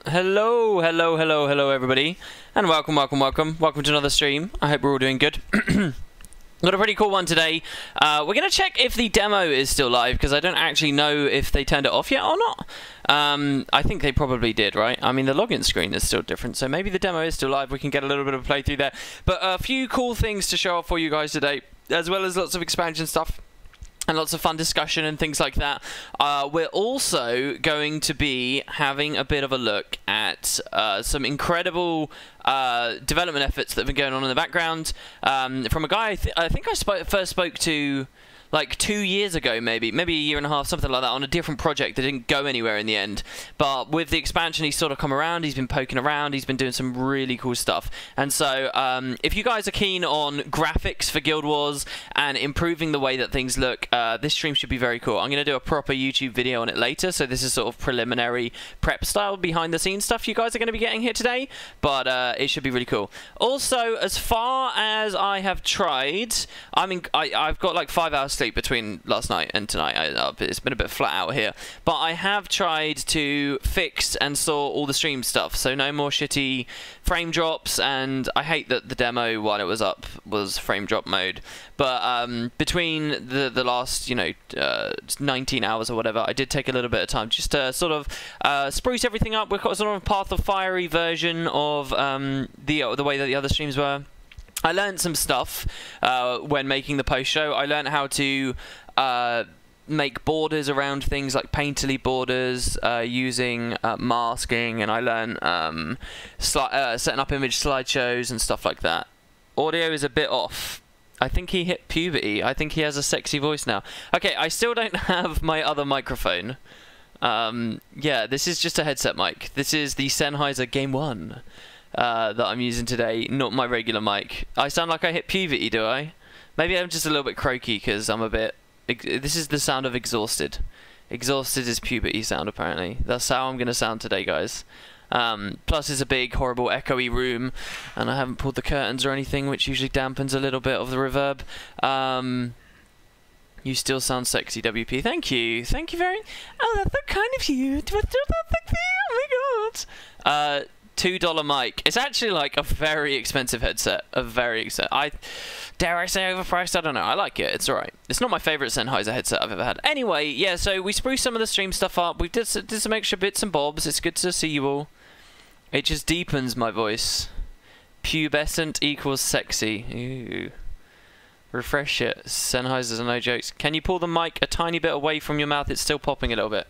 Hello everybody, and welcome to another stream. I hope we're all doing good. Got a pretty cool one today. We're going to check if the demo is still live, because I don't actually know if they turned it off yet or not. I think they probably did, right? I mean, the login screen is still different, so maybe the demo is still live. We can get a little bit of a playthrough there. But a few cool things to show off for you guys today, as well as lots of expansion stuff. And lots of fun discussion and things like that. We're also going to be having a bit of a look at some incredible development efforts that have been going on in the background from a guy I think I first spoke to like 2 years ago, maybe a year and a half, something like that, on a different project that didn't go anywhere in the end. But with the expansion, he's sort of come around, he's been poking around, he's been doing some really cool stuff. And so, if you guys are keen on graphics for Guild Wars and improving the way that things look, this stream should be very cool. I'm going to do a proper YouTube video on it later, so this is sort of preliminary prep style behind the scenes stuff you guys are going to be getting here today, but it should be really cool. Also, as far as I have tried, I've got like 5 hours sleep between last night and tonight. It's been a bit flat out here, but I have tried to fix and sort all the stream stuff, so no more shitty frame drops. And I hate that the demo while it was up was frame drop mode, but between the last 19 hours or whatever, I did take a little bit of time just to sort of spruce everything up. We've got sort of a Path of Fiery version of the way that the other streams were. I learned some stuff when making the post-show. I learned how to make borders around things like painterly borders using masking, and I learned setting up image slideshows and stuff like that. Audio is a bit off. I think he hit puberty. I think he has a sexy voice now. Okay, I still don't have my other microphone. Yeah, this is just a headset mic. This is the Sennheiser Game 1. That I'm using today, not my regular mic. I sound like I hit puberty, do I? Maybe I'm just a little bit croaky because I'm a bit... This is the sound of exhausted. Exhausted is puberty sound, apparently. That's how I'm going to sound today, guys. Plus, it's a big, horrible, echoey room, and I haven't pulled the curtains or anything, which usually dampens a little bit of the reverb. You still sound sexy, WP. Thank you. Thank you very... Oh, that's so kind of you. Oh my god. $2 mic. It's actually like a very expensive headset. Dare I say overpriced? I don't know. I like it. It's alright. It's not my favourite Sennheiser headset I've ever had. Anyway, yeah, so we spruced some of the stream stuff up. We did some extra bits and bobs. It's good to see you all. It just deepens my voice. Pubescent equals sexy. Ooh. Refresh it. Sennheisers are no jokes. Can you pull the mic a tiny bit away from your mouth? It's still popping a little bit.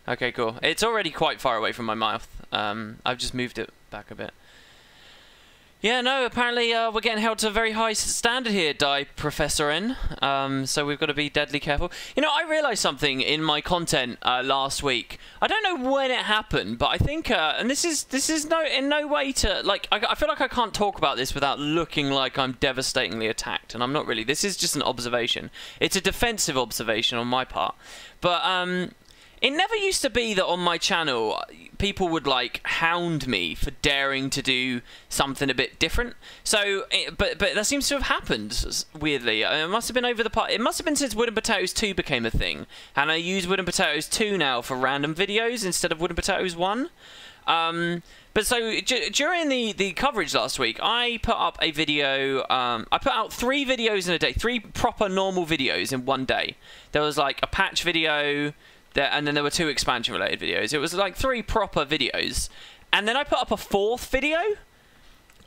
Okay, cool. It's already quite far away from my mouth. I've just moved it back a bit. Yeah, no, apparently we're getting held to a very high standard here, Professor N. So we've got to be deadly careful. You know, I realised something in my content last week. I don't know when it happened, but I think, and this is in no way to, like, I feel like I can't talk about this without looking like I'm devastatingly attacked, and I'm not really. This is just an observation. It's a defensive observation on my part. But, it never used to be that on my channel people would like hound me for daring to do something a bit different. So, but that seems to have happened weirdly. It must have been over the part. It must have been since Wood and Potatoes 2 became a thing, and I use Wood and Potatoes 2 now for random videos instead of Wood and Potatoes 1. But so during the coverage last week, I put up a video. I put out 3 videos in a day, 3 proper normal videos in one day. There was like a patch video. And then there were 2 expansion-related videos. It was like 3 proper videos. And then I put up a 4th video.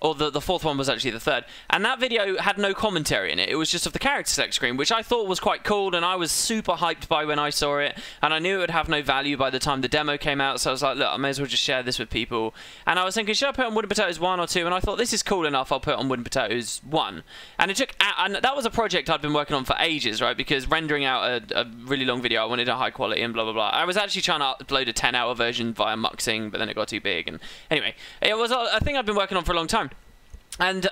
Or the 4th one was actually the 3rd. And that video had no commentary in it. It was just of the character select screen, which I thought was quite cool, and I was super hyped by when I saw it. And I knew it would have no value by the time the demo came out, so I was like, look, I may as well just share this with people. And I was thinking, should I put it on Wood and Potatoes 1 or 2? And I thought, this is cool enough, I'll put it on Wood and Potatoes 1. And it took... And that was a project I'd been working on for ages, right? Because rendering out a really long video, I wanted a high quality and blah, blah, blah. I was actually trying to upload a 10-hour version via Muxing, but then it got too big. And anyway, it was a thing I'd been working on for a long time. And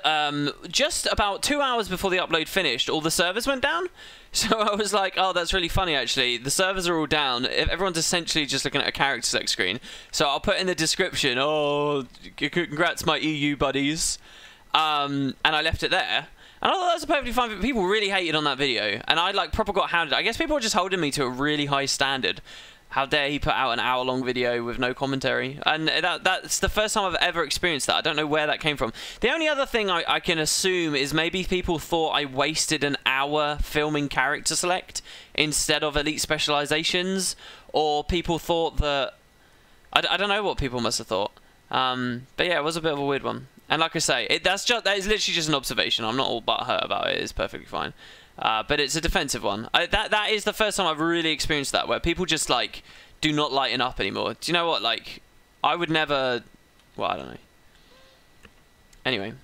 just about 2 hours before the upload finished, all the servers went down. So I was like, oh, that's really funny, actually. The servers are all down. Everyone's essentially just looking at a character select screen. So I'll put in the description, oh, congrats, my EU buddies. And I left it there. And I thought that was perfectly fine, but people really hated on that video. And I, like, proper got hounded. I guess people were just holding me to a really high standard. How dare he put out an hour-long video with no commentary? And that's the first time I've ever experienced that. I don't know where that came from. The only other thing I can assume is maybe people thought I wasted an hour filming character select instead of elite specializations, or people thought that... I don't know what people must have thought. But yeah, it was a bit of a weird one. And like I say, that is literally just an observation. I'm not all butthurt about it. It's perfectly fine. But it's a defensive one. That is the first time I've really experienced that, where people just, like, do not lighten up anymore. Do you know what? Like, I would never... Well, I don't know. Anyway.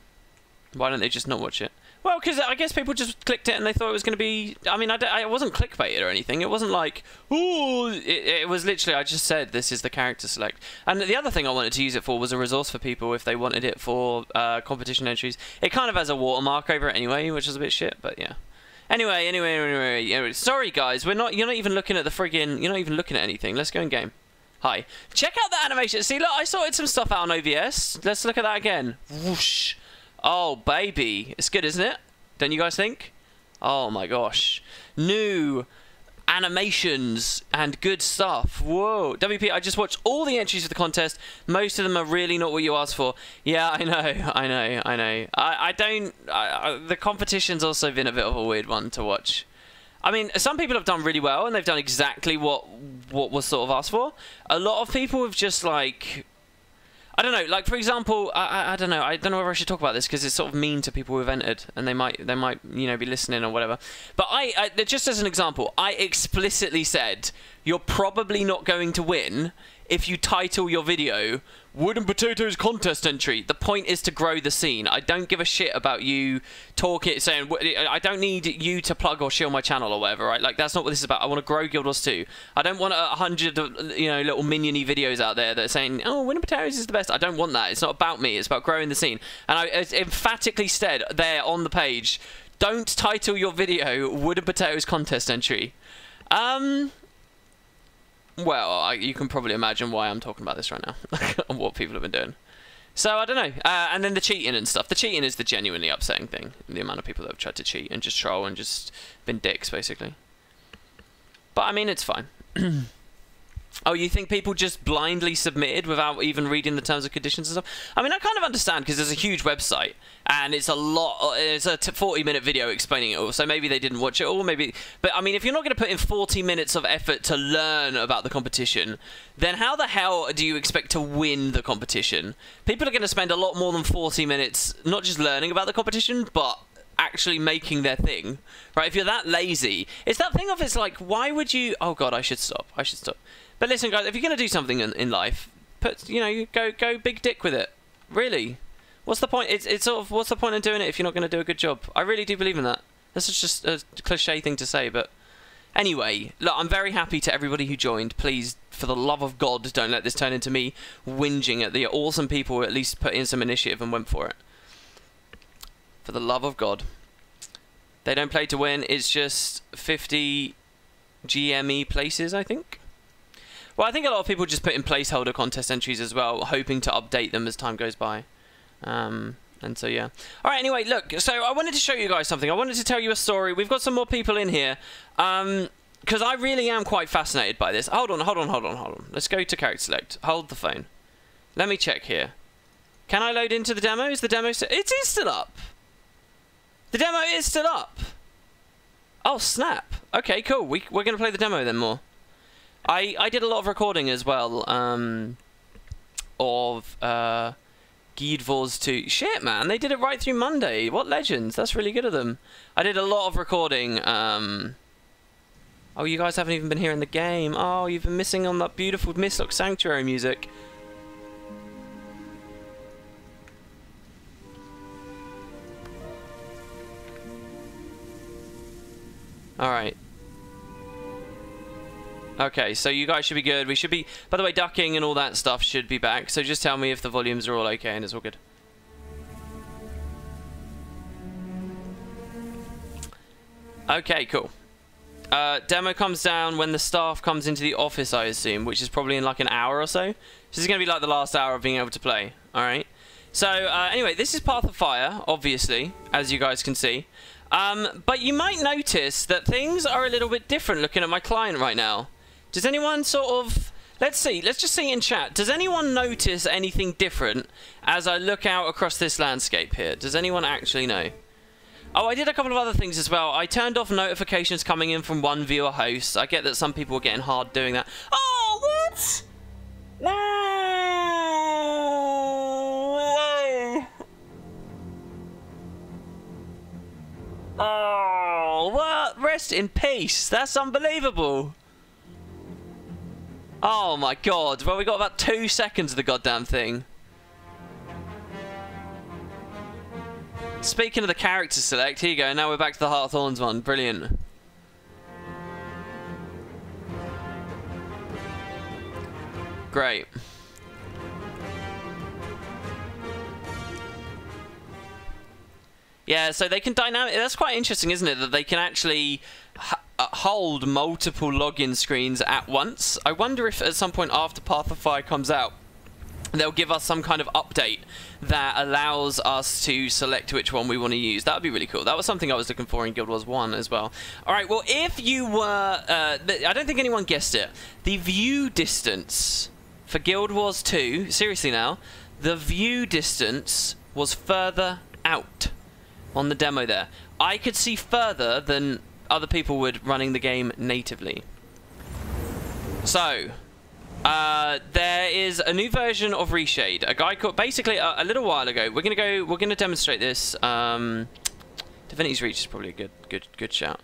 Why don't they just not watch it? Well, because I guess people just clicked it and they thought it was going to be... I mean, I wasn't clickbaited or anything. It wasn't like, ooh... It was literally, I just said, this is the character select. And the other thing I wanted to use it for was a resource for people if they wanted it for competition entries. It kind of has a watermark over it anyway, which is a bit shit, but yeah. Anyway, sorry guys, you're not even looking at the friggin', you're not even looking at anything. Let's go in game. Hi. Check out the animation. See, look, I sorted some stuff out on OVS. Let's look at that again. Whoosh. Oh, baby. It's good, isn't it? Don't you guys think? Oh my gosh. New animations and good stuff. Whoa. WP, I just watched all the entries for the contest. Most of them are really not what you asked for. Yeah, I know. The competition's also been a bit of a weird one to watch. I mean, some people have done really well and they've done exactly what was sort of asked for. A lot of people have just, like... I don't know, like, for example, I don't know whether I should talk about this because it's sort of mean to people who've entered and they might, you know, be listening or whatever. But just as an example, I explicitly said, you're probably not going to win if you title your video Wooden Potatoes Contest Entry. The point is to grow the scene. I don't give a shit about you saying, I don't need you to plug or shield my channel or whatever, right? Like, that's not what this is about. I want to grow Guild Wars 2. I don't want 100, you know, little minion-y videos out there that are saying, oh, Wooden Potatoes is the best. I don't want that. It's not about me. It's about growing the scene. And I emphatically said there on the page, don't title your video Wooden Potatoes Contest Entry. Well, you can probably imagine why I'm talking about this right now, and what people have been doing. So, I don't know. And then the cheating and stuff. The cheating is the genuinely upsetting thing. The amount of people that have tried to cheat and just troll and just been dicks, basically. But, I mean, it's fine. Oh, you think people just blindly submitted without even reading the terms and conditions and stuff? I mean, I kind of understand because there's a huge website and it's a 40-minute video explaining it all. So maybe they didn't watch it all, maybe. But I mean, if you're not going to put in 40 minutes of effort to learn about the competition, then how the hell do you expect to win the competition? People are going to spend a lot more than 40 minutes not just learning about the competition, but actually making their thing, right? If you're that lazy, it's that thing of, it's like, why would you... Oh God, I should stop. But listen, guys, if you're going to do something in life, go big dick with it. Really. What's the point? It's sort of, what's the point in doing it if you're not going to do a good job? I really do believe in that. This is just a cliche thing to say, but... Anyway, look, I'm very happy to everybody who joined. Please, for the love of God, don't let this turn into me whinging at the awesome people who at least put in some initiative and went for it. For the love of God. They don't play to win. It's just 50 GME places, I think. Well, I think a lot of people just put in placeholder contest entries as well, hoping to update them as time goes by. And so, yeah. All right, anyway, look. So I wanted to show you guys something. I wanted to tell you a story. We've got some more people in here. Because I really am quite fascinated by this. Hold on. Let's go to character select. Hold the phone. Let me check here. Can I load into the demo? Is the demo... It is still up. The demo is still up. Oh, snap. Okay, cool. We're going to play the demo then more. I did a lot of recording as well of Guild Wars 2. Shit, man. They did it right through Monday. What legends. That's really good of them. I did a lot of recording. Oh, you guys haven't even been here in the game. Oh, you've been missing on that beautiful Mistlock Sanctuary music. Alright. Okay, so you guys should be good. We should be... By the way, ducking and all that stuff should be back. So just tell me if the volumes are all okay and it's all good. Okay, cool. Demo comes down when the staff comes into the office, I assume, which is probably in like an hour or so. This is going to be like the last hour of being able to play. Alright. So, anyway, this is Path of Fire, obviously, as you guys can see. But you might notice that things are a little bit different looking at my client right now. Does anyone sort of... Let's see. Let's just see in chat. Does anyone notice anything different as I look out across this landscape here? Does anyone actually know? Oh, I did a couple of other things as well. I turned off notifications coming in from one viewer host. I get that some people were getting hard doing that. Oh, what? No! Oh, what? Rest in peace. That's unbelievable. Oh my god. Well, we got about 2 seconds of the goddamn thing. Speaking of the character select, here you go. Now we're back to the Heart of Thorns one. Brilliant. Great. Yeah, so they can dynamic... That's quite interesting, isn't it? That they can actually hold multiple login screens at once. I wonder if at some point after Path of Fire comes out, they'll give us some kind of update that allows us to select which one we want to use. That would be really cool. That was something I was looking for in Guild Wars 1 as well. Alright, well, if you were... I don't think anyone guessed it. The view distance for Guild Wars 2, seriously now, the view distance was further out on the demo there. I could see further than other people would running the game natively. So... there is a new version of Reshade. A guy called basically a little while ago. We're gonna demonstrate this. Divinity's Reach is probably a good shout.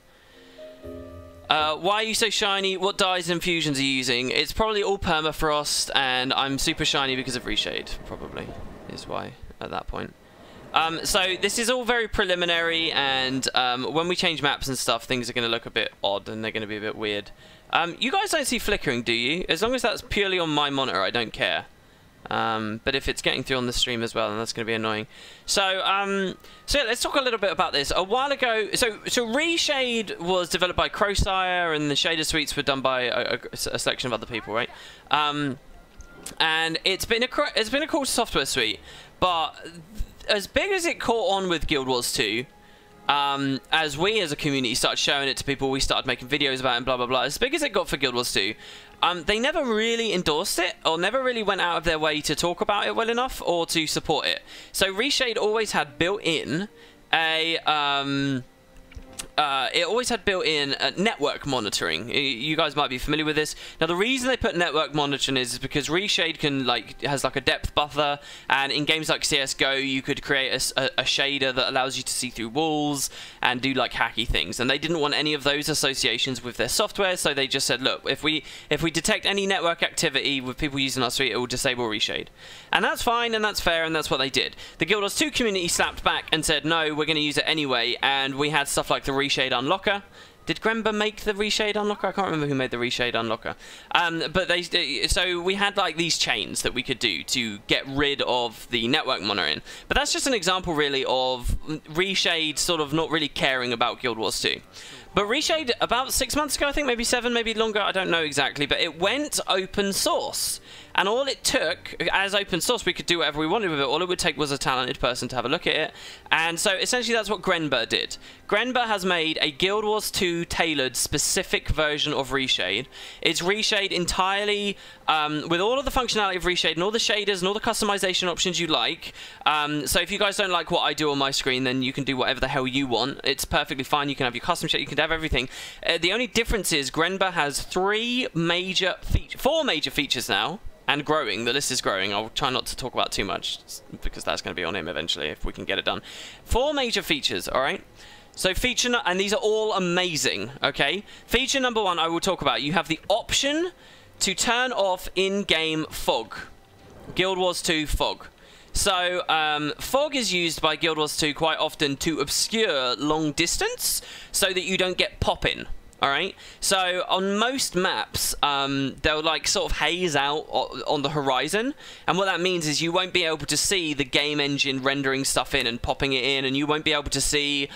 Why are you so shiny? What dyes and fusions are you using? It's probably all permafrost, and I'm super shiny because of Reshade. Probably is why at that point. So this is all very preliminary, and when we change maps and stuff, things are going to look a bit odd and they're going to be a bit weird. You guys don't see flickering, do you? As long as that's purely on my monitor, I don't care. But if it's getting through on the stream as well, then that's going to be annoying. So yeah, let's talk a little bit about this. A while ago, so Reshade was developed by Crowsire, and the shader suites were done by a selection of other people, right? And it's been a cool software suite, but as big as it caught on with Guild Wars 2, as we as a community started showing it to people, we started making videos about it and blah blah blah. As big as it got for Guild Wars 2, they never really endorsed it or never really went out of their way to talk about it well enough or to support it. So Reshade always had built-in network monitoring. You guys might be familiar with this. Now, the reason they put network monitoring is because Reshade has like a depth buffer, and in games like CS:GO, you could create a shader that allows you to see through walls and do like hacky things. And they didn't want any of those associations with their software, so they just said, look, if we detect any network activity with people using our suite, it will disable Reshade. And that's fine, and that's fair, and that's what they did. The Guild Wars 2 community slapped back and said, no, we're going to use it anyway, and we had stuff like the Reshade Unlocker. Did Grember make the Reshade Unlocker? I can't remember who made the Reshade Unlocker. But so we had like these chains that we could do to get rid of the network monitoring. But that's just an example really of Reshade sort of not really caring about Guild Wars 2. But Reshade, about 6 months ago, I think, maybe 7, maybe longer, I don't know exactly, but it went open source. And all it took, as open source, we could do whatever we wanted with it. All it would take was a talented person to have a look at it. And so, essentially, that's what Grember did. Grember has made a Guild Wars 2 tailored, specific version of Reshade. It's Reshade entirely, with all of the functionality of Reshade and all the shaders and all the customization options you like. So if you guys don't like what I do on my screen, then you can do whatever the hell you want. It's perfectly fine. You can have your custom shade, you can have everything. The only difference is Grember has 4 major features now. And growing. The list is growing. I'll try not to talk about too much because that's going to be on him eventually if we can get it done. 4 major features, alright? So and these are all amazing, okay? Feature number 1 I will talk about. You have the option to turn off in-game fog. Guild Wars 2 fog. So, fog is used by Guild Wars 2 quite often to obscure long distance so that you don't get pop-in. Alright, so on most maps, they'll like sort of haze out on the horizon, and what that means is you won't be able to see the game engine rendering stuff in and popping it in, and you won't be able to see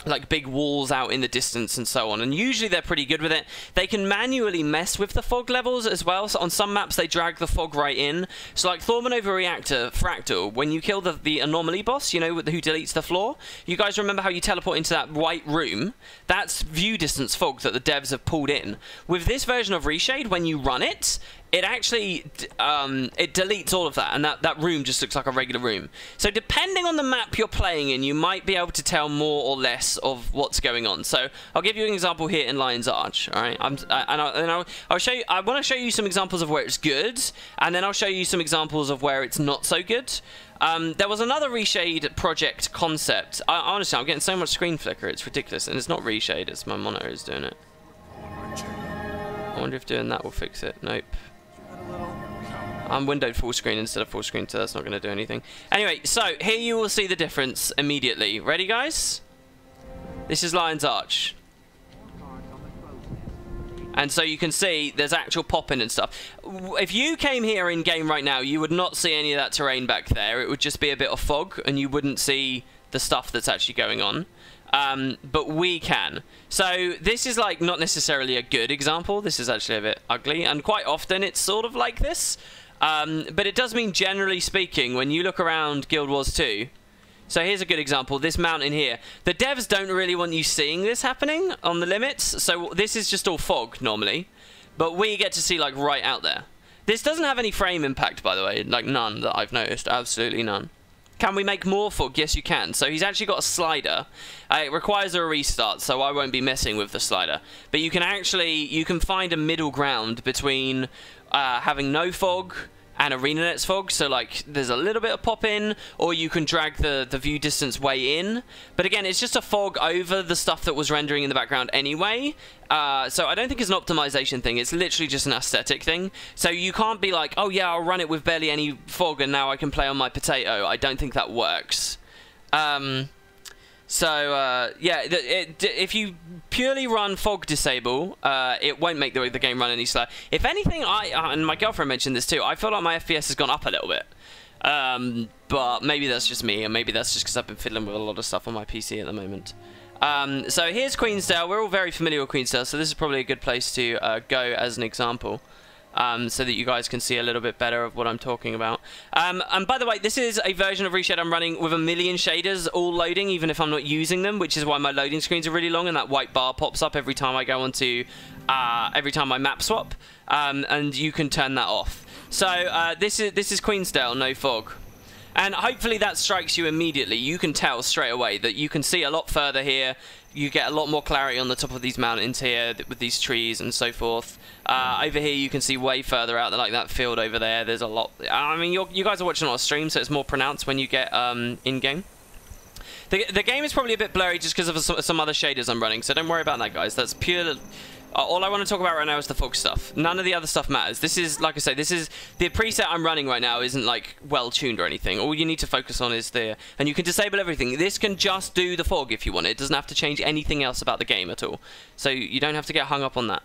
like big walls out in the distance and so on, and usually they're pretty good with it. They can manually mess with the fog levels as well, so on some maps they drag the fog right in. So like Thormanova Reactor Fractal, when you kill the anomaly boss, you know, who deletes the floor, you guys remember how you teleport into that white room? That's view distance fog that the devs have pulled in. With this version of Reshade, when you run it, it actually it deletes all of that, and that room just looks like a regular room. So depending on the map you're playing in, you might be able to tell more or less of what's going on. So I'll give you an example here in Lion's Arch. All right, I'll show you. I want to show you some examples of where it's good, and then I'll show you some examples of where it's not so good. There was another Reshade project concept. Honestly, I'm getting so much screen flicker, it's ridiculous, and it's not Reshade, it's my monitor is doing it. I wonder if doing that will fix it. Nope. I'm windowed full screen instead of full screen, so that's not going to do anything. Anyway, so here you will see the difference immediately. Ready, guys? This is Lion's Arch. And so you can see there's actual popping and stuff. If you came here in game right now, you would not see any of that terrain back there. It would just be a bit of fog, and you wouldn't see the stuff that's actually going on. But we can. So this is like not necessarily a good example. This is actually a bit ugly, and quite often it's sort of like this. But it does mean, generally speaking, when you look around Guild Wars 2, so here's a good example, this mountain here. The devs don't really want you seeing this happening on the limits, so this is just all fog normally, but we get to see like right out there. This doesn't have any frame impact, by the way, like none that I've noticed, absolutely none. Can we make more fog? Yes, you can. So he's actually got a slider. It requires a restart, so I won't be messing with the slider. But you can find a middle ground between having no fog and ArenaNet's fog, so like there's a little bit of pop in, or you can drag the view distance way in. But again, it's just a fog over the stuff that was rendering in the background anyway. So I don't think it's an optimization thing, it's literally just an aesthetic thing. So you can't be like, oh yeah, I'll run it with barely any fog and now I can play on my potato. I don't think that works. Yeah, if you purely run fog disable, it won't make the game run any slower. If anything, and my girlfriend mentioned this too, I feel like my FPS has gone up a little bit. But maybe that's just me, and maybe that's just because I've been fiddling with a lot of stuff on my PC at the moment. So here's Queensdale. We're all very familiar with Queensdale, so this is probably a good place to go as an example. So that you guys can see a little bit better of what I'm talking about. And by the way, this is a version of Reshade I'm running with 1 million shaders all loading, even if I'm not using them, which is why my loading screens are really long and that white bar pops up every time I go onto, every time I map swap, and you can turn that off. So this is Queensdale, no fog. And hopefully that strikes you immediately. You can tell straight away that you can see a lot further here. You get a lot more clarity on the top of these mountains here with these trees and so forth. Over here you can see way further out, like that field over there. There's a lot. I mean, you guys are watching on a stream, so it's more pronounced when you get in-game. The game is probably a bit blurry just because of some other shaders I'm running, so don't worry about that, guys. That's pure... all I want to talk about right now is the fog stuff. None of the other stuff matters. This is, like I say, this is the preset I'm running right now isn't like well tuned or anything. All you need to focus on is the, and you can disable everything. This can just do the fog if you want it. It doesn't have to change anything else about the game at all. So you don't have to get hung up on that.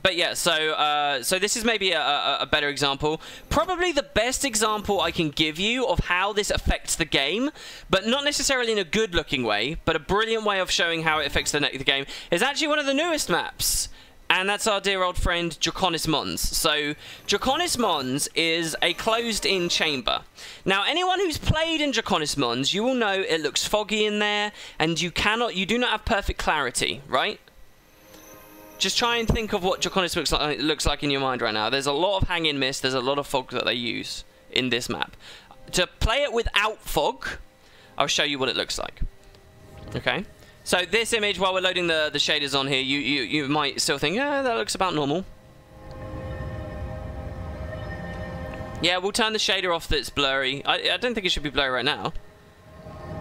But yeah, so this is maybe a better example. Probably the best example I can give you of how this affects the game, but not necessarily in a good-looking way, but a brilliant way of showing how it affects the game, is actually one of the newest maps. And that's our dear old friend Draconis Mons. So Draconis Mons is a closed-in chamber. Now, anyone who's played in Draconis Mons, you will know it looks foggy in there, and you do not have perfect clarity, right? Just try and think of what Draconis looks like in your mind right now. There's a lot of hang-in mist, there's a lot of fog that they use in this map. To play it without fog, I'll show you what it looks like. Okay? So this image, while we're loading the shaders on here, you might still think, yeah, that looks about normal. Yeah, we'll turn the shader off that's blurry. I don't think it should be blurry right now.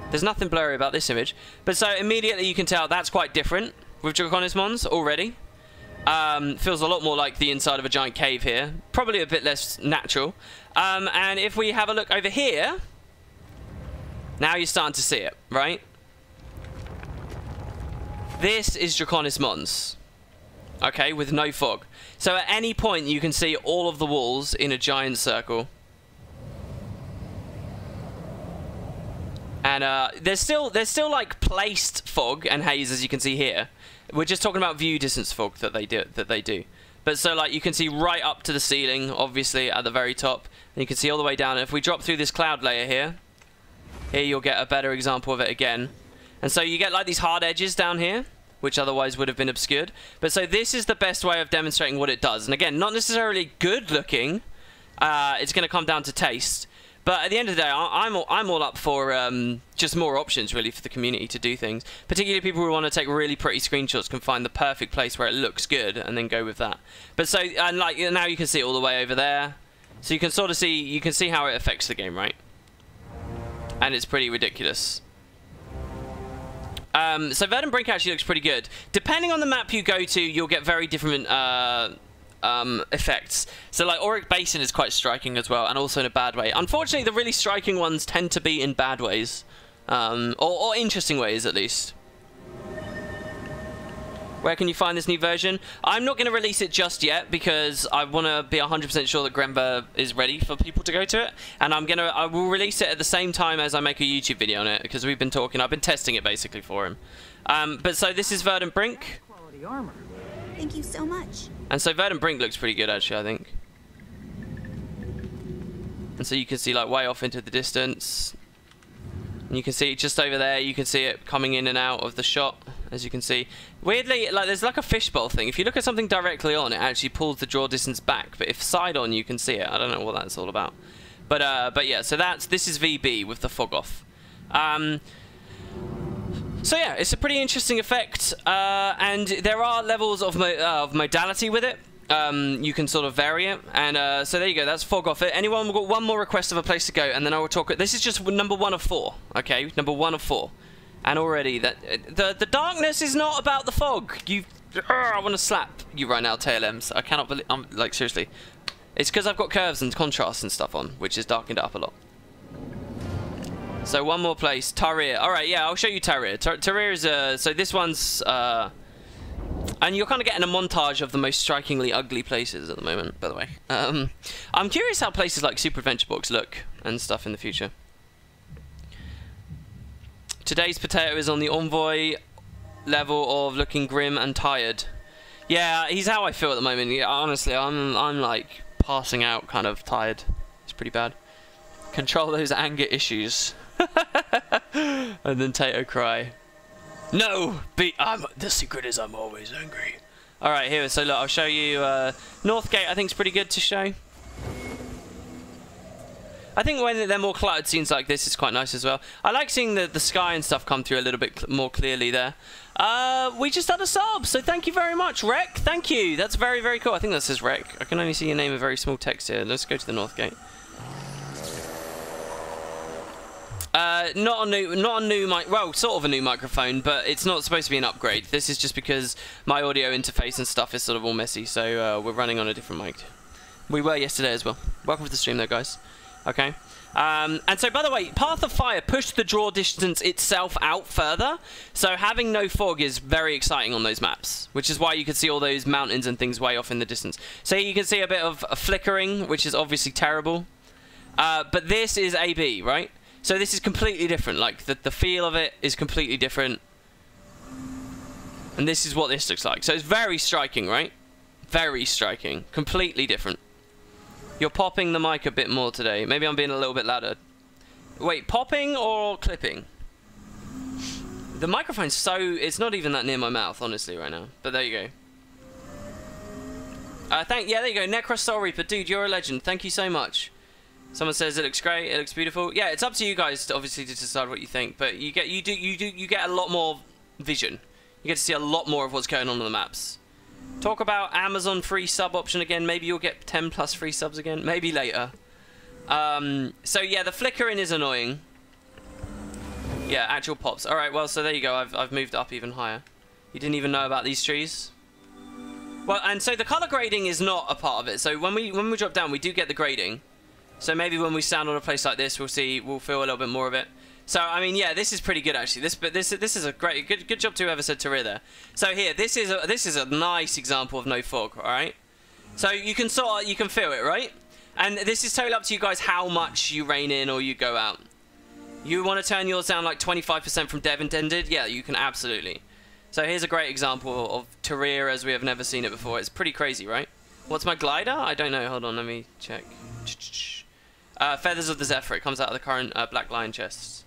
There's nothing blurry about this image. But so immediately you can tell that's quite different with Draconis Mons already. Feels a lot more like the inside of a giant cave here. Probably a bit less natural. And if we have a look over here, now you're starting to see it, right? This is Draconis Mons. Okay, with no fog. So at any point you can see all of the walls in a giant circle. And there's still like placed fog and haze, as you can see here. We're just talking about view distance fog that they do. But so like you can see right up to the ceiling, obviously at the very top, and you can see all the way down. And if we drop through this cloud layer here you'll get a better example of it again. And so you get like these hard edges down here, which otherwise would have been obscured. But so this is the best way of demonstrating what it does. And again, not necessarily good looking. It's going to come down to taste. But at the end of the day, I'm all up for just more options, really, for the community to do things. Particularly people who want to take really pretty screenshots can find the perfect place where it looks good and then go with that. But so, and like now you can see it all the way over there. So you can sort of see, you can see how it affects the game, right? And it's pretty ridiculous. So Verdant Brink actually looks pretty good. Depending on the map you go to, you'll get very different effects. So like Auric Basin is quite striking as well, and also in a bad way. Unfortunately, the really striking ones tend to be in bad ways, or interesting ways at least. Where can you find this new version? I'm not going to release it just yet because I want to be 100% sure that Grenver is ready for people to go to it, and I will release it at the same time as I make a YouTube video on it, because we've been talking. I've been testing it basically for him. But so this is Verdant Brink. Quality armor. Thank you so much. And so Verdant Brink looks pretty good actually, I think. And so you can see like way off into the distance. And you can see just over there, you can see it coming in and out of the shot, as you can see. Weirdly, like there's like a fishbowl thing. If you look at something directly on, it actually pulls the draw distance back. But if side on, you can see it. I don't know what that's all about. But yeah, so this is VB with the fog off. So yeah, it's a pretty interesting effect, and there are levels of modality with it. You can sort of vary it, and so there you go. That's fog off it. Anyone? We've got one more request of a place to go, and then I will talk. This is just number 1 of 4. Okay, number 1 of 4, and already that the darkness is not about the fog. I want to slap you right now, TLMs. I cannot believe. I'm like seriously. It's because I've got curves and contrast and stuff on, which has darkened it up a lot. So one more place, Tarir. All right, yeah, I'll show you Tarir. Tarir is so this one's and you're kind of getting a montage of the most strikingly ugly places at the moment, by the way. I'm curious how places like Super Adventure Box look and stuff in the future. Today's potato is on the Envoy level of looking grim and tired. Yeah, he's how I feel at the moment. Yeah, honestly, I'm like passing out, kind of tired. It's pretty bad. Control those anger issues. And then Tato cry. No! The secret is I'm always angry. Alright, here, so look, I'll show you Northgate. I think is pretty good to show. I think when they're more cluttered scenes like this, it's quite nice as well. I like seeing the sky and stuff come through a little bit more clearly there. We just had a sub, so thank you very much, Rec. Thank you. That's very, very cool. I think that says Rec. I can only see your name in very small text here. Let's go to the Northgate. Not a new mic. Well, sort of a new microphone, but it's not supposed to be an upgrade. This is just because my audio interface and stuff is sort of all messy, so we're running on a different mic. We were yesterday as well. Welcome to the stream, though, guys. Okay. And so, by the way, Path of Fire pushed the draw distance itself out further, so having no fog is very exciting on those maps, which is why you can see all those mountains and things way off in the distance. So you can see a bit of flickering, which is obviously terrible. But this is AB, right? So this is completely different. Like, the feel of it is completely different. And this is what this looks like. So it's very striking, right? Very striking. Completely different. You're popping the mic a bit more today. Maybe I'm being a little bit louder. Wait, popping or clipping? The microphone's so... It's not even that near my mouth, honestly, right now. But there you go. Yeah, there you go. Necro Soul Reaper. Dude, you're a legend. Thank you so much. Someone says it looks great, it looks beautiful. Yeah, it's up to you guys to obviously to decide what you think, but you get a lot more vision. You get to see a lot more of what's going on the maps. Talk about Amazon free sub option again. Maybe you'll get 10 plus free subs again. Maybe later. So yeah, the flickering is annoying. Yeah, actual pops. All right, well, so there you go. I've moved up even higher. You didn't even know about these trees. Well, and so the color grading is not a part of it. So when we drop down, we do get the grading. So maybe when we stand on a place like this, we'll feel a little bit more of it. So I mean, yeah, this is pretty good actually. This is a good job to whoever said Tarir there. So here, this is a nice example of no fog. All right. So you can feel it, right? And this is totally up to you guys how much you rein in or you go out. You want to turn yours down like 25% from dev intended? Yeah, you can absolutely. So here's a great example of Terraria as we have never seen it before. It's pretty crazy, right? What's my glider? I don't know. Hold on, let me check. Feathers of the Zephyr. It comes out of the current Black Lion chests.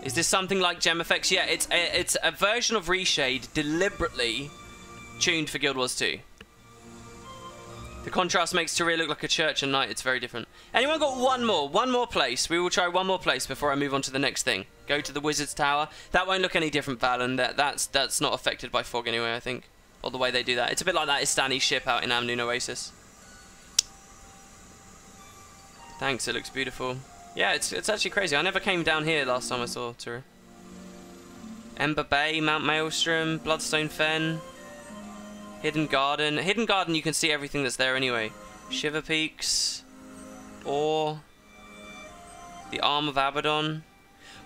Is this something like Gem Effects? Yeah, it's a version of Reshade deliberately tuned for Guild Wars 2. The contrast makes Terraria look like a church at night. It's very different. Anyone got one more place? We will try one more place before I move on to the next thing. Go to the Wizard's Tower. That won't look any different, Valen. That's not affected by fog anyway, I think. Or the way they do that. It's a bit like that Istani ship out in Amnoon Oasis. Thanks, it looks beautiful. Yeah, it's actually crazy. I never came down here last time I saw Terraria. Ember Bay, Mount Maelstrom, Bloodstone Fen. Hidden Garden. Hidden Garden, you can see everything that's there anyway. Shiver Peaks. Or the Arm of Abaddon.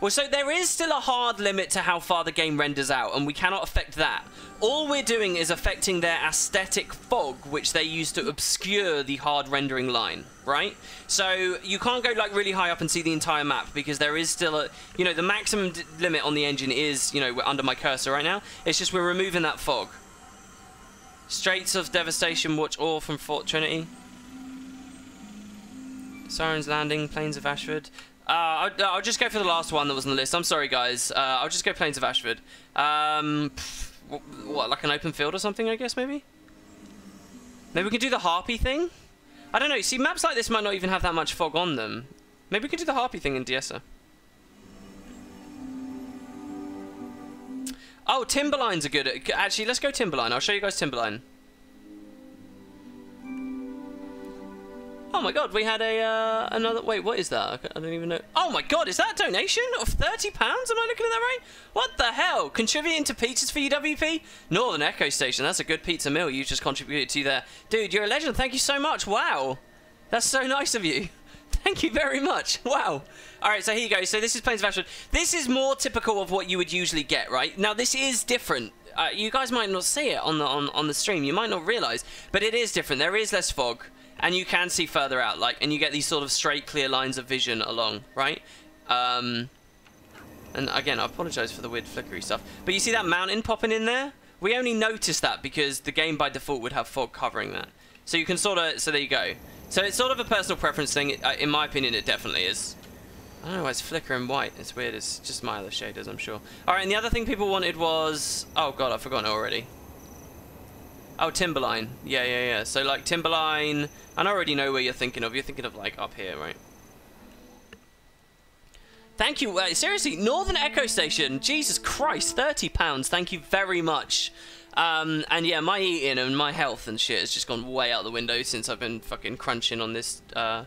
Well, so there is still a hard limit to how far the game renders out, and we cannot affect that. All we're doing is affecting their aesthetic fog, which they use to obscure the hard rendering line, right? So you can't go like really high up and see the entire map, because there is still a, you know, the maximum limit on the engine is, you know, we're under my cursor right now. It's just we're removing that fog. Straits of Devastation, watch all from Fort Trinity. Siren's Landing, Plains of Ashford. I'll just go for the last one that was on the list. I'm sorry, guys. I'll just go Plains of Ashford. What, like an open field or something, I guess, maybe? Maybe we can do the Harpy thing? I don't know. See, maps like this might not even have that much fog on them. Maybe we can do the Harpy thing in Diessa. Oh, Timberlines are good. Actually, let's go Timberline. I'll show you guys Timberline. Oh my god, we had a another. Wait, what is that? I don't even know. Oh my god, is that a donation of £30? Am I looking at that right? What the hell? Contributing to pizzas for UWP? Northern Echo Station. That's a good pizza meal you just contributed to there. Dude, you're a legend. Thank you so much. Wow. That's so nice of you. Thank you very much. Wow. Alright, so here you go. So this is Plains of Ashford. This is more typical of what you would usually get, right? Now, this is different. You guys might not see it on the stream. You might not realise. But it is different. There is less fog. And you can see further out. And you get these sort of straight, clear lines of vision along, right? And again, I apologise for the weird flickery stuff. But you see that mountain popping in there? We only noticed that because the game by default would have fog covering that. So you can sort of... So there you go. So it's sort of a personal preference thing. In my opinion, it definitely is. I don't know why it's flickering white. It's weird. It's just my other shaders, I'm sure. Alright, and the other thing people wanted was... Oh, God, I've forgotten it already. Oh, Timberline. Yeah. So, like, Timberline... And I already know where you're thinking of. You're thinking of, like, up here, right? Thank you. Seriously, Northern Echo Station. Jesus Christ, £30. Thank you very much. And yeah, my eating and my health and shit has just gone way out the window since I've been fucking crunching on this. I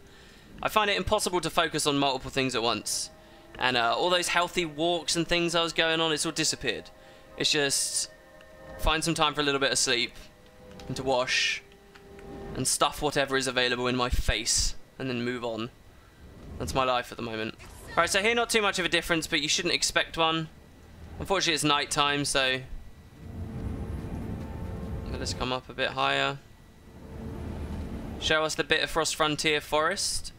find it impossible to focus on multiple things at once. And all those healthy walks and things I was going on, it's all disappeared. It's just find some time for a little bit of sleep and to wash and stuff whatever is available in my face and then move on. That's my life at the moment. Alright, so here not too much of a difference, but you shouldn't expect one. Unfortunately, it's night time, so... Let's come up a bit higher. Show us the Bitterfrost Frontier Forest.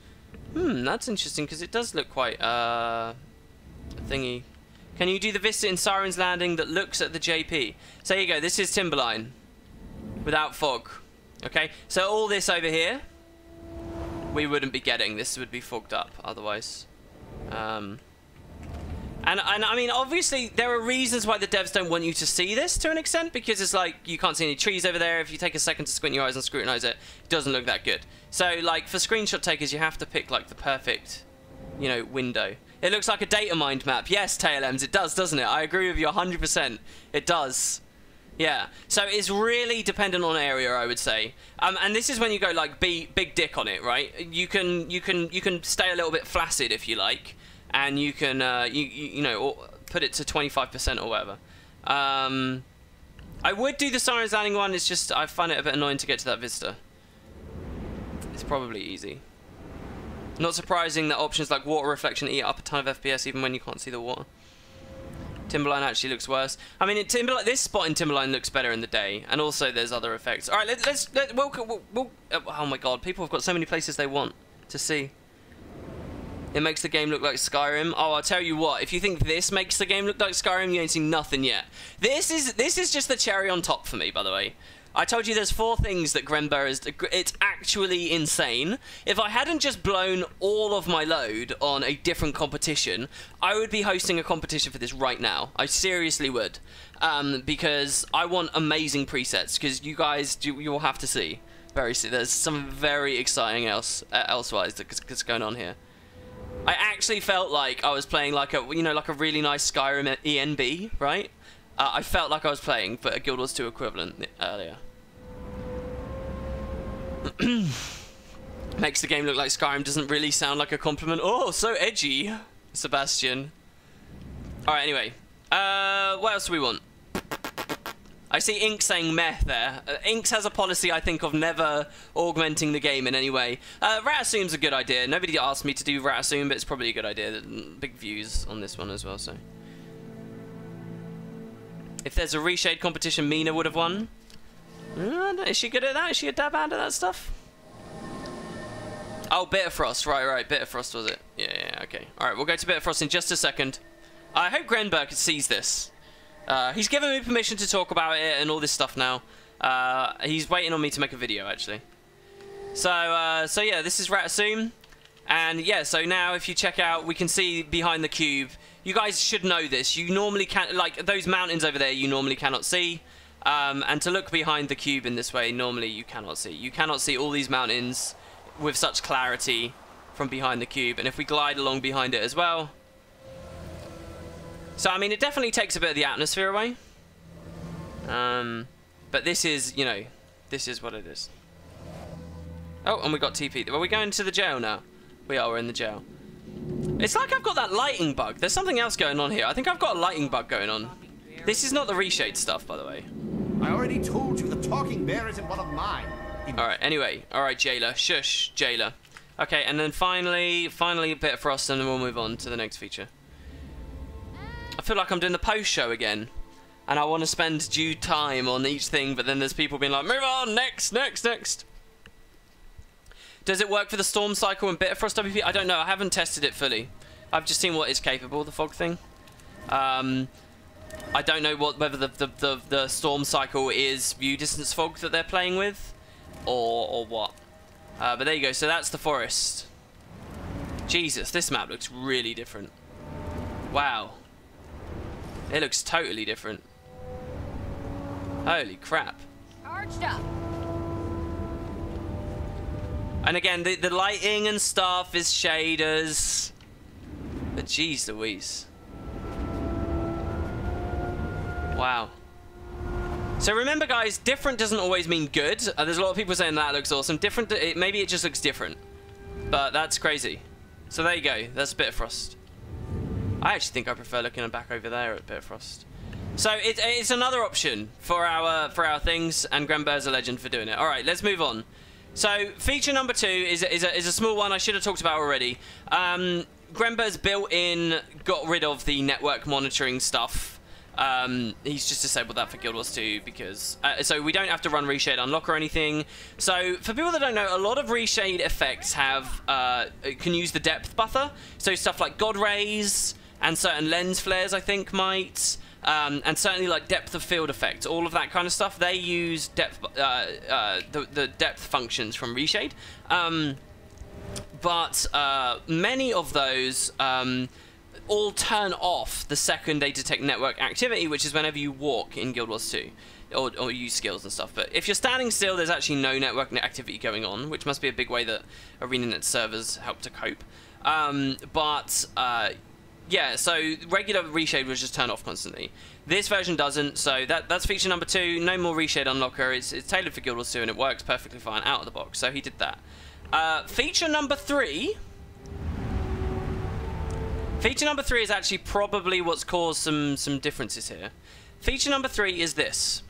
That's interesting, because it does look quite, thingy. Can you do the vista in Siren's Landing that looks at the JP? So here you go, this is Timberline. Without fog. Okay, so all this over here, we wouldn't be getting. This would be fogged up otherwise. And I mean, obviously, there are reasons why the devs don't want you to see this to an extent, because it's like, you can't see any trees over there. If you take a second to squint your eyes and scrutinize it, it doesn't look that good. So, like, for screenshot takers, you have to pick, like, the perfect, you know, window. It looks like a data mined map. Yes, TailEms, it does, doesn't it? I agree with you 100%. It does. Yeah, so it's really dependent on area, I would say. And this is when you go, like, big dick on it, right? You can stay a little bit flaccid if you like. And you can, you know, put it to 25% or whatever. I would do the Siren's Landing one, it's just, I find it a bit annoying to get to that vista. It's probably easy. Not surprising that options like water reflection eat up a ton of FPS even when you can't see the water. Timberline actually looks worse. I mean, this spot in Timberline looks better in the day, and also there's other effects. All right, we'll oh my god, people have got so many places they want to see. It makes the game look like Skyrim. Oh, I'll tell you what. If you think this makes the game look like Skyrim, you ain't seen nothing yet. This is just the cherry on top for me, by the way. I told you there's 4 things that Grember is... It's actually insane. If I hadn't just blown all of my load on a different competition, I would be hosting a competition for this right now. I seriously would. Because I want amazing presets, because you guys, you'll have to see. Very soon. There's some very exciting elsewise that's going on here. I actually felt like I was playing like a, you know, like a really nice Skyrim ENB, right? I felt like I was playing, but a Guild Wars 2 equivalent earlier. Makes the game look like Skyrim doesn't really sound like a compliment. Oh, so edgy, Sebastian. Alright, anyway. What else do we want? I see Ink saying meh there. Inks has a policy, I think, of never augmenting the game in any way. Rat Assume's a good idea. Nobody asked me to do Rat Assume, but it's probably a good idea. Big views on this one as well, so. If there's a Reshade competition, Mina would have won. Is she good at that? Is she a dab hand at that stuff? Oh, Bitterfrost. Right. Bitterfrost was it? Yeah, okay. Alright, we'll go to Bitterfrost in just a second. I hope Grenberg sees this. He's given me permission to talk about it and all this stuff now. He's waiting on me to make a video, actually. So yeah, this is Rat Assume. And yeah, so now if you check out, we can see behind the cube. You guys should know this. You normally can't, like, those mountains over there, you normally cannot see. And to look behind the cube in this way, normally you cannot see. You cannot see all these mountains with such clarity from behind the cube. And if we glide along behind it as well. So, I mean, it definitely takes a bit of the atmosphere away. But this is, you know, this is what it is. Oh, and we got TP. Are we going to the jail now? We are, we're in the jail. It's like I've got that lighting bug. There's something else going on here. I think I've got a lighting bug going on. This is not the Reshade stuff, by the way. I already told you the talking bear isn't one of mine. Alright, anyway. Alright, jailer. Shush, jailer. Okay, and then finally a bit of Frost, and then we'll move on to the next feature. I feel like I'm doing the post-show again. And I want to spend due time on each thing, but then there's people being like, move on, next. Does it work for the storm cycle and Bitterfrost WP? I don't know, I haven't tested it fully. I've just seen what is capable, the fog thing. I don't know whether the storm cycle is view distance fog that they're playing with, or what. But there you go, so that's the forest. Jesus, this map looks really different. Wow. It looks totally different. Holy crap. Charged up. And again, the lighting and stuff is shaders. But jeez Louise. Wow. So remember, guys, different doesn't always mean good. There's a lot of people saying that looks awesome. Different, maybe it just looks different. But that's crazy. So there you go. That's Bitterfrost. I actually think I prefer looking back over there at Bitterfrost. So it's another option for our things, and Grenber's a legend for doing it. All right, let's move on. So feature number 2 is a small one I should have talked about already. Grenber's built-in got rid of the network monitoring stuff. He's just disabled that for Guild Wars 2 because so we don't have to run Reshade Unlock or anything. So for people that don't know, a lot of Reshade effects have can use the depth buffer. So stuff like God Rays and certain lens flares, I think, might. And certainly like depth of field effects, all of that kind of stuff, they use depth, the depth functions from Reshade. But many of those all turn off the second they detect network activity, which is whenever you walk in Guild Wars 2 or use skills and stuff. But if you're standing still, there's actually no network activity going on, which must be a big way that ArenaNet servers help to cope. Yeah, so regular Reshade was just turned off constantly. This version doesn't, so that's feature number 2. No more Reshade Unlocker. It's tailored for Guild Wars 2 and it works perfectly fine out of the box. So he did that. Feature number 3. Feature number 3 is actually probably what's caused some differences here. Feature number 3 is this.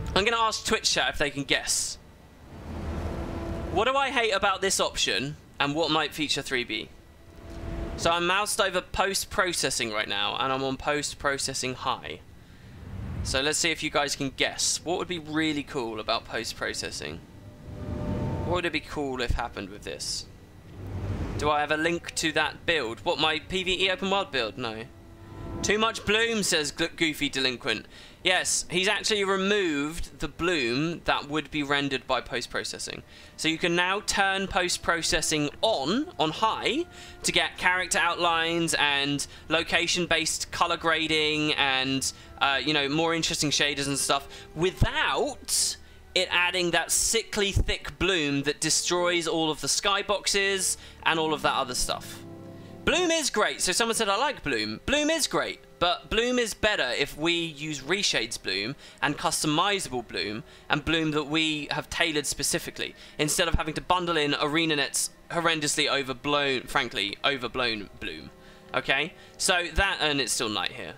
I'm going to ask Twitch chat if they can guess. What do I hate about this option, and what might feature 3 be? So I'm moused over post-processing right now, and I'm on post-processing high. So let's see if you guys can guess. What would be really cool about post-processing? What would it be cool if happened with this? Do I have a link to that build? What, my PvE open world build? No. Too much bloom, says Goofy Delinquent. Yes, he's actually removed the bloom that would be rendered by post-processing. So you can now turn post-processing on high, to get character outlines and location-based color grading and, you know, more interesting shaders and stuff, without it adding that sickly thick bloom that destroys all of the skyboxes and all of that other stuff. Bloom is great. So someone said, I like Bloom. Bloom is great, but Bloom is better if we use Reshade's Bloom and customizable Bloom and Bloom that we have tailored specifically, instead of having to bundle in ArenaNet's horrendously overblown, frankly, overblown Bloom. Okay? So that, and it's still night here.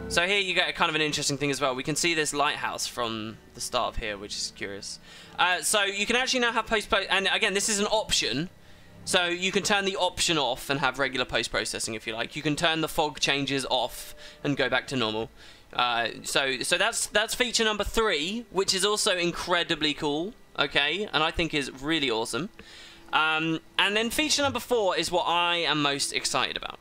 So here you get a kind of an interesting thing as well. We can see this lighthouse from the start of here, which is curious. So you can actually now have post-processing, and again, this is an option. So you can turn the option off and have regular post-processing if you like. You can turn the fog changes off and go back to normal. So that's feature number 3, which is also incredibly cool, okay, and I think is really awesome. And then feature number 4 is what I am most excited about.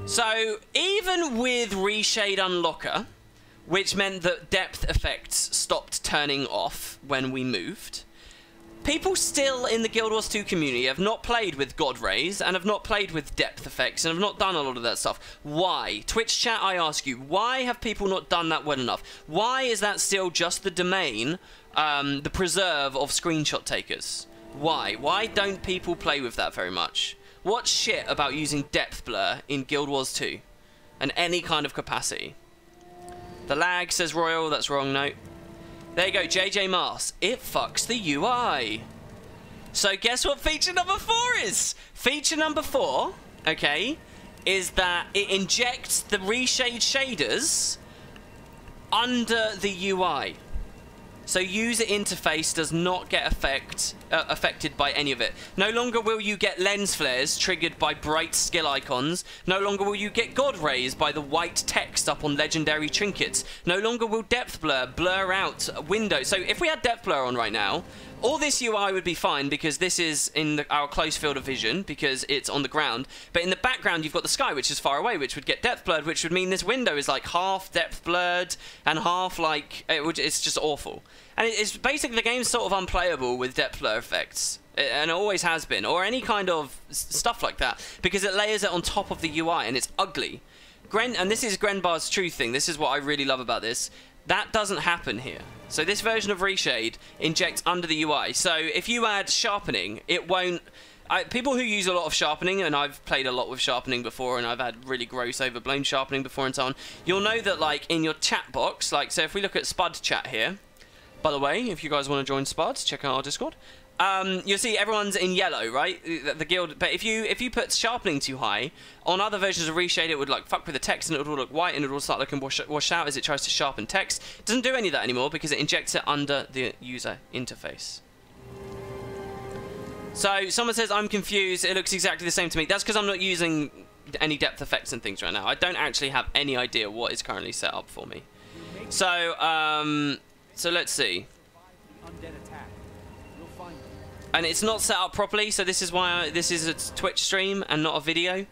So even with Reshade Unlocker, which meant that depth effects stopped turning off when we moved, people still in the Guild Wars 2 community have not played with God Rays and have not played with depth effects and have not done a lot of that stuff. Why? Twitch chat, I ask you, why have people not done that well enough? Why is that still just the domain, the preserve of screenshot takers? Why? Why don't people play with that very much? What's shit about using depth blur in Guild Wars 2? And any kind of capacity? The lag, says Royal, that's wrong, no. There you go, JJ Mars. It fucks the UI. So guess what feature number 4 is? Feature number 4, okay, is that it injects the Reshade shaders under the UI. So user interface does not get affected by any of it. No longer will you get lens flares triggered by bright skill icons. No longer will you get God Rays by the white text up on legendary trinkets. No longer will depth blur out windows. So if we had depth blur on right now, all this UI would be fine because this is in our close field of vision because it's on the ground. But in the background, you've got the sky, which is far away, which would get depth blurred, which would mean this window is like half depth blurred and half like... it's just awful. And it's basically the game's sort of unplayable with depth blur effects. And it always has been. Or any kind of stuff like that. Because it layers it on top of the UI and it's ugly. And this is Grenbar's true thing. This is what I really love about this. That doesn't happen here. So this version of Reshade injects under the UI. So if you add sharpening, it won't... people who use a lot of sharpening, and I've played a lot with sharpening before, and I've had really gross overblown sharpening before and so on, you'll know that, like, in your chat box, like, so if we look at Spud chat here, by the way, if you guys want to join Spud, check out our Discord. You'll see everyone's in yellow, right? The guild. But if you put sharpening too high, on other versions of Reshade, it would like fuck with the text and it would look white and it will start looking washed out as it tries to sharpen text. It doesn't do any of that anymore because it injects it under the user interface. So someone says I'm confused. It looks exactly the same to me. That's because I'm not using any depth effects and things right now. I don't actually have any idea what is currently set up for me. So so let's see. And it's not set up properly, so this is why this is a Twitch stream and not a video,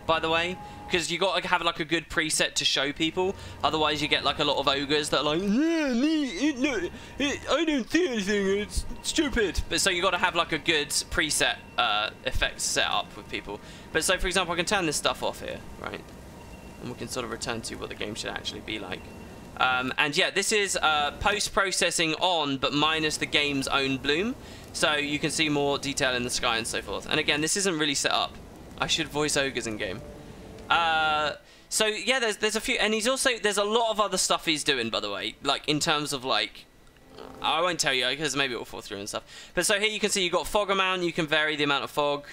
by the way. Because you got to have like a good preset to show people. Otherwise, you get like a lot of ogres that are like, I don't see anything. It's stupid. But so you got to have like a good preset effects set up with people. But so, for example, I can turn this stuff off here, right? And we can sort of return to what the game should actually be like. And yeah, this is post-processing on, but minus the game's own bloom. So you can see more detail in the sky and so forth. And again, this isn't really set up. I should voice ogres in game. So yeah, there's a few, and there's a lot of other stuff he's doing, by the way. Like in terms of like, I won't tell you because maybe it will fall through and stuff. But so here you can see you've got fog amount. You can vary the amount of fog.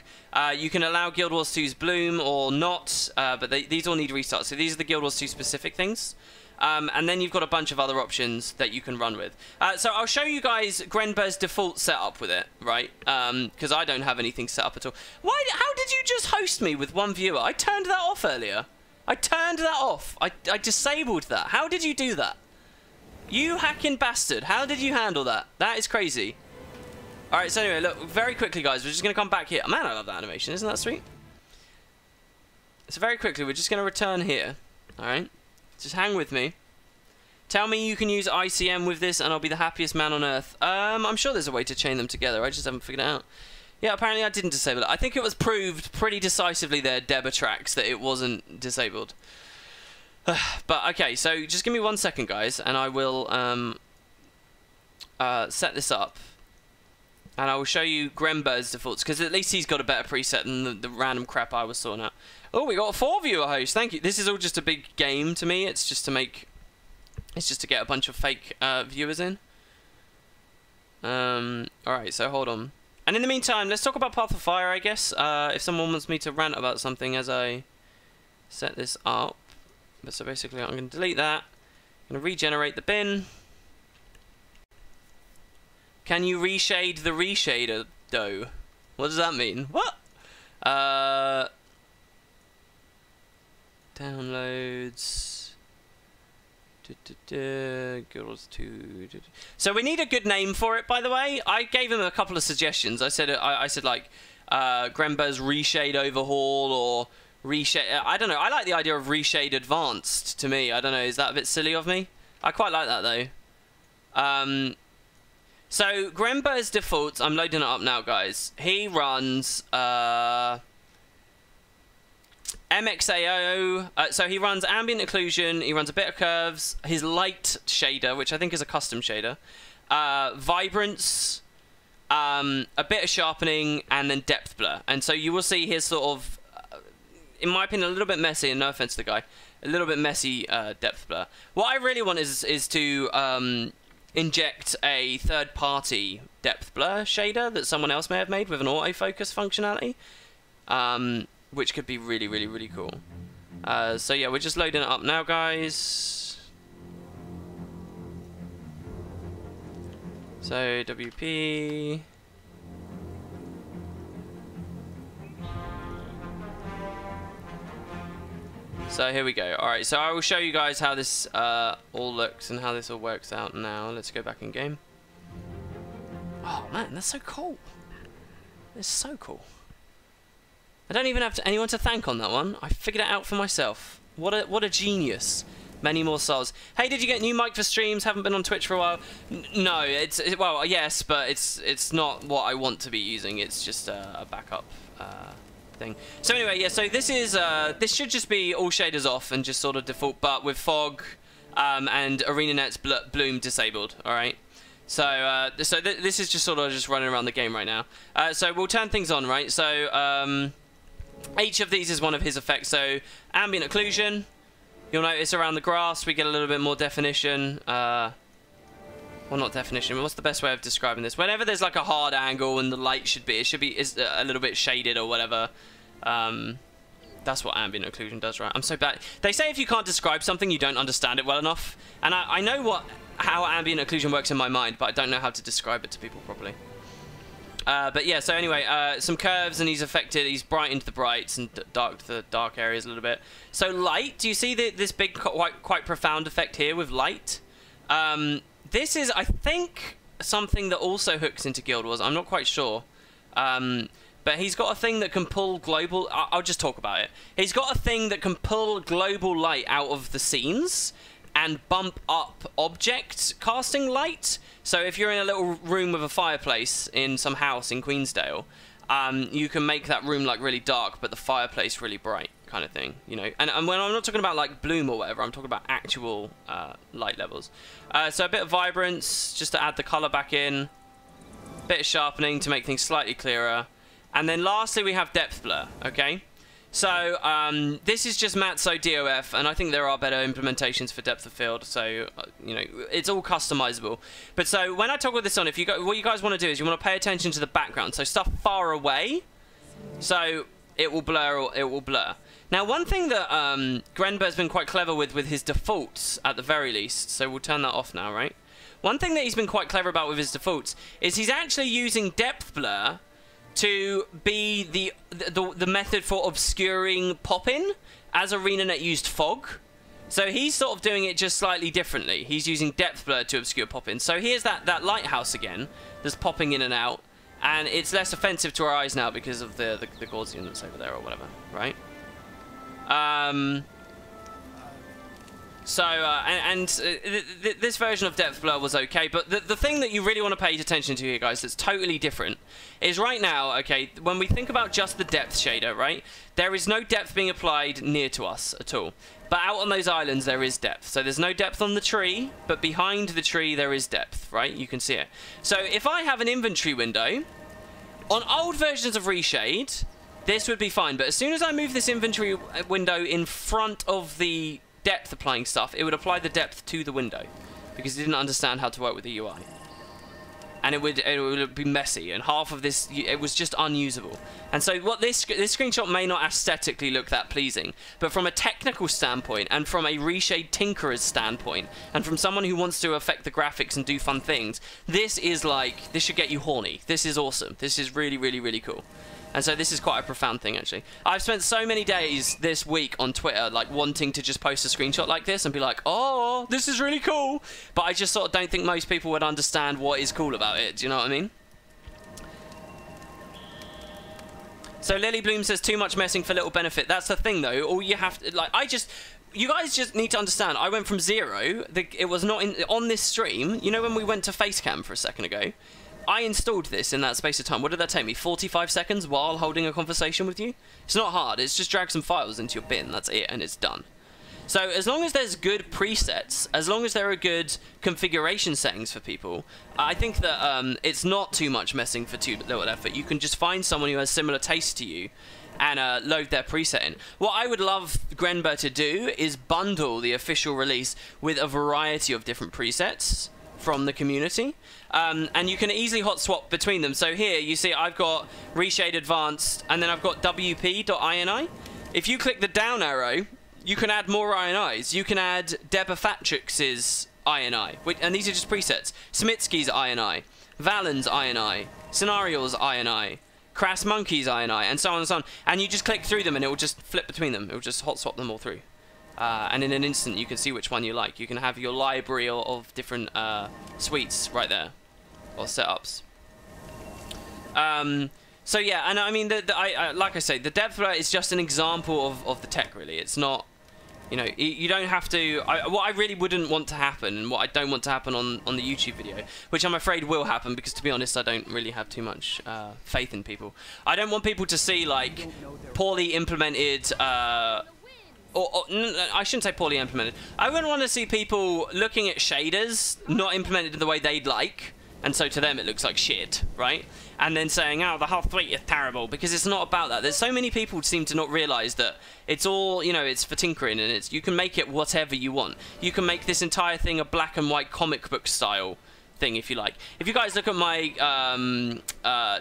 You can allow Guild Wars 2's bloom or not. But these all need restarts. So these are the Guild Wars 2 specific things. And then you've got a bunch of other options that you can run with. So I'll show you guys Grenber's default setup with it, right? Because I don't have anything set up at all. How did you just host me with one viewer? I turned that off earlier. I turned that off. I disabled that. How did you do that? You hacking bastard. How did you handle that? That is crazy. Alright, so anyway, look, very quickly, guys, we're just going to come back here. Man, I love that animation. Isn't that sweet? So very quickly, we're just going to return here. Alright? Just hang with me. Tell me you can use ICM with this, and I'll be the happiest man on earth. I'm sure there's a way to chain them together. I just haven't figured it out. Yeah, apparently I didn't disable it. I think it was proved pretty decisively there, Debatrax, that it wasn't disabled. But, okay, so just give me 1 second, guys, and I will set this up. And I will show you Grember's defaults, because at least he's got a better preset than the random crap I was sorting out. Oh, we got a 4-viewer host. Thank you. This is all just a big game to me. It's just to make... It's just to get a bunch of fake viewers in. Alright, so hold on. And in the meantime, let's talk about Path of Fire, I guess. If someone wants me to rant about something as I set this up. But so basically, I'm going to delete that. I'm going to regenerate the bin. Can you reshade the reshader, though? What does that mean? What? Downloads. Girls 2. So we need a good name for it, by the way. I gave him a couple of suggestions. I said like Grember's Reshade Overhaul or Reshade. I don't know. I like the idea of Reshade Advanced. To me, I don't know. Is that a bit silly of me? I quite like that though. So Grember's defaults. I'm loading it up now, guys. He runs MXAO, so he runs ambient occlusion, he runs a bit of curves, his light shader, which I think is a custom shader, vibrance, a bit of sharpening, and then depth blur. And so you will see his sort of, in my opinion, a little bit messy, and no offense to the guy, a little bit messy depth blur. What I really want is to inject a third-party depth blur shader that someone else may have made with an autofocus functionality. Which could be really, really, really cool. So yeah, we're just loading it up now, guys. So WP. So here we go. Alright, so I will show you guys how this all looks and how this all works out now. Let's go back in game. Oh man, that's so cool. It's so cool. I don't even have anyone to thank on that one. I figured it out for myself. What a genius. Many more souls. Hey, did you get a new mic for streams? Haven't been on Twitch for a while. No, well, yes, but it's not what I want to be using. It's just a backup thing. So anyway, yeah. So this is this should just be all shaders off and just sort of default, but with fog and ArenaNet's bloom disabled. All right. So this is just sort of just running around the game right now. So we'll turn things on, right? So each of these is one of his effects. So ambient occlusion, you'll notice around the grass we get a little bit more definition. Well, not definition, but what's the best way of describing this? Whenever there's like a hard angle and the light should be a little bit shaded or whatever. That's what ambient occlusion does, right? I'm so bad. They say if you can't describe something, you don't understand it well enough. And I know how ambient occlusion works in my mind, but I don't know how to describe it to people properly. But yeah, so anyway, some curves, and he's brightened the brights and darked the dark areas a little bit. So light, do you see this big, quite profound effect here with light? This is, I think, something that also hooks into Guild Wars. I'm not quite sure. But he's got a thing that can pull global... I'll just talk about it. He's got a thing that can pull global light out of the scenes and bump up object casting light. So if you're in a little room with a fireplace in some house in Queensdale, you can make that room like really dark, but the fireplace really bright, kind of thing, you know. And when I'm not talking about like bloom or whatever, I'm talking about actual light levels. So a bit of vibrance, just to add the color back in. A bit of sharpening to make things slightly clearer. And then lastly, we have depth blur, okay? So this is just Matzo DOF, and I think there are better implementations for depth of field. So you know, it's all customizable. But so when I toggle this on, what you guys want to do is you want to pay attention to the background. So stuff far away, so it will blur or it will blur. Now, one thing that Grenber's been quite clever with his defaults, at the very least. So we'll turn that off now, right? One thing that he's been quite clever about with his defaults is he's actually using depth blur to be the method for obscuring pop-in, as ArenaNet used fog. So he's sort of doing it just slightly differently. He's using depth blur to obscure pop-in. So here's that lighthouse again, that's popping in and out. and it's less offensive to our eyes now because of the Gaussian that's over there or whatever, right? This version of depth blur was okay, but the thing that you really want to pay attention to here, guys, that's totally different, is right now, okay, when we think about just the depth shader, right, there is no depth being applied near to us at all. But out on those islands, there is depth. So there's no depth on the tree, but behind the tree, there is depth, right? You can see it. So if I have an inventory window, on old versions of Reshade, this would be fine. But as soon as I move this inventory window in front of the depth applying stuff, it would apply the depth to the window because it didn't understand how to work with the UI. And it would be messy, and half of this, it was just unusable. And so what this screenshot may not aesthetically look that pleasing, but from a technical standpoint, and from a Reshade tinkerer's standpoint, and from someone who wants to affect the graphics and do fun things, this is like, this should get you horny. This is awesome. This is really, really, really cool. And so this is quite a profound thing, actually. I've spent so many days this week on Twitter, like, wanting to just post a screenshot like this and be like, oh, this is really cool. But I just sort of don't think most people would understand what is cool about it. Do you know what I mean? So Lily Bloom says, too much messing for little benefit. That's the thing, though. All you have to, like, you guys just need to understand, I went from 0, it was not on this stream. You know when we went to Facecam for a second ago? I installed this in that space of time. What did that take me? 45 seconds while holding a conversation with you? It's not hard. It's just drag some files into your bin. That's it, and it's done. So as long as there's good presets, as long as there are good configuration settings for people, I think that it's not too much messing for too little effort. You can just find someone who has similar taste to you and load their preset in. What I would love Grenber to do is bundle the official release with a variety of different presets from the community. And you can easily hot swap between them. So here you see I've got Reshade Advanced and then I've got WP.ini. If you click the down arrow, you can add more INIs. You can add Debafatrix's INI, and these are just presets. Smitsky's INI, Valen's INI, Scenario's INI, Crass Monkey's INI, and so on and so on. And you just click through them and it will just flip between them. It will just hot swap them all through. And in an instant you can see which one you like. You can have your library of different suites right there, or setups. So yeah, and I mean, like I say, the depth blur is just an example of the tech, really. It's not, you know, you don't have to. What I really wouldn't want to happen, and what I don't want to happen on the YouTube video, which I'm afraid will happen, because to be honest, I don't really have too much faith in people. I don't want people to see like poorly implemented. Or I shouldn't say poorly implemented. I wouldn't want to see people looking at shaders not implemented in the way they'd like, and so to them it looks like shit, right? And then saying, oh, the whole suite is terrible, because it's not about that. There's so many people who seem to not realise that it's all, you know, it's for tinkering, and you can make it whatever you want. You can make this entire thing a black and white comic book style thing, if you like. If you guys look at my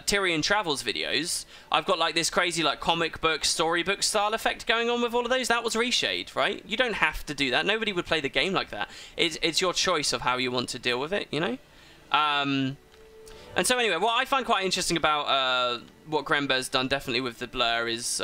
Tyrion Travels videos, I've got like this crazy like comic book, storybook style effect going on with all of those. That was Reshade, right? You don't have to do that. Nobody would play the game like that. It's your choice of how you want to deal with it, you know? And so anyway, what I find quite interesting about what Grenber's done definitely with the blur is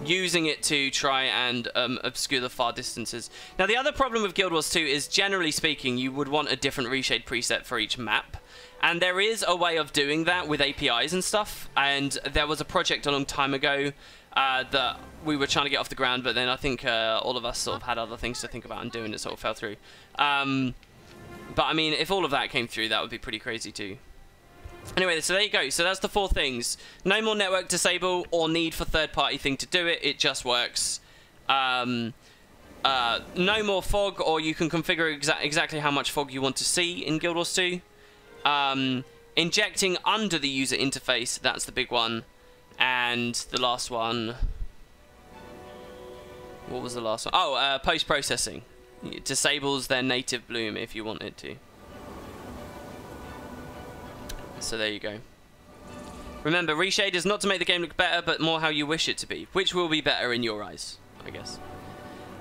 using it to try and obscure the far distances. Now, the other problem with Guild Wars 2 is, generally speaking, you would want a different Reshade preset for each map. And there is a way of doing that with APIs and stuff. And there was a project a long time ago that we were trying to get off the ground, but then I think all of us sort of had other things to think about and do, and it sort of fell through. But I mean, if all of that came through, that would be pretty crazy too. Anyway, so there you go. So that's the 4 things. No more network disable or need for third-party thing to do it. It just works. No more fog, or you can configure exactly how much fog you want to see in Guild Wars 2. Injecting under the user interface, that's the big one. And the last one... What was the last one? Oh, post-processing. It disables their native bloom if you want it to. So there you go. Remember, Reshade is not to make the game look better, but more how you wish it to be. Which will be better in your eyes, I guess.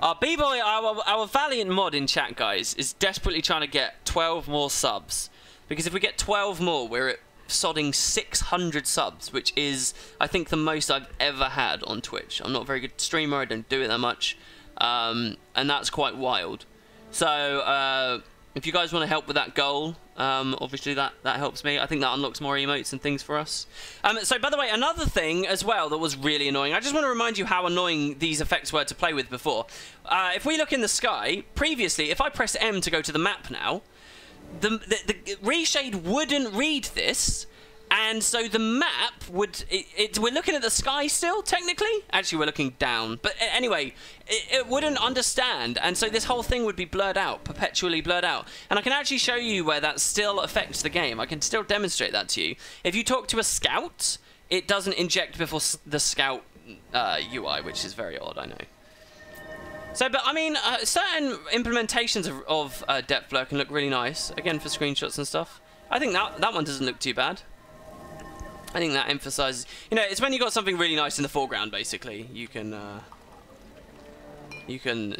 Our B-Boy, our valiant mod in chat, guys, is desperately trying to get 12 more subs. Because if we get 12 more, we're at sodding 600 subs, which is, I think, the most I've ever had on Twitch. I'm not a very good streamer, I don't do it that much. And that's quite wild. So, If you guys want to help with that goal, obviously that helps me. I think that unlocks more emotes and things for us. So, by the way, another thing as well that was really annoying. I just want to remind you how annoying these effects were to play with before. If we look in the sky, previously, if I press M to go to the map now, the Reshade wouldn't read this. And so the map would... we're looking at the sky still, technically. Actually, we're looking down. But anyway, it wouldn't understand. And so this whole thing would be blurred out, perpetually blurred out. And I can actually show you where that still affects the game. I can still demonstrate that to you. If you talk to a scout, it doesn't inject before the scout UI, which is very odd, I know. So, but I mean, certain implementations of depth blur can look really nice. Again, for screenshots and stuff. I think that one doesn't look too bad. I think that emphasizes, you know, it's when you got something really nice in the foreground, basically, you can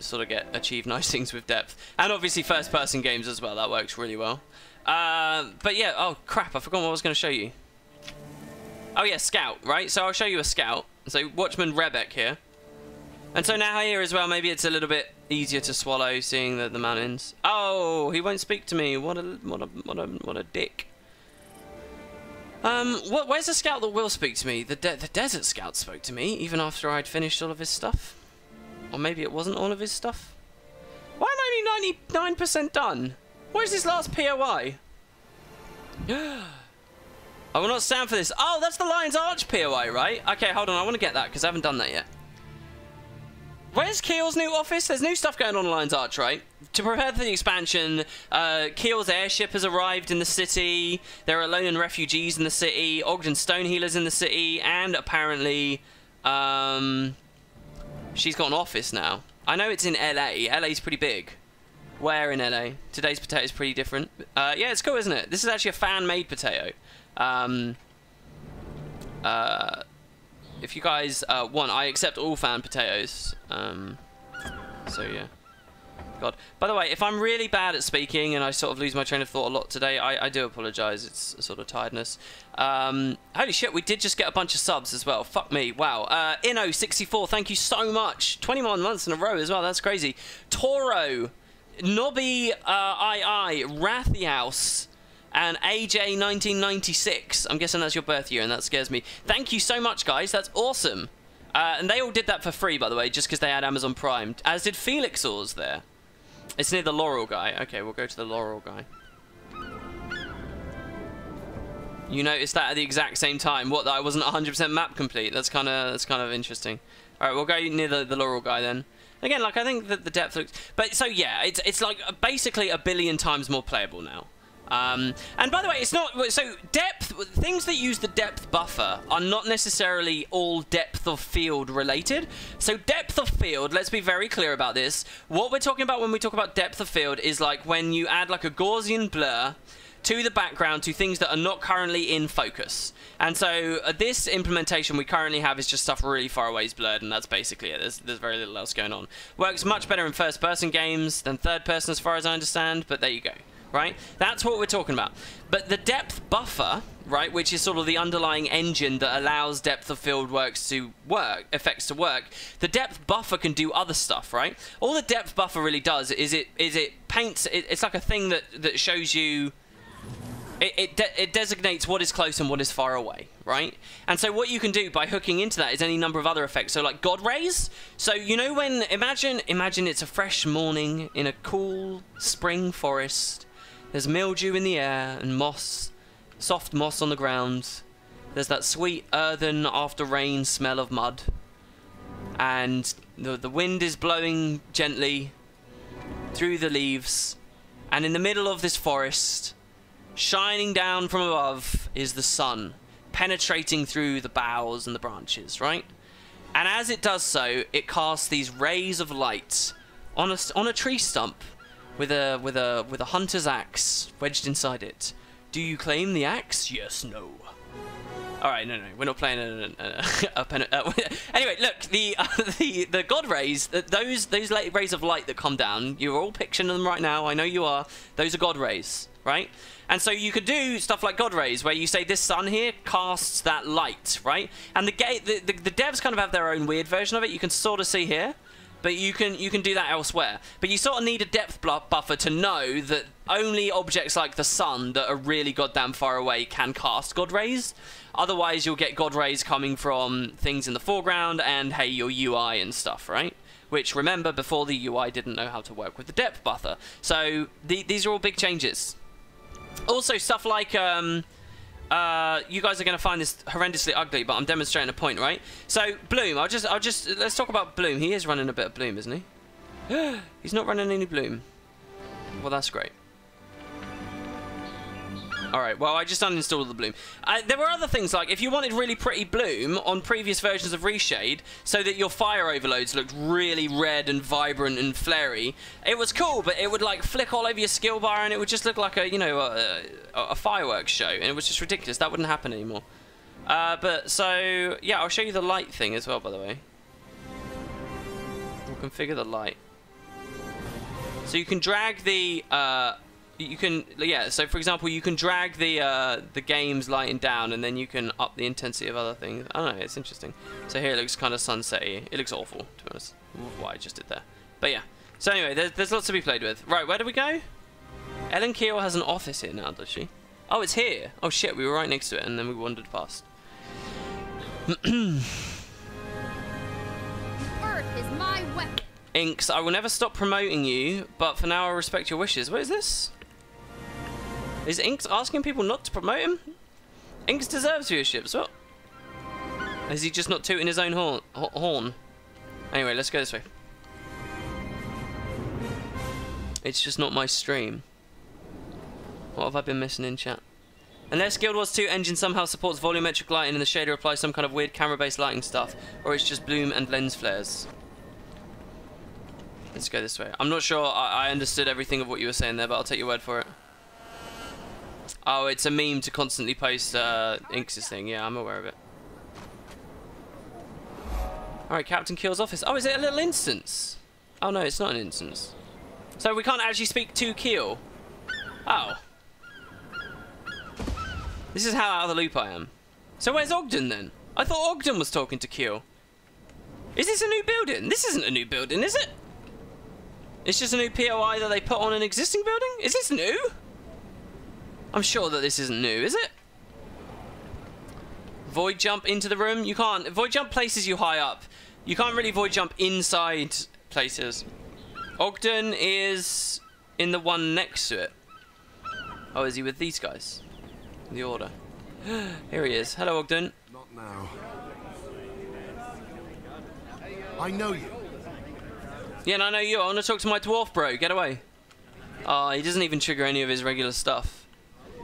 sort of achieve nice things with depth. And obviously first-person games as well, that works really well. But yeah, oh crap, I forgot what I was going to show you. Oh yeah, scout, right? So I'll show you a scout. So Watchman Rebek here. And so now here as well, maybe it's a little bit easier to swallow seeing the mountains. Oh, he won't speak to me. What a dick. Where's the scout that will speak to me? The desert scout spoke to me, even after I'd finished all of his stuff. Or maybe it wasn't all of his stuff. Why am I only 99% done? Where's this last POI? I will not stand for this. Oh, that's the Lion's Arch POI, right? Okay, hold on, I want to get that, because I haven't done that yet. Where's Keel's new office? There's new stuff going on in Lion's Arch, right? To prepare for the expansion, Keel's airship has arrived in the city. There are lone refugees in the city. Ogden Stonehealer's in the city. And apparently, she's got an office now. I know it's in LA. LA's pretty big. Where in LA? Today's potato is pretty different. Yeah, it's cool, isn't it? This is actually a fan-made potato. If you guys want, I accept all fan potatoes. So yeah. God. By the way, if I'm really bad at speaking and I sort of lose my train of thought a lot today, I do apologise. It's a sort of tiredness. Holy shit, we did just get a bunch of subs as well. Fuck me. Wow. Inno64, thank you so much. 21 months in a row as well. That's crazy. Toro, Nobby, Rathiaus, and AJ1996. I'm guessing that's your birth year, and that scares me. Thank you so much, guys. That's awesome. And they all did that for free, by the way, just because they had Amazon Prime. As did Felixors there. It's near the Laurel guy. Okay, we'll go to the Laurel guy. You noticed that at the exact same time. What, that I wasn't 100% map complete? That's kind of interesting. All right, we'll go near the Laurel guy then. Again, like, I think that the depth looks... But, so, yeah, it's like basically a billion times more playable now. And by the way, it's not... So, depth... Things that use the depth buffer are not necessarily all depth of field related. So, depth of field, let's be very clear about this. What we're talking about when we talk about depth of field is like when you add like a Gaussian blur to the background to things that are not currently in focus. And so this implementation we currently have is just stuff really far away is blurred, and that's basically it. There's very little else going on. Works much better in first-person games than third-person as far as I understand, but there you go. Right? That's what we're talking about. But the depth buffer, right, which is sort of the underlying engine that allows depth of field effects to work, the depth buffer can do other stuff, right? All the depth buffer really does is it paints, it's like a thing that shows you, it designates what is close and what is far away, right? And so what you can do by hooking into that is any number of other effects. So like God rays. So you know when, imagine it's a fresh morning in a cool spring forest. There's mildew in the air and moss, soft moss on the ground. There's that sweet earthen after rain smell of mud. And the wind is blowing gently through the leaves. And in the middle of this forest, shining down from above, is the sun, penetrating through the boughs and the branches, right? And as it does so, it casts these rays of light on a tree stump. With a hunter's axe wedged inside it. Do you claim the axe? Yes, no. All right, no, we're not playing anyway, look, the God rays, those rays of light that come down, you're all picturing them right now. I know you are. Those are God rays, right? And so you could do stuff like God rays, where you say this sun here casts that light, right? And the devs kind of have their own weird version of it. You can sort of see here. but you can do that elsewhere. But you sort of need a depth buffer to know that only objects like the sun that are really goddamn far away can cast God Rays. Otherwise, you'll get God Rays coming from things in the foreground and, hey, your UI and stuff, right? Which, remember, before the UI didn't know how to work with the depth buffer. So these are all big changes. Also, stuff like... you guys are going to find this horrendously ugly, but I'm demonstrating a point, right? So, Bloom, I'll just let's talk about Bloom. He is running a bit of Bloom, isn't he? He's not running any Bloom. Well, that's great. Alright, well, I just uninstalled the Bloom. There were other things, like, if you wanted really pretty Bloom on previous versions of Reshade, so that your fire overloads looked really red and vibrant and flary, it was cool, but it would, like, flick all over your skill bar, and it would just look like a, you know, a fireworks show, and it was just ridiculous. That wouldn't happen anymore. But, so, yeah, I'll show you the light thing as well, by the way. We'll configure the light. So you can drag the, so for example, you can drag the game's lighting down, and then you can up the intensity of other things. I don't know, it's interesting. So here it looks kind of sunsetty. It looks awful, to be honest, with what I just did there. But yeah. So anyway, there's lots to be played with. Right, where do we go? Ellen Keel has an office here now, does she? Oh, it's here. Oh shit, we were right next to it, and then we wandered past. Earth is my weapon. Inks, I will never stop promoting you, but for now I respect your wishes. What is this? Is Inks asking people not to promote him? Inks deserves viewership, so what? Is he just not tooting his own horn? Anyway, let's go this way. It's just not my stream. What have I been missing in chat? Unless Guild Wars 2 engine somehow supports volumetric lighting and the shader applies some kind of weird camera-based lighting stuff, or it's just bloom and lens flares. Let's go this way. I'm not sure I understood everything of what you were saying there, but I'll take your word for it. Oh, it's a meme to constantly post Inks' thing. Yeah, I'm aware of it. Alright, Captain Keel's office. Oh, is it a little instance? Oh, no, it's not an instance. So we can't actually speak to Keel. Oh. This is how out of the loop I am. So where's Ogden, then? I thought Ogden was talking to Keel. Is this a new building? This isn't a new building, is it? It's just a new POI that they put on an existing building? Is this new? I'm sure that this isn't new, is it? Void jump into the room? You can't. Void jump places you high up. You can't really void jump inside places. Ogden is in the one next to it. Oh, is he with these guys? The Order. Here he is. Hello, Ogden. Not now. I know you. Yeah, and I know you. I want to talk to my dwarf bro. Get away. Oh, he doesn't even trigger any of his regular stuff.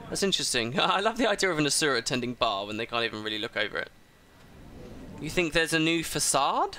That's interesting. I love the idea of an Asura attending bar when they can't even really look over it. You think there's a new facade?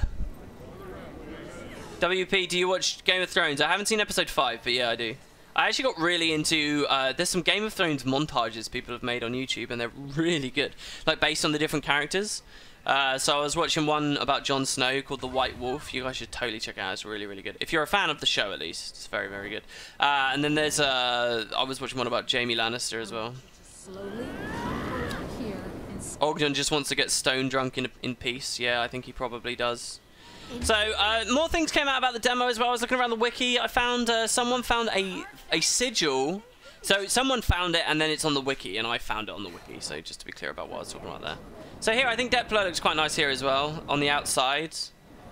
WP, do you watch Game of Thrones? I haven't seen episode 5, but yeah, I do. I actually got really into... there's some Game of Thrones montages people have made on YouTube, and they're really good. Like, based on the different characters. So I was watching one about Jon Snow called The White Wolf. You guys should totally check it out. It's really, really good. If you're a fan of the show, at least. It's very, very good. And then there's... I was watching one about Jaime Lannister as well. Slowly here and Ogden just wants to get stone drunk in peace. Yeah, I think he probably does. So, more things came out about the demo as well. I was looking around the wiki. I found... someone found a sigil. So, someone found it, and then it's on the wiki, and I found it on the wiki. So, just to be clear about what I was talking about there. So here, I think Deplo looks quite nice here as well, on the outside.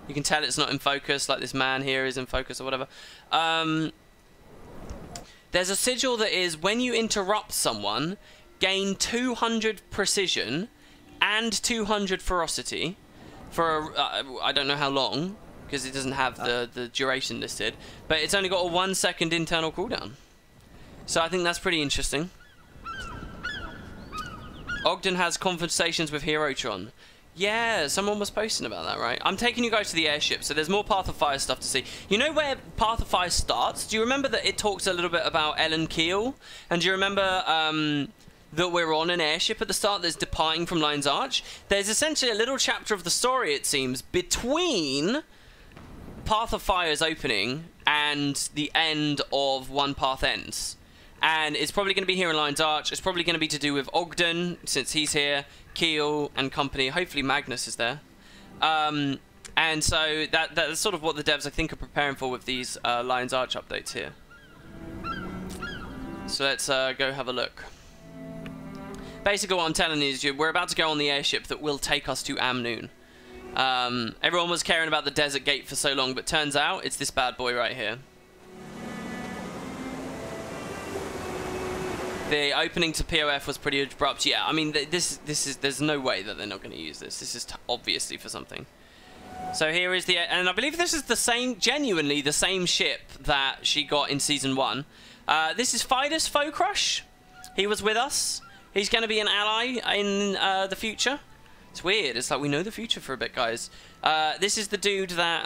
You can tell it's not in focus, like this man here is in focus or whatever. There's a sigil that is, when you interrupt someone, gain 200 precision and 200 ferocity for, I don't know how long, because it doesn't have the duration listed, but it's only got a 1 second internal cooldown. So I think that's pretty interesting. Ogden has conversations with Herotron. Yeah, someone was posting about that, right? I'm taking you guys to the airship, so there's more Path of Fire stuff to see. You know where Path of Fire starts? Do you remember that it talks a little bit about Ellen Keel? And do you remember that we're on an airship at the start that's departing from Lion's Arch? There's essentially a little chapter of the story, it seems, between Path of Fire's opening and the end of One Path Ends. And it's probably going to be here in Lion's Arch. It's probably going to be to do with Ogden, since he's here, Keel and company. Hopefully Magnus is there. And And so that's sort of what the devs, I think, are preparing for with these Lion's Arch updates here. So let's go have a look. Basically what I'm telling you is we're about to go on the airship that will take us to Amnoon. Everyone was caring about the desert gate for so long, but turns out it's this bad boy right here. The opening to POF was pretty abrupt. Yeah, I mean, there's no way that they're not going to use this. This is obviously for something. So here is the, and I believe this is the same, genuinely the same ship that she got in Season 1. This is Fidus Foe Crush. He was with us. He's going to be an ally in the future. It's weird. It's like we know the future for a bit, guys. This is the dude that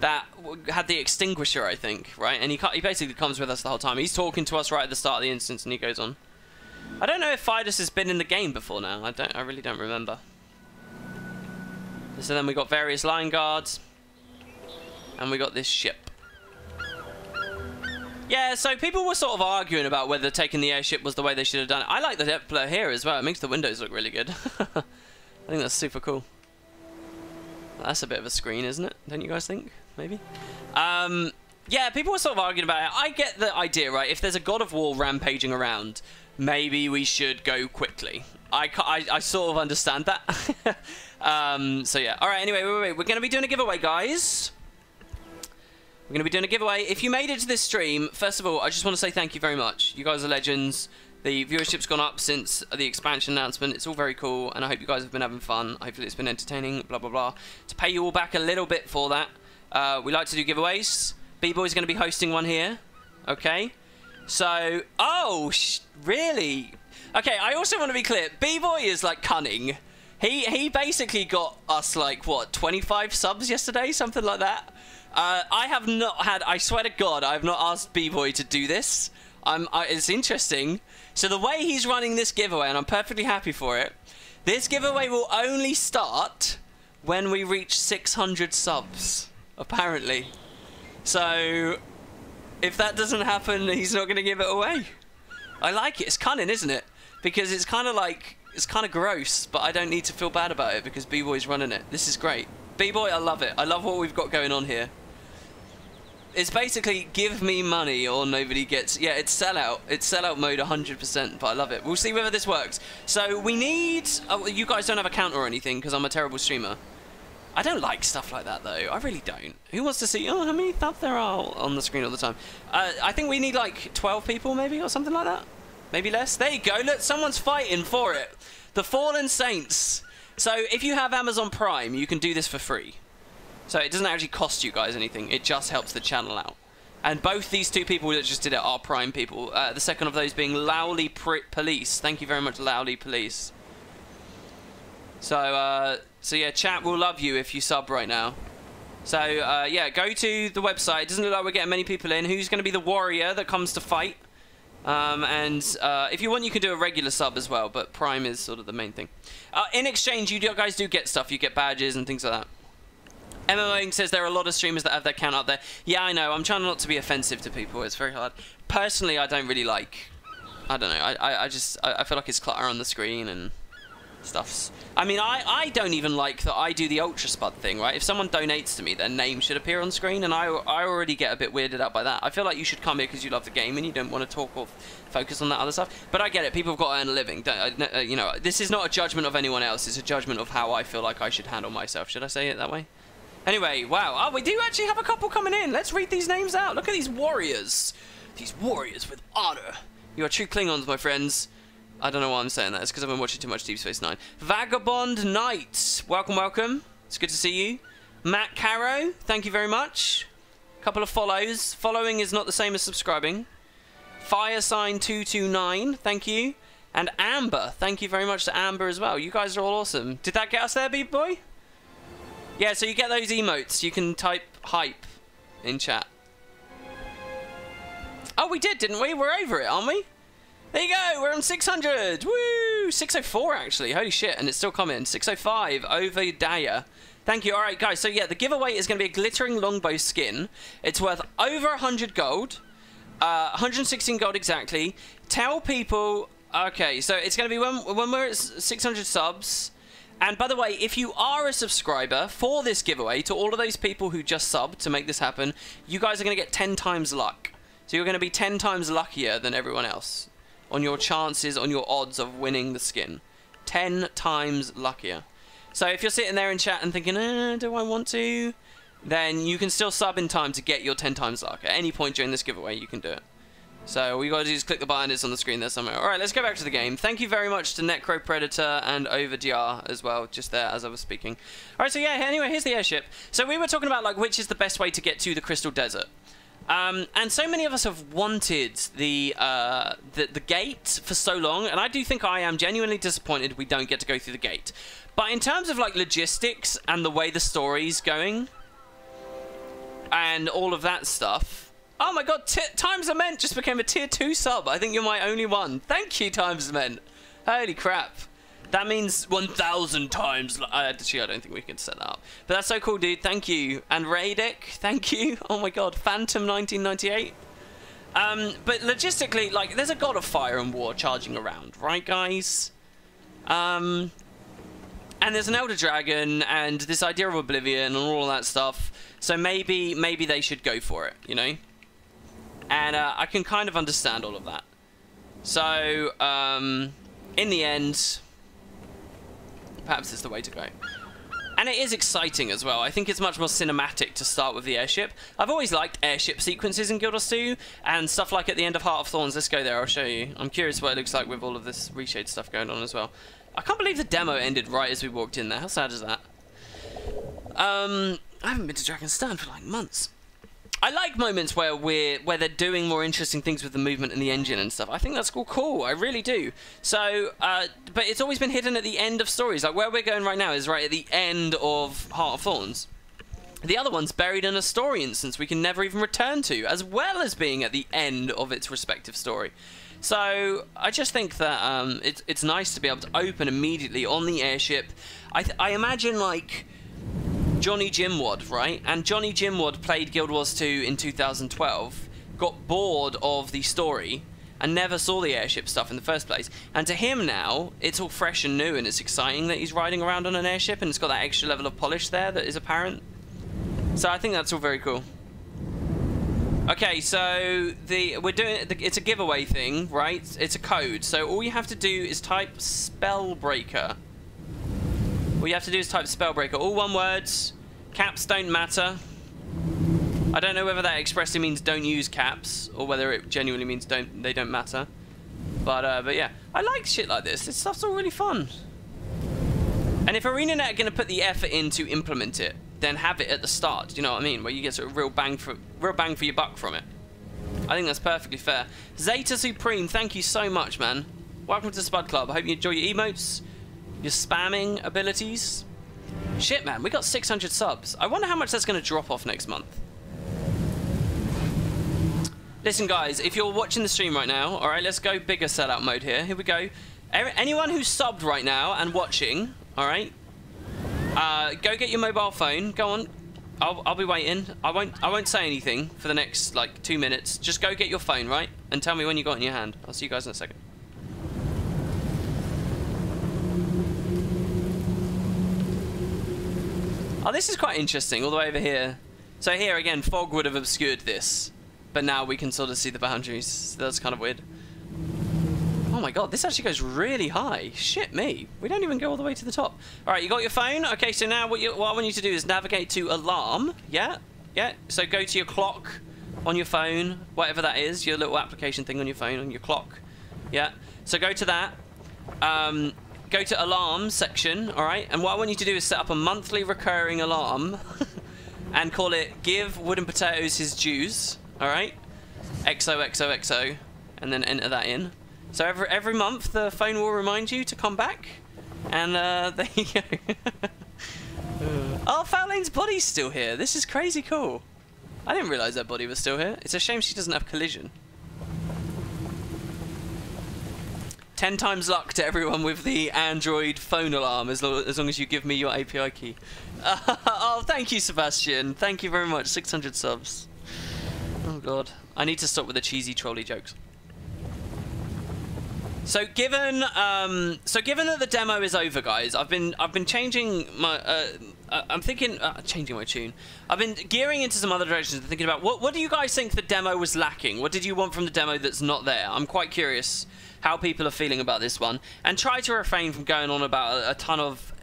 that had the extinguisher, I think, right? And he basically comes with us the whole time. He's talking to us right at the start of the instance, and he goes on. I don't know if Fidus has been in the game before now. I really don't remember. So then we got various line guards, and we got this ship. Yeah, so people were sort of arguing about whether taking the airship was the way they should have done it. I like the depth player here as well. It makes the windows look really good. I think that's super cool. That's a bit of a screen, isn't it? Don't you guys think? Maybe? Yeah, people were sort of arguing about it. I get the idea, right? If there's a God of War rampaging around, maybe we should go quickly. I sort of understand that. So yeah. Alright, anyway, wait. We're going to be doing a giveaway, guys. We're going to be doing a giveaway. If you made it to this stream, first of all, I just want to say thank you very much. You guys are legends. The viewership's gone up since the expansion announcement. It's all very cool, and I hope you guys have been having fun. Hopefully it's been entertaining, blah, blah, blah. To pay you all back a little bit for that, we like to do giveaways. B-Boy's going to be hosting one here. Okay? So, oh, really? Okay, I also want to be clear. B-Boy is, like, cunning. He basically got us, like, what, 25 subs yesterday? Something like that? I have not had, I swear to God, I have not asked B-Boy to do this. It's interesting. So the way he's running this giveaway, and I'm perfectly happy for it, this giveaway will only start when we reach 600 subs, apparently. So if that doesn't happen, he's not going to give it away. I like it. It's cunning, isn't it? Because it's kind of like, it's kind of gross, but I don't need to feel bad about it because B-Boy's running it. This is great. B-Boy, I love it. I love what we've got going on here. It's basically give me money or nobody gets... Yeah, it's sellout. It's sellout mode 100%, but I love it. We'll see whether this works. So we need... Oh, you guys don't have a counter or anything because I'm a terrible streamer. I don't like stuff like that, though. I really don't. Who wants to see... Oh, how many subs there are on the screen all the time? I think we need, like, 12 people, maybe, or something like that. Maybe less. There you go. Look, someone's fighting for it. The Fallen Saints. So if you have Amazon Prime, you can do this for free. So it doesn't actually cost you guys anything. It just helps the channel out. And both these two people that just did it are Prime people. The second of those being Lowly Police. Thank you very much, Lowly Police. So yeah, chat will love you if you sub right now. So yeah, go to the website. It doesn't look like we're getting many people in. Who's going to be the warrior that comes to fight? If you want, you can do a regular sub as well, but Prime is sort of the main thing. In exchange, you guys do get stuff. You get badges and things like that. MMOing says there are a lot of streamers that have their count up there. Yeah, I know. I'm trying not to be offensive to people. It's very hard. Personally, I don't really like... I don't know. I feel like it's clutter on the screen and stuff. I mean, I don't even like that I do the Ultra Spud thing, right? If someone donates to me, their name should appear on screen, and I already get a bit weirded out by that. I feel like you should come here because you love the game and you don't want to talk or focus on that other stuff. But I get it. People have got to earn a living. You know, this is not a judgment of anyone else. It's a judgment of how I feel like I should handle myself. Should I say it that way? Anyway, wow. Oh, we do actually have a couple coming in. Let's read these names out. Look at these warriors. These warriors with honor. You are true Klingons, my friends. I don't know why I'm saying that. It's because I've been watching too much Deep Space Nine. Vagabond Knight. Welcome, welcome. It's good to see you. Matt Caro, thank you very much. A couple of follows. Following is not the same as subscribing. Firesign229, thank you. And Amber, thank you very much to Amber as well. You guys are all awesome. Did that get us there, B-Boy? Yeah, so you get those emotes. You can type hype in chat. Oh, we did, didn't we? We're over it, aren't we? There you go. We're on 600. Woo! 604, actually. Holy shit. And it's still coming. 605. Over Daya. Thank you. All right, guys. So, yeah, the giveaway is going to be a glittering longbow skin. It's worth over 100 gold. 116 gold exactly. Tell people... Okay, so it's going to be when we're at 600 subs... And by the way, if you are a subscriber for this giveaway, to all of those people who just subbed to make this happen, you guys are going to get 10 times luck. So you're going to be 10 times luckier than everyone else on your chances, on your odds of winning the skin. 10 times luckier. So if you're sitting there in chat and thinking, do I want to? Then you can still sub in time to get your 10 times luck. At any point during this giveaway, you can do it. So all you got to do is click the button. It's on the screen there somewhere. All right, let's go back to the game. Thank you very much to Necro Predator and OverDR as well, just there as I was speaking. All right, so yeah, anyway, here's the airship. So we were talking about like which is the best way to get to the Crystal Desert. And so many of us have wanted the gate for so long, and I do think I am genuinely disappointed we don't get to go through the gate. But in terms of like logistics and the way the story's going and all of that stuff. Oh my god, Times Lament just became a tier 2 sub. I think you're my only one. Thank you, Times Lament. Holy crap. That means 1,000 times. Actually, I don't think we can set that up. But that's so cool, dude. Thank you. And Radic, thank you. Oh my god, Phantom 1998. But logistically, like, there's a god of fire and war charging around, right, guys? And there's an Elder Dragon and this idea of Oblivion and all of that stuff. So maybe they should go for it, you know? And I can kind of understand all of that. So, in the end, perhaps it's the way to go. And it is exciting as well. I think it's much more cinematic to start with the airship. I've always liked airship sequences in Guild Wars 2 and stuff like at the end of Heart of Thorns. Let's go there, I'll show you. I'm curious what it looks like with all of this Reshade stuff going on as well. I can't believe the demo ended right as we walked in there. How sad is that? I haven't been to Dragon's Stand for like months. I like moments where they're doing more interesting things with the movement and the engine and stuff. I think that's cool. I really do. So, but it's always been hidden at the end of stories. Like where we're going right now is right at the end of Heart of Thorns. The other one's buried in a story instance we can never even return to, as well as being at the end of its respective story. So I just think that it's nice to be able to open immediately on the airship. I imagine like Johnny Jimwad, right? And Johnny Jimwad played Guild Wars 2 in 2012, got bored of the story, and never saw the airship stuff in the first place. And to him now, it's all fresh and new, and it's exciting that he's riding around on an airship, and it's got that extra level of polish there that is apparent. So I think that's all very cool. Okay, so it's a giveaway thing, right? It's a code. So all you have to do is type Spellbreaker. All you have to do is type Spellbreaker. All one words. Caps don't matter. I don't know whether that expressly means don't use caps or whether it genuinely means they don't matter. But yeah, I like shit like this. This stuff's all really fun. And if ArenaNet are going to put the effort in to implement it, then have it at the start. Do you know what I mean? Where you get sort of real bang for your buck from it. I think that's perfectly fair. Zeta Supreme, thank you so much, man. Welcome to the Spud Club. I hope you enjoy your emotes, your spamming abilities. Shit, man, we got 600 subs. I wonder how much that's going to drop off next month. Listen, guys, if you're watching the stream right now, all right, let's go bigger sellout mode here. Here we go. Anyone who's subbed right now and watching, all right, go get your mobile phone. Go on. I'll be waiting. I won't say anything for the next like 2 minutes. Just go get your phone, right, and tell me when you got it in your hand. I'll see you guys in a second. Oh, this is quite interesting, all the way over here. So here, again, fog would have obscured this. But now we can sort of see the boundaries. So that's kind of weird. Oh my god, this actually goes really high. Shit me. We don't even go all the way to the top. Alright, you got your phone? Okay, so now what I want you to do is navigate to alarm. Yeah? Yeah? So go to your clock on your phone, whatever that is, your little application thing on your phone, on your clock. Yeah? So go to that. Go to alarm section, alright? And what I want you to do is set up a monthly recurring alarm and call it Give Wooden Potatoes His Dues, alright? XOXOXO, and then enter that in. So every month the phone will remind you to come back, and there you go. Oh, Fowlane's body's still here. This is crazy cool. I didn't realise that body was still here. It's a shame she doesn't have collision. 10 times luck to everyone with the Android phone alarm, as long as you give me your API key. Oh, thank you, Sebastian. Thank you very much. 600 subs. Oh, God. I need to stop with the cheesy trolley jokes. So given that the demo is over, guys, I've been changing my I'm thinking changing my tune. I've been gearing into some other directions and thinking about what do you guys think the demo was lacking? What did you want from the demo that's not there? I'm quite curious how people are feeling about this one, and try to refrain from going on about a ton of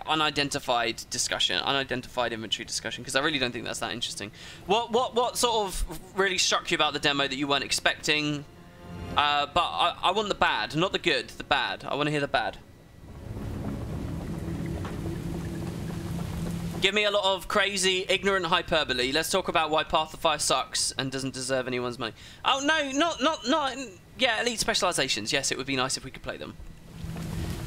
unidentified inventory discussion, because I really don't think that's that interesting. What sort of really struck you about the demo that you weren't expecting? But I want the bad, not the good, the bad. I want to hear the bad. Give me a lot of crazy, ignorant hyperbole. Let's talk about why Path of Fire sucks and doesn't deserve anyone's money. Oh, no, not... Yeah, elite specializations. Yes, it would be nice if we could play them.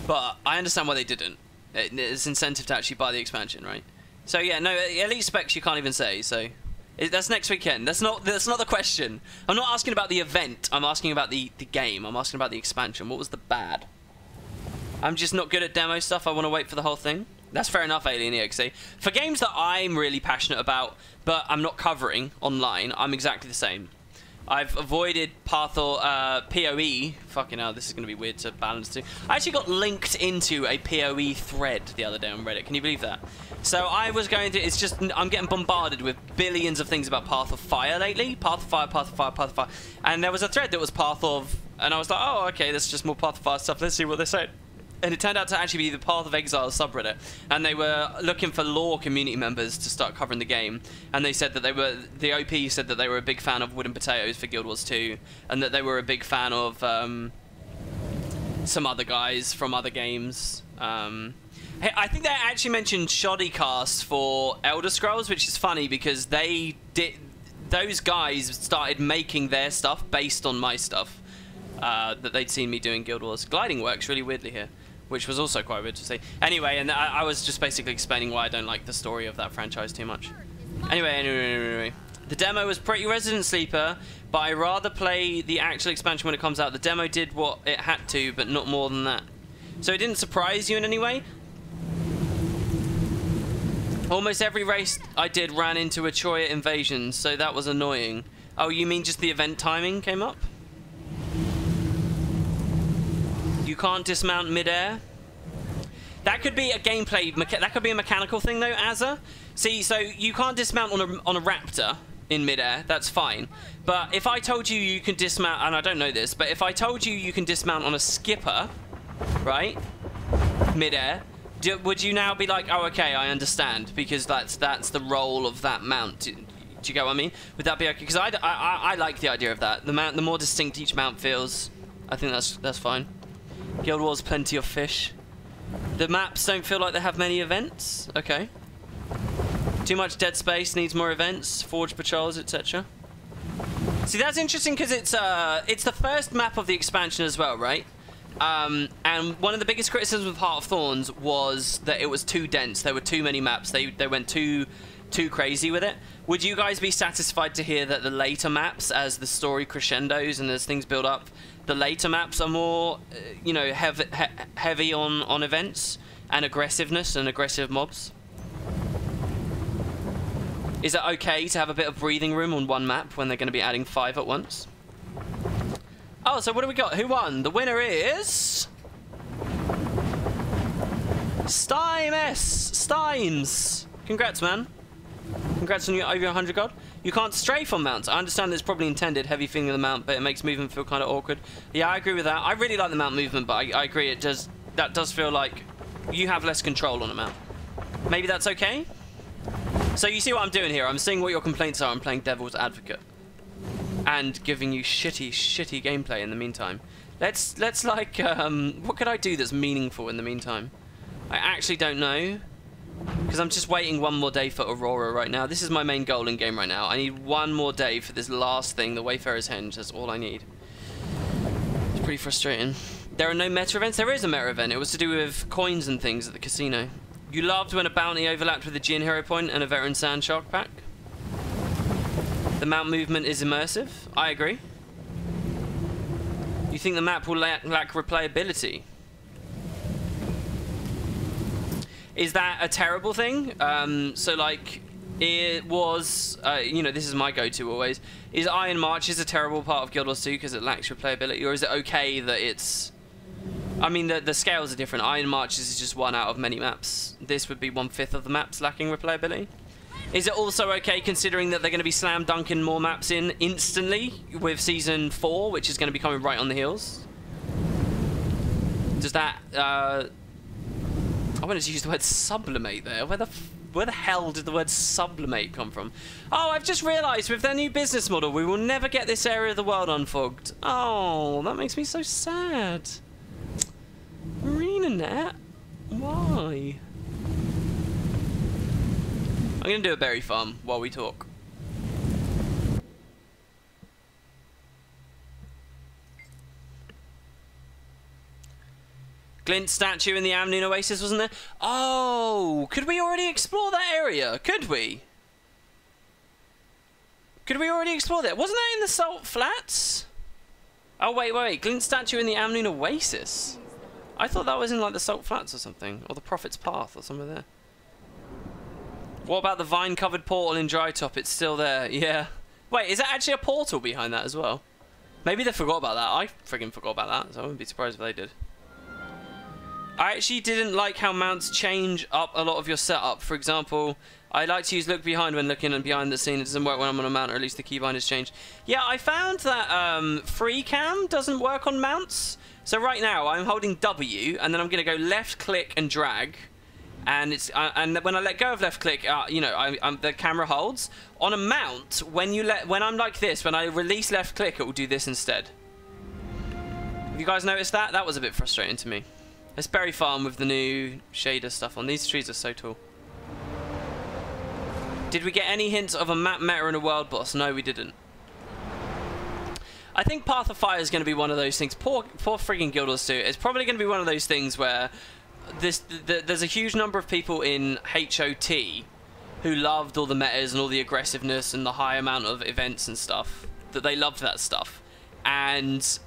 But I understand why they didn't. It's incentive to actually buy the expansion, right? So, yeah, no, elite specs you can't even say, so... That's next weekend. That's not the question. I'm not asking about the event. I'm asking about the game. I'm asking about the expansion. What was the bad? I'm just not good at demo stuff. I want to wait for the whole thing. That's fair enough, Alien EXE. For games that I'm really passionate about, but I'm not covering online, I'm exactly the same. I've avoided Path or PoE. Fucking hell, this is going to be weird to balance too. I actually got linked into a PoE thread the other day on Reddit. Can you believe that? So I was going to... It's just... I'm getting bombarded with billions of things about Path of Fire lately. Path of Fire, Path of Fire, Path of Fire. And there was a thread that was Path of... And I was like, oh, okay, that's just more Path of Fire stuff. Let's see what they say. And it turned out to actually be the Path of Exile subreddit, and they were looking for lore community members to start covering the game, and they said that they were, the OP said that they were a big fan of Wooden Potatoes for Guild Wars 2, and that they were a big fan of some other guys from other games. Hey, I think they actually mentioned Shoddycast for Elder Scrolls, which is funny because those guys started making their stuff based on my stuff that they'd seen me doing Guild Wars. Gliding works really weirdly here, which was also quite weird to see. Anyway, and I was just basically explaining why I don't like the story of that franchise too much. Anyway. The demo was pretty Resident Sleeper, but I rather play the actual expansion when it comes out. The demo did what it had to, but not more than that. So it didn't surprise you in any way? Almost every race I did ran into a Choya invasion, so that was annoying. Oh, you mean just the event timing came up? You can't dismount mid-air? That could be a gameplay... That could be a mechanical thing, though, Azza. See, so you can't dismount on a raptor in mid-air. That's fine. But if I told you you can dismount... And I don't know this, but if I told you you can dismount on a skipper, right? Mid-air, would you now be like, oh, okay, I understand, because that's the role of that mount. Do you get what I mean? Would that be okay? Because I like the idea of that. The more distinct each mount feels, I think that's fine. Guild Wars, plenty of fish. The maps don't feel like they have many events. Okay. Too much dead space, needs more events, forge patrols, etc. See, that's interesting because it's the first map of the expansion as well, right? And one of the biggest criticisms of Heart of Thorns was that it was too dense. There were too many maps. They went too crazy with it. Would you guys be satisfied to hear that the later maps, as the story crescendos and as things build up, the later maps are more, you know, heavy on events and aggressiveness and aggressive mobs? Is it okay to have a bit of breathing room on one map when they're going to be adding 5 at once? Oh, so what do we got? Who won? The winner is... Steins! Congrats, man. Congrats on your over 100 gold. You can't strafe on mounts. I understand it's probably intended, heavy feeling of the mount, but it makes movement feel kind of awkward. Yeah, I agree with that. I really like the mount movement, but I agree that does feel like you have less control on a mount. Maybe that's okay? So you see what I'm doing here. I'm seeing what your complaints are. I'm playing devil's advocate. And giving you shitty gameplay in the meantime. Let's like, what could I do that's meaningful in the meantime? I actually don't know. Because I'm just waiting one more day for Aurora right now. This is my main goal in game right now. I need one more day for this last thing, the Wayfarer's Henge. That's all I need. It's pretty frustrating. There are no meta events? There is a meta event. It was to do with coins and things at the casino. You loved when a bounty overlapped with a Gin Hero Point and a Veteran Sand Shark pack? The mount movement is immersive? I agree. You think the map will lack replayability? Is that a terrible thing? So like, it was, you know, this is my go-to always. Is Iron Marches a terrible part of Guild Wars 2 because it lacks replayability? Or is it okay that it's I mean, the scales are different. Iron Marches is just one out of many maps. This would be 1/5 of the maps lacking replayability. Is it also okay considering that they're going to be slam dunking more maps in instantly with Season 4, which is going to be coming right on the heels? Does that... I wanted to use the word sublimate there. Where the hell did the word sublimate come from? Oh, I've just realised with their new business model, we will never get this area of the world unfogged. Oh, that makes me so sad. ArenaNet? Why? I'm going to do a berry farm while we talk. Glint statue in the Amnoon Oasis, wasn't there? Oh, could we already explore that area? Could we? Could we already explore that? Wasn't that in the Salt Flats? Oh, wait. Glint statue in the Amnoon Oasis. I thought that was in, like, the Salt Flats or something. Or the Prophet's Path or somewhere there. What about the vine-covered portal in Dry Top? It's still there. Yeah. Wait, is that actually a portal behind that as well? Maybe they forgot about that. I friggin' forgot about that, so I wouldn't be surprised if they did. I actually didn't like how mounts change up a lot of your setup. For example, I like to use look behind when looking behind the scene. It doesn't work when I'm on a mount, or at least the keybind has changed. Yeah, I found that free cam doesn't work on mounts. So right now I'm holding W, and then I'm going to go left click and drag. And it's and when I let go of left click, you know, the camera holds. On a mount, when I'm like this, when I release left click, it will do this instead. Have you guys noticed that? That was a bit frustrating to me. Let's berry farm with the new shader stuff on. These trees are so tall. Did we get any hints of a map meta and a world boss? No, we didn't. I think Path of Fire is going to be one of those things. Poor friggin' Guilders 2. It's probably going to be one of those things where there's a huge number of people in HOT who loved all the metas and all the aggressiveness and the high amount of events and stuff. That they loved that stuff, and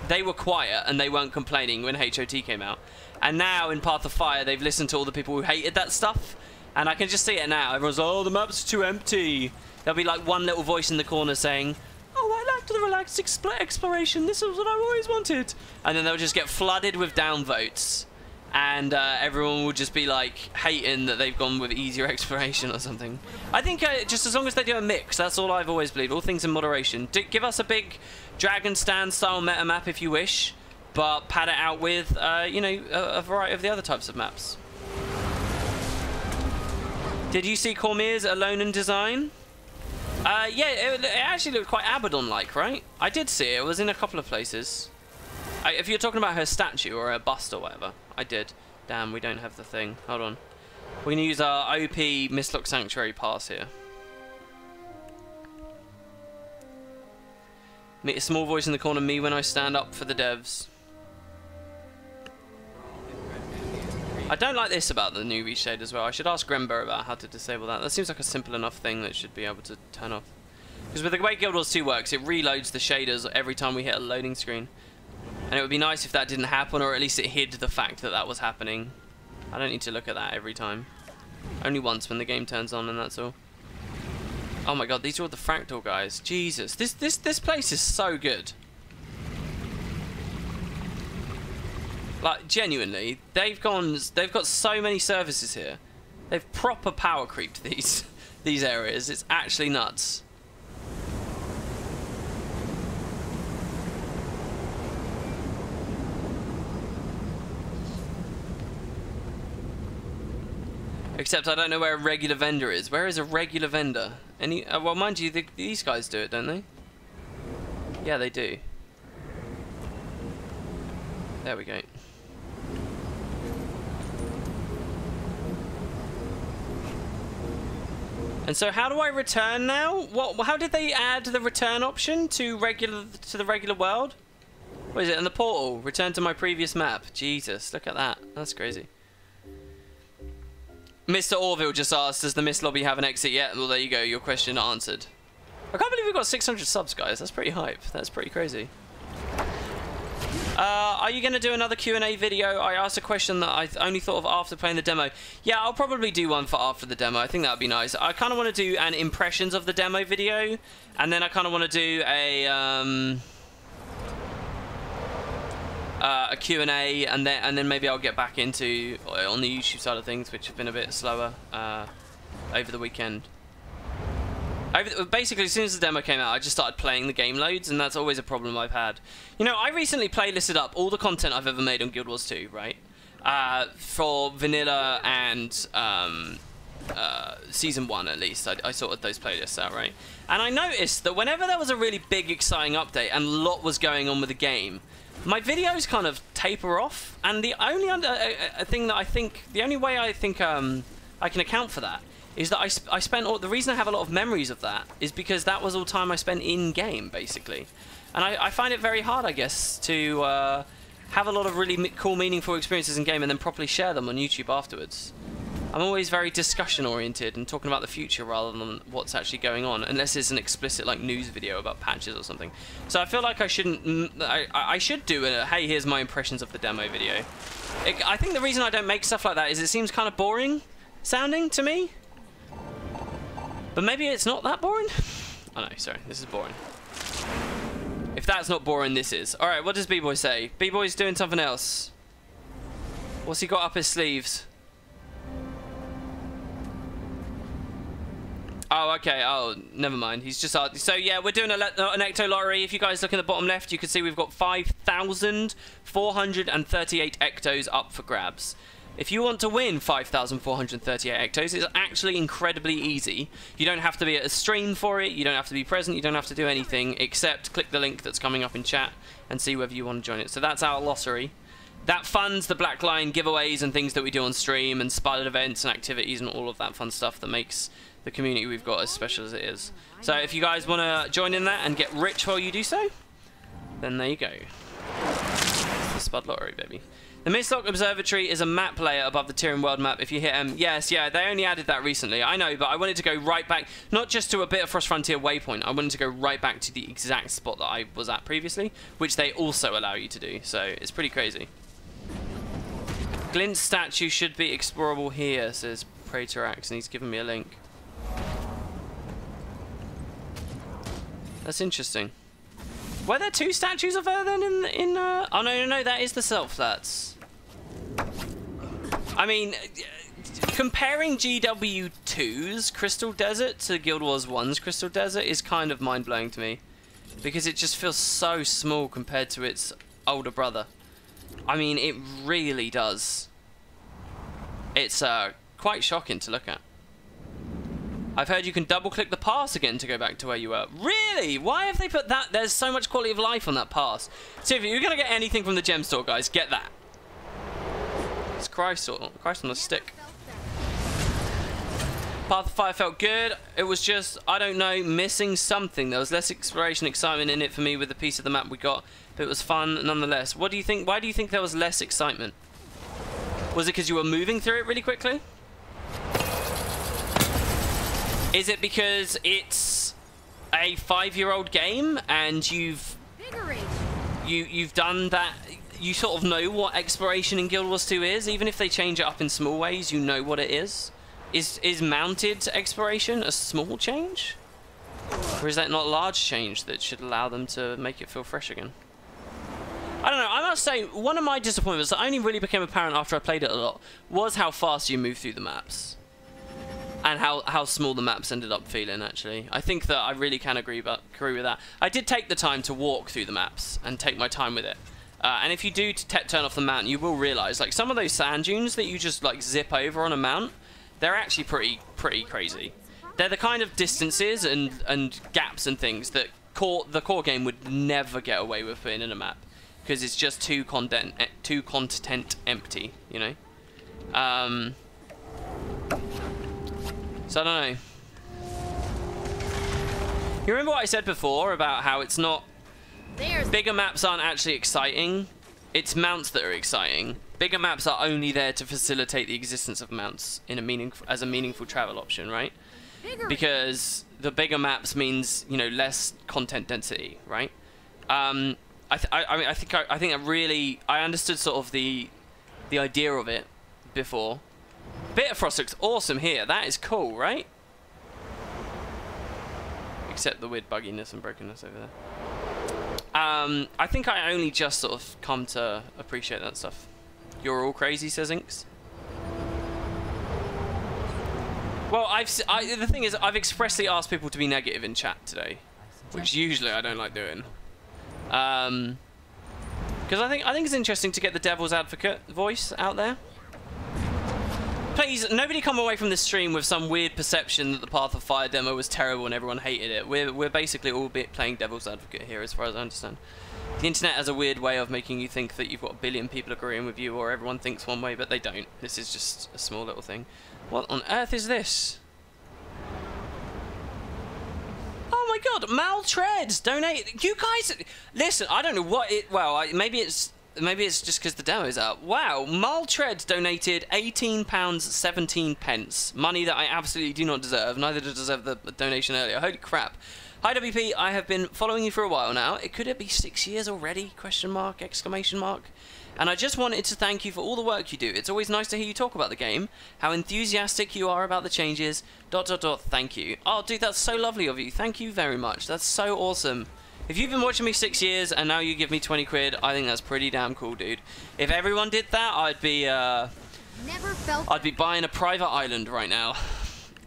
they were quiet and they weren't complaining when HOT came out. And now in Path of Fire, they've listened to all the people who hated that stuff, and I can just see it now. Everyone's like, oh, the map's too empty. There'll be like one little voice in the corner saying, oh, I liked the relaxed exploration. This is what I've always wanted. And then they'll just get flooded with downvotes. And everyone will just be like hating that they've gone with easier exploration or something. I think just as long as they do a mix, that's all I've always believed. All things in moderation. Give us a big Dragon Stand style meta map if you wish, but pad it out with, you know, a variety of the other types of maps. Did you see Cormier's Alone in Design? Yeah, it actually looked quite Abaddon-like, right? I did see it. It was in a couple of places. If you're talking about her statue or her bust or whatever, I did. Damn, we don't have the thing. Hold on. We're going to use our OP Mistlock Sanctuary pass here. Meet a small voice in the corner, me when I stand up for the devs. I don't like this about the new Reshade as well. I should ask Grember about how to disable that. That seems like a simple enough thing that should be able to turn off. Because with the way Guild Wars 2 works, it reloads the shaders every time we hit a loading screen. And it would be nice if that didn't happen, or at least it hid the fact that that was happening. I don't need to look at that every time. Only once when the game turns on, and that's all. Oh my god, these are all the fractal guys. Jesus, this place is so good. Like, genuinely, they've got so many services here. They've proper power creeped these areas. It's actually nuts. Except I don't know where a regular vendor is. Where is a regular vendor? Any? Well, mind you, these guys do it, don't they? Yeah, they do. There we go. And so, how do I return now? What? How did they add the return option to the regular world? What is it? In the portal, return to my previous map. Jesus, look at that. That's crazy. Mr. Orville just asked, does the Mist Lobby have an exit yet? Well, there you go. Your question answered. I can't believe we've got 600 subs, guys. That's pretty hype. That's pretty crazy. Are you going to do another Q&A video? I asked a question that I only thought of after playing the demo. Yeah, I'll probably do one for after the demo. I think that would be nice. I kind of want to do an impressions of the demo video. And then I kind of want to do a... a Q&A, and then maybe I'll get back into on the YouTube side of things, which have been a bit slower over the weekend. Basically, as soon as the demo came out, I just started playing the game loads, and that's always a problem I've had. You know, I recently playlisted up all the content I've ever made on Guild Wars 2, right? For vanilla and season 1 at least. I sorted those playlists out, right? And I noticed that whenever there was a really big, exciting update and a lot was going on with the game, my videos kind of taper off. And the only thing that I think, the only way I think I can account for that is that I spent the reason I have a lot of memories of that is because that was all time I spent in game, basically. And I find it very hard, I guess, to have a lot of really cool, meaningful experiences in game and then properly share them on YouTube afterwards. I'm always very discussion oriented and talking about the future rather than what's actually going on, unless it's an explicit like news video about patches or something. So I feel like I shouldn't. I should do a hey, here's my impressions of the demo video. I think the reason I don't make stuff like that is it seems kind of boring sounding to me. But maybe it's not that boring. Oh no, sorry, this is boring. If that's not boring, this is. All right, what does B-Boy say? B-Boy's doing something else. What's he got up his sleeves? Oh, okay. Oh, never mind. He's just... So, yeah, we're doing an Ecto Lottery. If you guys look in the bottom left, you can see we've got 5,438 Ectos up for grabs. If you want to win 5,438 Ectos, it's actually incredibly easy. You don't have to be at a stream for it. You don't have to be present. You don't have to do anything except click the link that's coming up in chat and see whether you want to join it. So that's our lottery. That funds the Black Line giveaways and things that we do on stream and spotted events and activities and all of that fun stuff that makes the community we've got as special as it is. So if you guys want to join in that and get rich while you do so, then there you go. The Spud Lottery, baby. The Mistlock Observatory is a map layer above the Tyrian world map. If you hit yes, yeah, they only added that recently. I know, but I wanted to go right back, not just to a bit of Frost Frontier waypoint. I wanted to go right back to the exact spot that I was at previously, which they also allow you to do. So it's pretty crazy. Glint's statue should be explorable here, says Praetorax, and he's given me a link. That's interesting. Were there two statues of her then in oh no, that is the self that's. I mean, comparing GW2's Crystal Desert to Guild Wars 1's Crystal Desert is kind of mind-blowing to me. Because it just feels so small compared to its older brother. I mean, it really does. It's quite shocking to look at. I've heard you can double-click the pass again to go back to where you were. Really? Why have they put that? There's so much quality of life on that pass. So if you're going to get anything from the gem store, guys, get that. It's Christ on a stick. Path of Fire felt good. It was just, I don't know, missing something. There was less exploration excitement in it for me with the piece of the map we got. But it was fun nonetheless. What do you think? Why do you think there was less excitement? Was it because you were moving through it really quickly? Is it because it's a 5-year-old game and you've done that? You sort of know what exploration in Guild Wars 2 is, even if they change it up in small ways. You know what it is. Is mounted exploration a small change, or is that not a large change that should allow them to make it feel fresh again? I don't know. I must say, one of my disappointments that only really became apparent after I played it a lot was how fast you move through the maps. And how small the maps ended up feeling, actually. I think that I really can agree with that. I did take the time to walk through the maps and take my time with it. And if you do turn off the mountain, you will realise, like, some of those sand dunes that you just, like, zip over on a mount, they're actually pretty crazy. They're the kind of distances and gaps and things that the core game would never get away with putting in a map. Because it's just too content empty, you know? So I don't know. You remember what I said before about how it's not... Bigger maps aren't actually exciting. It's mounts that are exciting. Bigger maps are only there to facilitate the existence of mounts in as a meaningful travel option, right? Because the bigger maps means, you know, less content density, right? I think that really... I understood sort of the idea of it before. Bit of Frost looks awesome here. That is cool, right? Except the weird bugginess and brokenness over there. I think I only just sort of come to appreciate that stuff. You're all crazy, says Inks. Well, the thing is, I've expressly asked people to be negative in chat today, which usually I don't like doing. Because I think it's interesting to get the devil's advocate voice out there. Please, nobody come away from this stream with some weird perception that the Path of Fire demo was terrible and everyone hated it. We're basically all playing devil's advocate here, as far as I understand. The internet has a weird way of making you think that you've got a billion people agreeing with you, or everyone thinks one way, but they don't. This is just a small little thing. What on earth is this? Oh my god, Maltreads donate. You guys, listen, I don't know what it. Well, maybe it's just because the demo's out. Wow, Maltreads donated £18.17. Money that I absolutely do not deserve. Neither did I deserve the donation earlier. Holy crap. Hi WP, I have been following you for a while now. Could it be 6 years already? Question mark, exclamation mark. And I just wanted to thank you for all the work you do. It's always nice to hear you talk about the game, how enthusiastic you are about the changes. ... Thank you. Oh, dude, that's so lovely of you. Thank you very much. That's so awesome. If you've been watching me 6 years and now you give me 20 quid, I think that's pretty damn cool, dude. If everyone did that, I'd be buying a private island right now.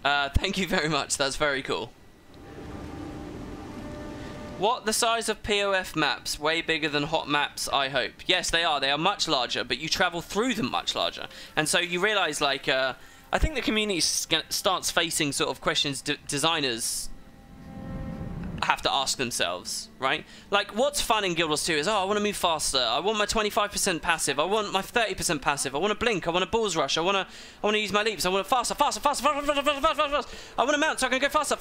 Thank you very much. That's very cool. What, the size of POF maps? Way bigger than hot maps, I hope. Yes, they are. They are much larger, but you travel through them much larger. And so you realise, like, I think the community starts facing sort of questions designers have to ask themselves, right? Like, what's fun in Guild Wars 2 is, oh, I want to move faster. I want my 25% passive. I want my 30% passive. I want to blink. I want a balls rush. I want to use my leaps. I want to faster. I want to mount so I can go faster.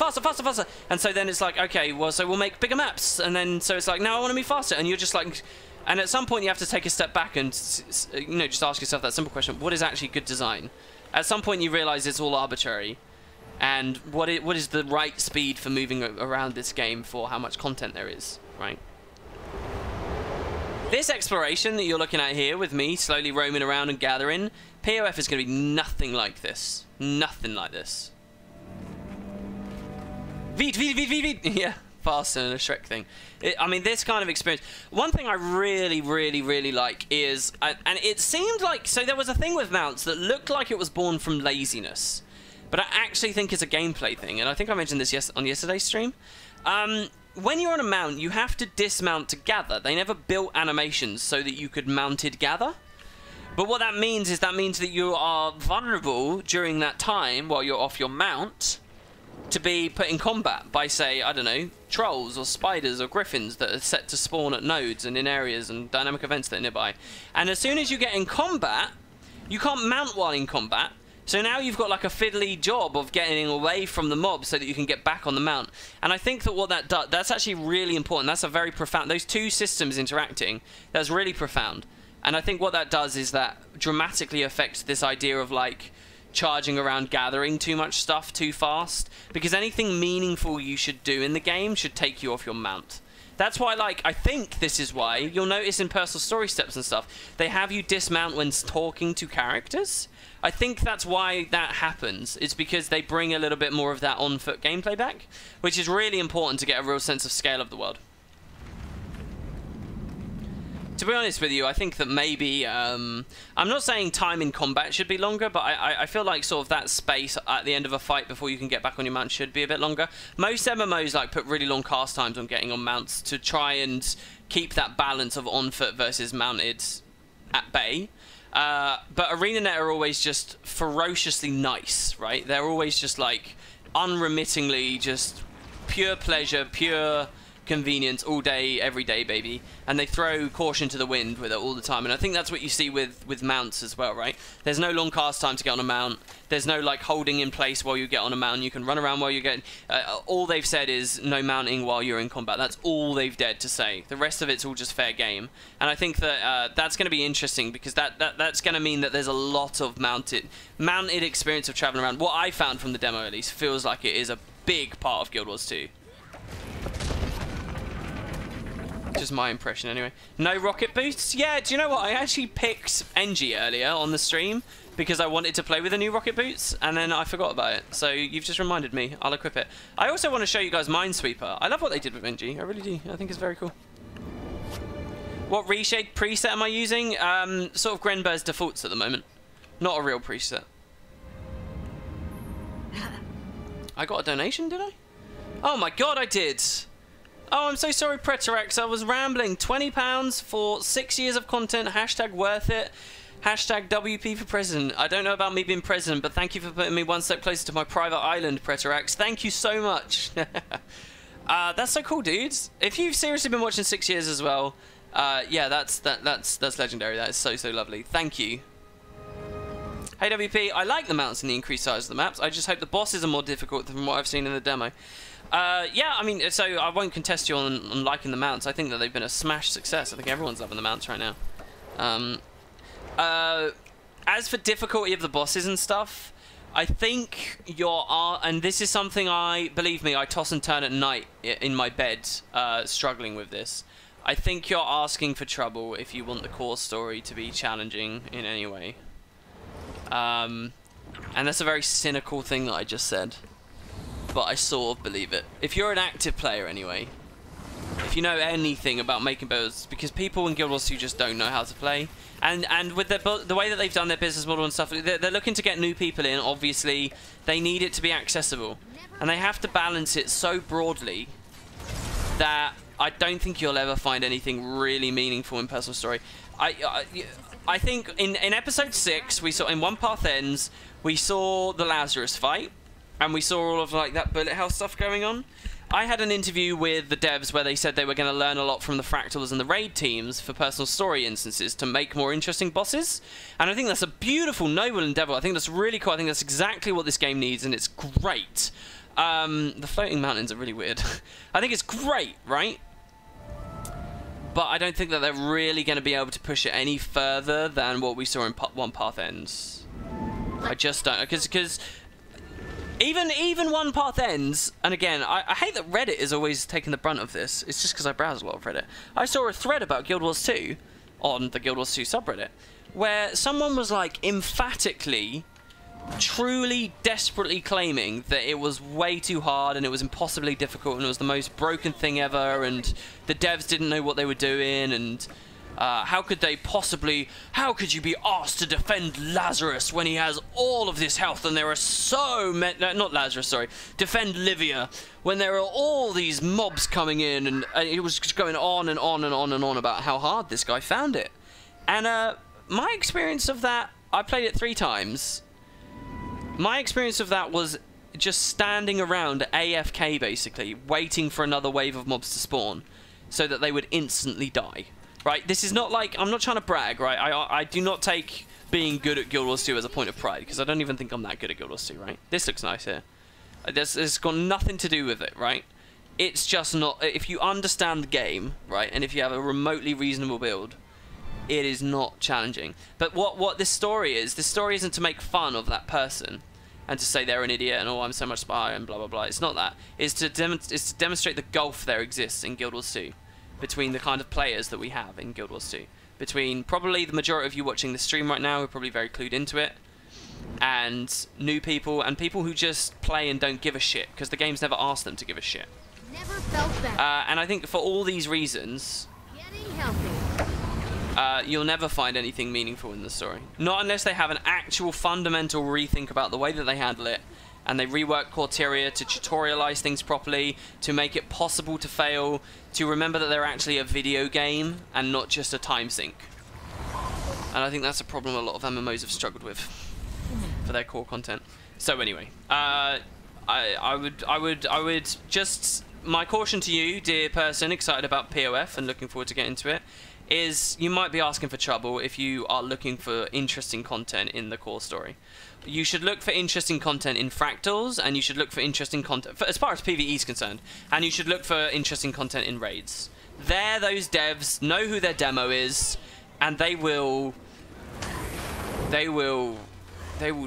And so then it's like, okay, well, so we'll make bigger maps. And then so it's like, now I want to move faster. And you're just like, and at some point you have to take a step back and, you know, just ask yourself that simple question: what is actually good design? At some point you realize it's all arbitrary. And what is the right speed for moving around this game for how much content there is, right? This exploration that you're looking at here with me slowly roaming around and gathering, POF is going to be nothing like this. Nothing like this. Veed. Yeah, faster than a Shrek thing. I mean, this kind of experience. One thing I really like is, and it seemed like, so there was a thing with mounts that looked like it was born from laziness. But I actually think it's a gameplay thing, and I think I mentioned this on yesterday's stream. When you're on a mount, you have to dismount to gather. They never built animations so that you could mounted gather. But what that means is that you are vulnerable during that time while you're off your mount to be put in combat by, say, I don't know, trolls or spiders or griffins that are set to spawn at nodes and in areas and dynamic events that are nearby. And as soon as you get in combat, you can't mount while in combat. So now you've got like a fiddly job of getting away from the mob so that you can get back on the mount. And I think that what that does, that's actually really important. That's a very profound, those two systems interacting, that's really profound. And I think what that does is that dramatically affects this idea of like charging around gathering too much stuff too fast. Because anything meaningful you should do in the game should take you off your mount. That's why, like, I think this is why you'll notice in personal story steps and stuff, they have you dismount when talking to characters. I think that's why that happens. It's because they bring a little bit more of that on-foot gameplay back, which is really important to get a real sense of scale of the world. To be honest with you, I think that maybe, I'm not saying time in combat should be longer, but I feel like sort of that space at the end of a fight before you can get back on your mount should be a bit longer. Most MMOs like put really long cast times on getting on mounts to try and keep that balance of on-foot versus mounted at bay. But ArenaNet are always just ferociously nice, right? They're always just like unremittingly just pure pleasure, pure convenience all day, every day, baby. And they throw caution to the wind with it all the time. And I think that's what you see with mounts as well, right? There's no long cast time to get on a mount. There's no like holding in place while you get on a mount. You can run around while you're getting... all they've said is no mounting while you're in combat. That's all they've dared to say. The rest of it's all just fair game. And I think that that's going to be interesting because that's going to mean that there's a lot of mounted experience of traveling around. What I found from the demo at least feels like it is a big part of Guild Wars 2. Just my impression anyway. No rocket boosts? Yeah, do you know what? I actually picked NG earlier on the stream because I wanted to play with the new rocket boots and then I forgot about it. So you've just reminded me. I'll equip it. I also want to show you guys Minesweeper. I love what they did with NG. I really do. I think it's very cool. What Reshade preset am I using? Sort of Grenbear's defaults at the moment. Not a real preset. I got a donation, did I? Oh my god, I did! Oh, I'm so sorry, Pretorex. I was rambling. £20 for 6 years of content. Hashtag worth it. Hashtag WP for president. I don't know about me being president, but thank you for putting me one step closer to my private island, Pretorex. Thank you so much. That's so cool, dudes. If you've seriously been watching 6 years as well, yeah, that's legendary. That is so lovely. Thank you. Hey WP, I like the mounts and the increased size of the maps. I just hope the bosses are more difficult than what I've seen in the demo. Yeah, I mean, so I won't contest you on liking the mounts. I think that they've been a smash success. I think everyone's loving the mounts right now. As for difficulty of the bosses and stuff, I think and this is something believe me, I toss and turn at night in my bed, struggling with this. I think you're asking for trouble if you want the core story to be challenging in any way. And that's a very cynical thing that I just said, but I sort of believe it. If you're an active player anyway, if you know anything about making builds, because people in Guild Wars 2 just don't know how to play, and with the way that they've done their business model and stuff, they're looking to get new people in. Obviously, they need it to be accessible, and they have to balance it so broadly that I don't think you'll ever find anything really meaningful in personal story. I think in episode 6, we saw in One Path Ends, we saw the Lazarus fight, and we saw all of like that bullet hell stuff going on. I had an interview with the devs where they said they were going to learn a lot from the fractals and the raid teams for personal story instances to make more interesting bosses, and I think that's a beautiful, noble endeavor. I think that's really cool. I think that's exactly what this game needs, and it's great. The floating mountains are really weird. I think it's great, right? But I don't think that they're really going to be able to push it any further than what we saw in One Path Ends. I just don't, because even One Path Ends, and again, I hate that Reddit is always taking the brunt of this. It's just because I browse a lot of Reddit. I saw a thread about Guild Wars 2 on the Guild Wars 2 subreddit, where someone was like emphatically, truly, desperately claiming that it was way too hard and it was impossibly difficult and it was the most broken thing ever, and the devs didn't know what they were doing, and how could you be asked to defend Lazarus when he has all of this health and there are so many, not Lazarus, sorry, defend Livia when there are all these mobs coming in, and it was just going on and on and on and on about how hard this guy found it. And my experience of that, I played it 3 times. My experience of that was just standing around AFK, basically, waiting for another wave of mobs to spawn so that they would instantly die. Right? This is not like, I'm not trying to brag, right? I do not take being good at Guild Wars 2 as a point of pride, because I don't even think I'm that good at Guild Wars 2, right? This looks nice here. It's got nothing to do with it, right? It's just not, if you understand the game, right, and if you have a remotely reasonable build, it is not challenging. But what this story isn't to make fun of that person and to say they're an idiot and, oh, I'm so much spy and blah blah blah. It's not that. It's to demonstrate the gulf there exists in Guild Wars 2 between the kind of players that we have in Guild Wars 2, between probably the majority of you watching the stream right now who are probably very clued into it, and new people and people who just play and don't give a shit because the game's never asked them to give a shit. Never felt better. And I think for all these reasons, Getting healthy. you'll never find anything meaningful in the story. Not unless they have an actual fundamental rethink about the way that they handle it, and they rework Corteria to tutorialize things properly, to make it possible to fail, to remember that they're actually a video game and not just a time sink. And I think that's a problem a lot of MMOs have struggled with for their core content. So anyway, I would just, my caution to you, dear person excited about POF and looking forward to getting into it, is you might be asking for trouble if you are looking for interesting content in the core story. You should look for interesting content in fractals, and you should look for interesting content as far as PvE is concerned, and you should look for interesting content in raids. There, those devs know who their demo is, and they will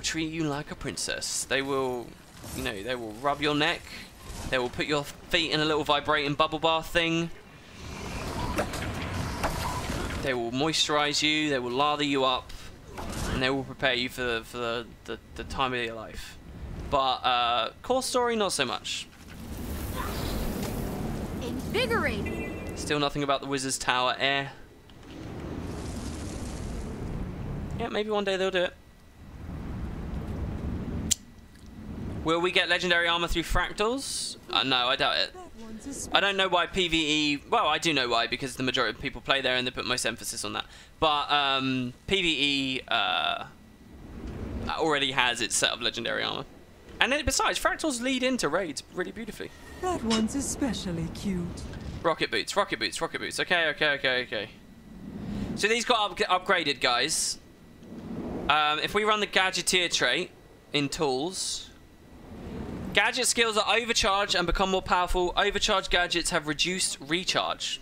treat you like a princess. They will, you know, they will rub your neck, they will put your feet in a little vibrating bubble bath thing, they will moisturize you, they will lather you up, and they will prepare you for the time of your life. But core story, not so much. Invigorating. Still nothing about the Wizard's Tower. Yeah, maybe one day they'll do it. Will we get legendary armor through fractals? No, I doubt it. I don't know why PvE... Well, I do know why, because the majority of people play there and they put most emphasis on that. But PvE already has its set of legendary armor. And then besides, fractals lead into raids really beautifully. That one's especially cute. Rocket boots, rocket boots, rocket boots. Okay. So these got upgraded, guys. If we run the gadgeteer trait in tools... Gadget skills are overcharged and become more powerful. Overcharged gadgets have reduced recharge.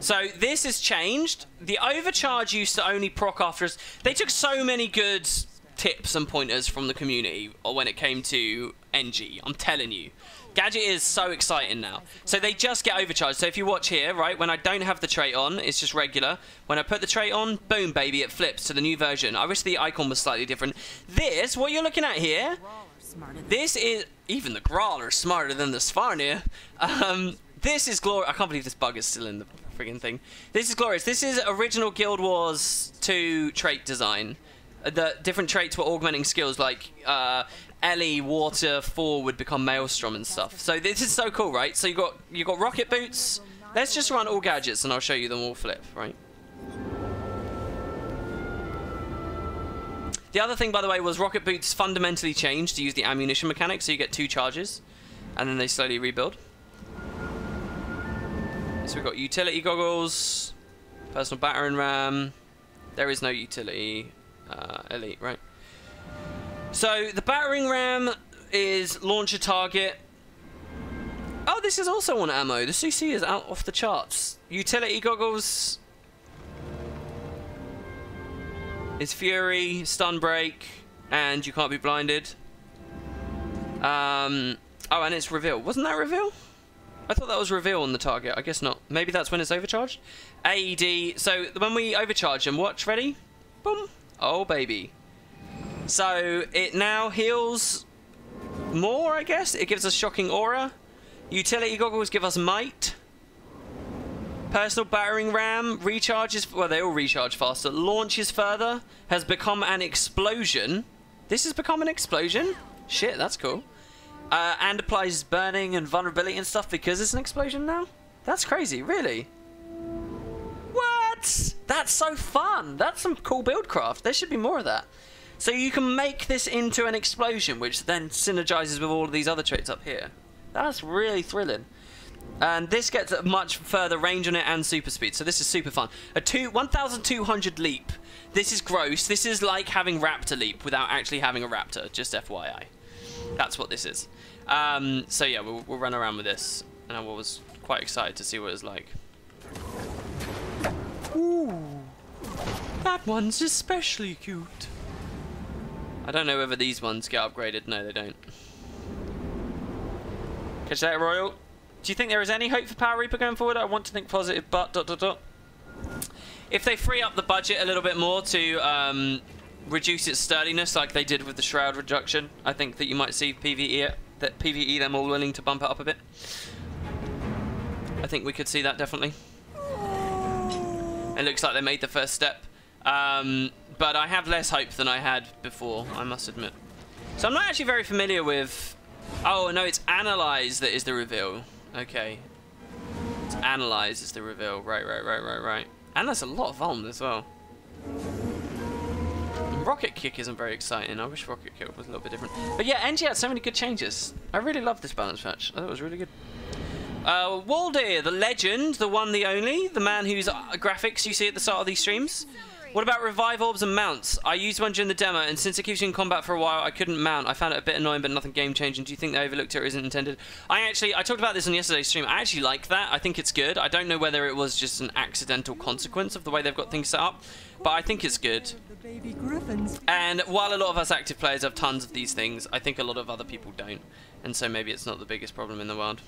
So this has changed. The overcharge used to only proc after us. They took so many good tips and pointers from the community when it came to NG. I'm telling you. Gadget is so exciting now. So they just get overcharged. So if you watch here, right, when I don't have the trait on, it's just regular. When I put the trait on, boom, baby, it flips to the new version. I wish the icon was slightly different. This, what you're looking at here... This is... Even the Growler is smarter than the Svarnir. This is glorious. I can't believe this bug is still in the friggin' thing. This is glorious. This is original Guild Wars 2 trait design. The different traits were augmenting skills, like Ellie, Water, 4 would become Maelstrom and stuff. So this is so cool, right? So you got rocket boots. Let's just run all gadgets and I'll show you them all flip, right? The other thing, by the way, was rocket boots fundamentally changed to use the ammunition mechanic, so you get 2 charges, and then they slowly rebuild. So we've got utility goggles, personal battering ram. There is no utility elite, right? So the battering ram is launch a target. Oh, this is also on ammo. The CC is out off the charts. Utility goggles is Fury, Stun Break, and you can't be blinded. Oh, and it's Reveal. Wasn't that Reveal? I thought that was Reveal on the target. I guess not. Maybe that's when it's overcharged. AED. So when we overcharge them, watch, ready? Boom. Oh, baby. So it now heals more, I guess. It gives us Shocking Aura. Utility Goggles give us Might. Personal Battering Ram recharges, well, they all recharge faster. Launches further. Has become an explosion. This has become an explosion? Shit, that's cool. And applies burning and vulnerability and stuff because it's an explosion now? That's crazy, really? What? That's so fun. That's some cool build craft. There should be more of that. So you can make this into an explosion, which then synergizes with all of these other traits up here. That's really thrilling. And this gets a much further range on it and super speed, so this is super fun. A 1,200 leap. This is gross. This is like having Raptor leap without actually having a Raptor, just FYI. That's what this is. So yeah, we'll run around with this, and I was quite excited to see what it's like. Ooh, that one's especially cute. I don't know whether these ones get upgraded. No, they don't. Catch that, Royal? Do you think there is any hope for Power Reaper going forward? I want to think positive, but ... If they free up the budget a little bit more to reduce its sturdiness, like they did with the Shroud reduction, I think that you might see PvE them all willing to bump it up a bit. I think we could see that definitely. It looks like they made the first step, but I have less hope than I had before, I must admit. So I'm not actually very familiar with. Oh no, it's Analyze that is the reveal. Okay. It's Analyze is the reveal. Right. And that's a lot of vuln as well. Rocket Kick isn't very exciting. I wish Rocket Kick was a little bit different. But yeah, NG had so many good changes. I really love this balance patch. I thought it was really good. Waldir, the legend, the one, the only, the man whose graphics you see at the start of these streams. What about Revive Orbs and mounts? I used one during the demo, and since it keeps you in combat for a while, I couldn't mount. I found it a bit annoying, but nothing game-changing. Do you think they overlooked it or isn't intended? I talked about this on yesterday's stream. I actually like that. I think it's good. I don't know whether it was just an accidental consequence of the way they've got things set up, but I think it's good. And while a lot of us active players have tons of these things, I think a lot of other people don't. And so maybe it's not the biggest problem in the world.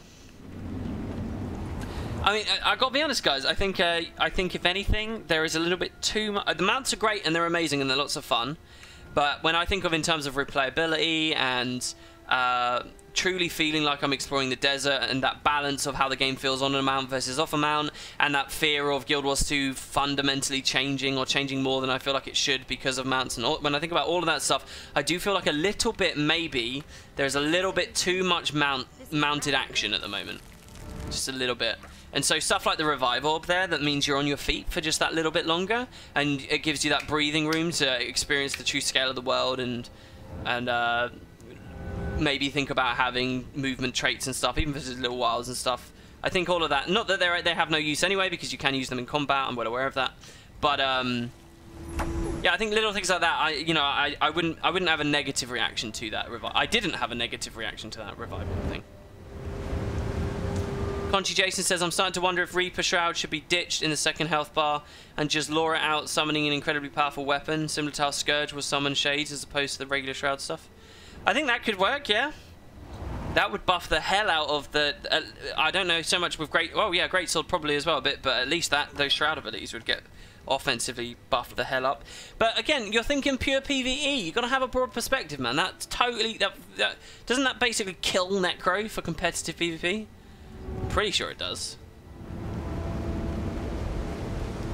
I mean, I gotta be honest, guys. I think if anything, there is a little bit too much. The mounts are great and they're amazing and they're lots of fun, but when I think of in terms of replayability and truly feeling like I'm exploring the desert, and that balance of how the game feels on a mount versus off a mount, and that fear of Guild Wars 2 fundamentally changing, or changing more than I feel like it should because of mounts. And all, when I think about all of that stuff, I do feel like a little bit, maybe there's a little bit too much mounted action at the moment, just a little bit. And so stuff like the revive orb there, that means you're on your feet for just that little bit longer, and it gives you that breathing room to experience the true scale of the world, and maybe think about having movement traits and stuff, even if it's little whiles and stuff. I think all of that, not that they have no use anyway, because you can use them in combat, I'm well aware of that, but yeah, I think little things like that, I wouldn't have a negative reaction to that revive. I didn't have a negative reaction to that revival thing. Conchi Jason says, I'm starting to wonder if Reaper Shroud should be ditched in the second health bar and just lure it out, summoning an incredibly powerful weapon, similar to how Scourge will summon Shades as opposed to the regular Shroud stuff. I think that could work, yeah. That would buff the hell out of the... I don't know so much with Great... Oh, yeah, Greatsword probably as well a bit, but at least those Shroud abilities would get offensively buffed the hell up. But again, you're thinking pure PvE. You've got to have a broad perspective, man. That's totally... doesn't that basically kill Necro for competitive PvP? I'm pretty sure it does.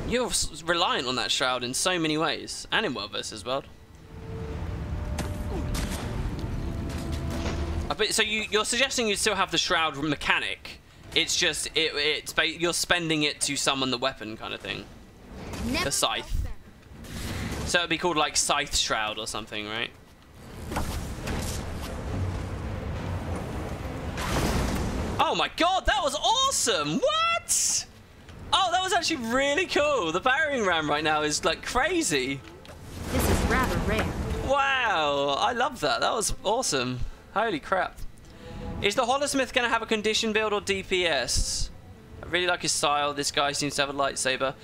You're reliant on that Shroud in so many ways. And in World vs. World. So you're suggesting you still have the Shroud mechanic. It's just you're spending it to summon the weapon kind of thing. The Scythe. So it'd be called like Scythe Shroud or something, right? Oh my god, that was awesome! What? Oh, that was actually really cool. The battering ram right now is like crazy. This is rather rare. Wow, I love that. That was awesome. Holy crap. Is the Holosmith going to have a condition build or DPS? I really like his style. This guy seems to have a lightsaber.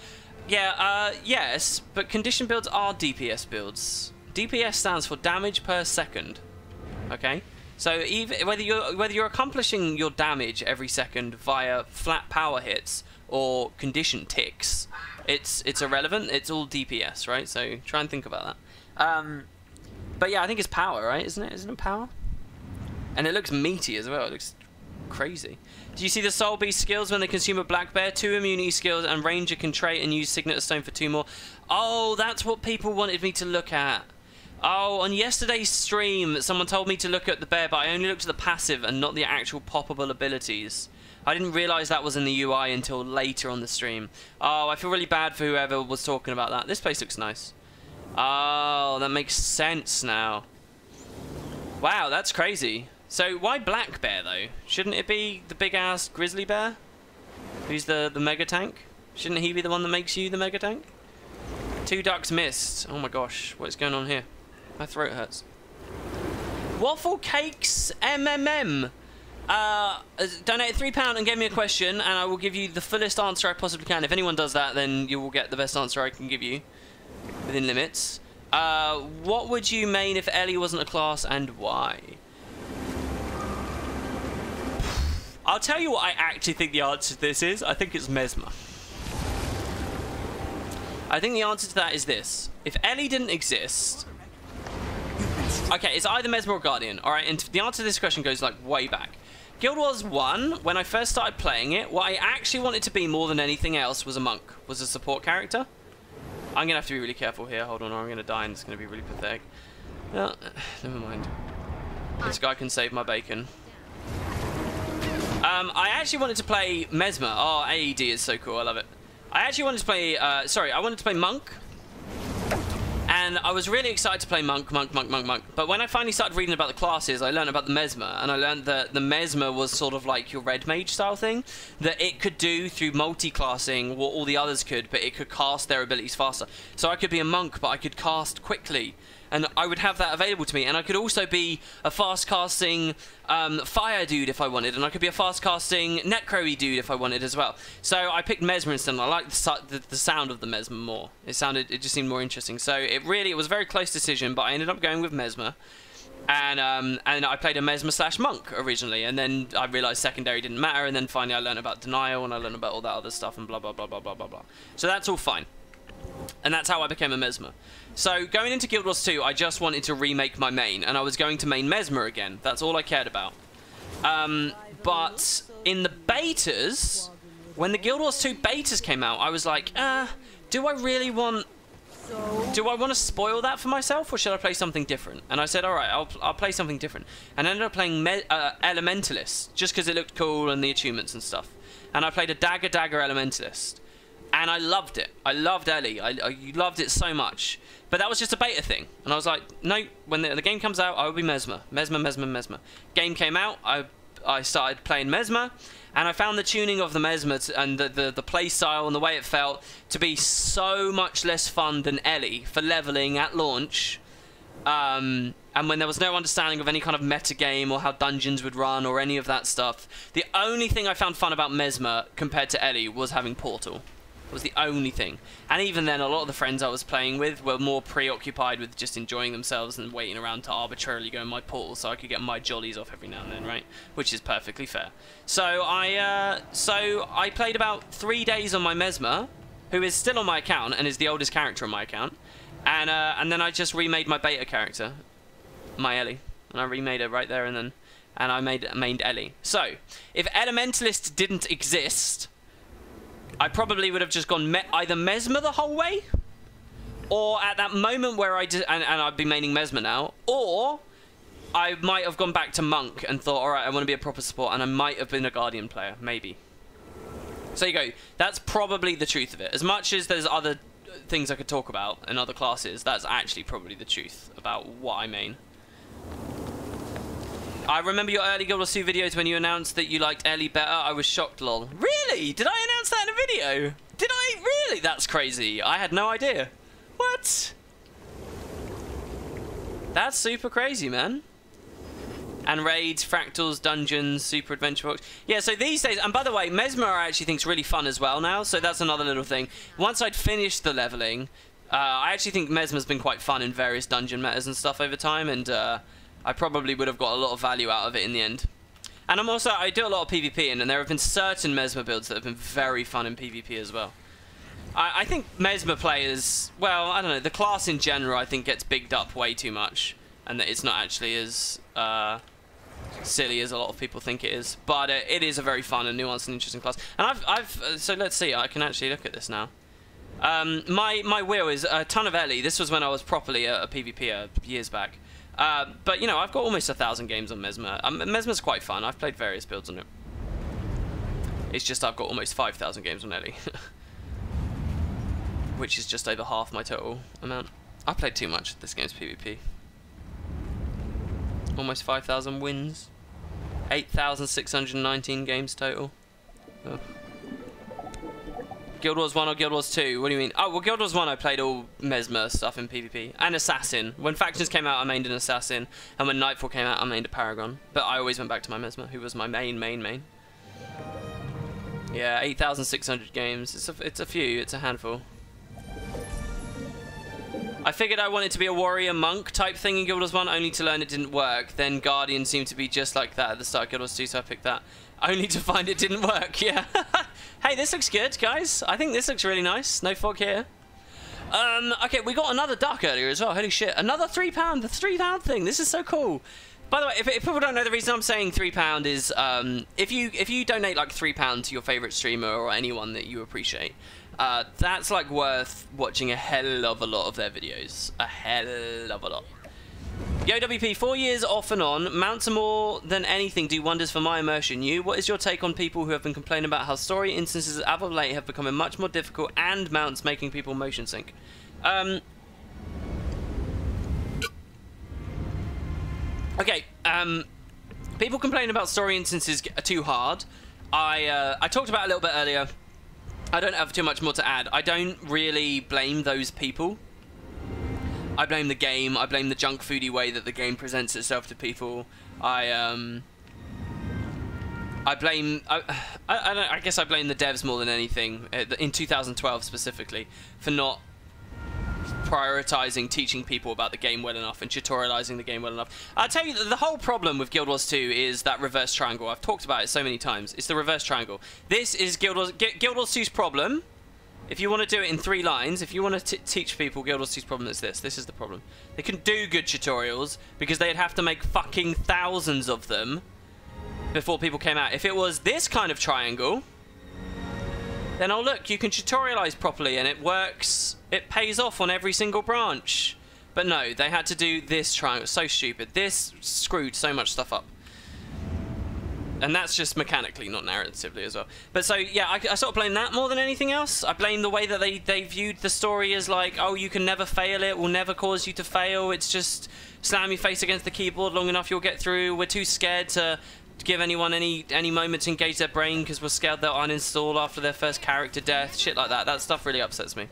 Yeah, yes, but condition builds are DPS builds. DPS stands for damage per second. Okay? So even whether you're accomplishing your damage every second via flat power hits or condition ticks, it's irrelevant. It's all DPS, right? So try and think about that. But yeah, I think it's power, right? Isn't it? Isn't it power? And it looks meaty as well. It looks crazy. Do you see the Soul Beast skills when they consume a Black Bear? 2 immunity skills, and Ranger can trait and use Signature Stone for 2 more. Oh, that's what people wanted me to look at. Oh, on yesterday's stream, someone told me to look at the bear, but I only looked at the passive and not the actual poppable abilities. I didn't realise that was in the UI until later on the stream. Oh, I feel really bad for whoever was talking about that. This place looks nice. Oh, that makes sense now. Wow, that's crazy. So why Black Bear though? Shouldn't it be the big ass Grizzly Bear? Who's the mega tank? Shouldn't he be the one that makes you the mega tank? 2 ducks missed. Oh my gosh, what is going on here? My throat hurts. Waffle Cakes MMM donated £3 and gave me a question, and I will give you the fullest answer I possibly can. If anyone does that, then you will get the best answer I can give you within limits. What would you main if Ellie wasn't a class, and why? I'll tell you what I actually think the answer to this is. I think it's Mesmer. I think the answer to that is this. If Ellie didn't exist... Okay, it's either Mesmer or Guardian. Alright, and the answer to this question goes like way back. Guild Wars 1, when I first started playing it, what I actually wanted to be more than anything else was a monk. Was a support character. I'm going to have to be really careful here. Hold on, or I'm going to die and it's going to be really pathetic. No, never mind. This guy can save my bacon. I actually wanted to play Mesmer. Oh, AED is so cool. I love it. I actually wanted to play... I wanted to play Monk. And I was really excited to play Monk. But when I finally started reading about the classes, I learned about the Mesmer. And I learned that the Mesmer was sort of like your Red Mage style thing. That it could do through multi-classing what all the others could, but it could cast their abilities faster. So I could be a Monk, but I could cast quickly. And I would have that available to me. And I could also be a fast-casting fire dude if I wanted. And I could be a fast-casting necro-y dude if I wanted as well. So I picked Mesmer instead. And I liked the sound of the Mesmer more. It just seemed more interesting. So it was a very close decision. But I ended up going with Mesmer. And I played a Mesmer / Monk originally. And then I realised secondary didn't matter. And then finally I learned about Denial. And I learned about all that other stuff. And blah, blah, blah, blah, blah, blah, blah. So that's all fine. And that's how I became a Mesmer. So going into Guild Wars 2, I just wanted to remake my main, and I was going to main Mesmer again. That's all I cared about. But in the betas, when the Guild Wars 2 betas came out, I was like, do I really want... Do I want to spoil that for myself, or should I play something different? And I said, all right, I'll play something different. And I ended up playing Elementalist, just because it looked cool and the achievements and stuff. And I played a Dagger Elementalist. And I loved it. I loved Ellie. I loved it so much. But that was just a beta thing. And I was like, no, when the game comes out, I will be Mesmer. Mesmer. Game came out, I started playing Mesmer. And I found the tuning of the Mesmer and the play style and the way it felt to be so much less fun than Ellie for leveling at launch. And when there was no understanding of any kind of meta game or how dungeons would run or any of that stuff, the only thing I found fun about Mesmer compared to Ellie was having Portal. It was the only thing. And even then, a lot of the friends I was playing with were more preoccupied with just enjoying themselves and waiting around to arbitrarily go in my portal so I could get my jollies off every now and then, right? Which is perfectly fair. So I played about 3 days on my Mesmer, who is still on my account and is the oldest character on my account. And then I just remade my beta character, my Ellie. And I remade her right there and I mained Ellie. So, if Elementalist didn't exist, I probably would have just gone either Mesmer the whole way, or at that moment where I did, and I'd be maining Mesmer now, or I might have gone back to Monk and thought, all right, I want to be a proper support, and I might have been a Guardian player, maybe. So you go. That's probably the truth of it. As much as there's other things I could talk about and other classes, that's actually probably the truth about what I main. I remember your early Guild Wars 2 videos when you announced that you liked Ellie better. I was shocked, lol. Really? Did I announce that in a video? Did I? Really? That's crazy. I had no idea. What? That's super crazy, man. And raids, fractals, dungeons, super adventure books. Yeah, so these days, and by the way, Mesmer I actually think's really fun as well now, so that's another little thing. Once I'd finished the leveling, I actually think Mesmer's been quite fun in various dungeon metas and stuff over time, and I probably would have got a lot of value out of it in the end. And I do a lot of PvP, and there have been certain Mesmer builds that have been very fun in PvP as well. I think Mesmer players, well, I don't know, the class in general I think gets bigged up way too much, and that it's not actually as silly as a lot of people think it is. But it is a very fun and nuanced and interesting class. And so let's see, I can actually look at this now. My wheel is a ton of Ellie. This was when I was properly a PvPer years back. But, you know, I've got almost 1,000 games on Mesmer. Mesmer's quite fun. I've played various builds on it. It's just I've got almost 5,000 games on Ellie. Which is just over half my total amount. I played too much of this game's PvP. Almost 5,000 wins. 8,619 games total. Oh. Guild Wars 1 or Guild Wars 2? What do you mean? Oh, well, Guild Wars 1 I played all Mesmer stuff in PvP. And Assassin. When Factions came out, I mained an Assassin. And when Nightfall came out, I mained a Paragon. But I always went back to my Mesmer, who was my main. Yeah, 8,600 games. It's a few. It's a handful. I figured I wanted to be a warrior monk type thing in Guild Wars 1, only to learn it didn't work. Then Guardian seemed to be just like that at the start of Guild Wars 2, so I picked that. Only to find it didn't work, yeah. Hey, this looks good, guys. I think this looks really nice. No fog here. Okay, we got another duck earlier as well. Holy shit. Another £3. The £3 thing. This is so cool. By the way, if people don't know, the reason I'm saying £3 is if you donate like £3 to your favourite streamer or anyone that you appreciate, that's like worth watching a hell of a lot of their videos. A hell of a lot. Yo, WP, 4 years off and on. Mounts are more than anything do wonders for my immersion. What is your take on people who have been complaining about how story instances as of late have become much more difficult and mounts making people motion sink? Okay, people complain about story instances are too hard. I talked about it a little bit earlier. I don't have too much more to add. I don't really blame those people. I blame the game. I blame the junk foodie way that the game presents itself to people. I guess I blame the devs more than anything, in 2012 specifically, for not prioritizing teaching people about the game well enough and tutorializing the game well enough. I'll tell you, the whole problem with Guild Wars 2 is that reverse triangle. I've talked about it so many times. It's the reverse triangle. This is Guild Wars 2's problem, If you want to do it in 3 lines, if you want to teach people Guild Wars 2's problem is this. This is the problem. They couldn't do good tutorials because they'd have to make fucking thousands of them before people came out. If it was this kind of triangle, then oh look, you can tutorialize properly and it works. It pays off on every single branch. But no, they had to do this triangle. So stupid. This screwed so much stuff up. And that's just mechanically, not narratively as well. But so, yeah, I sort of blame that more than anything else. I blame the way that they viewed the story as like, oh, you can never fail, it will never cause you to fail. It's just slam your face against the keyboard long enough, you'll get through. We're too scared to give anyone any moment to engage their brain because we're scared they'll uninstall after their first character death. Shit like that. That stuff really upsets me.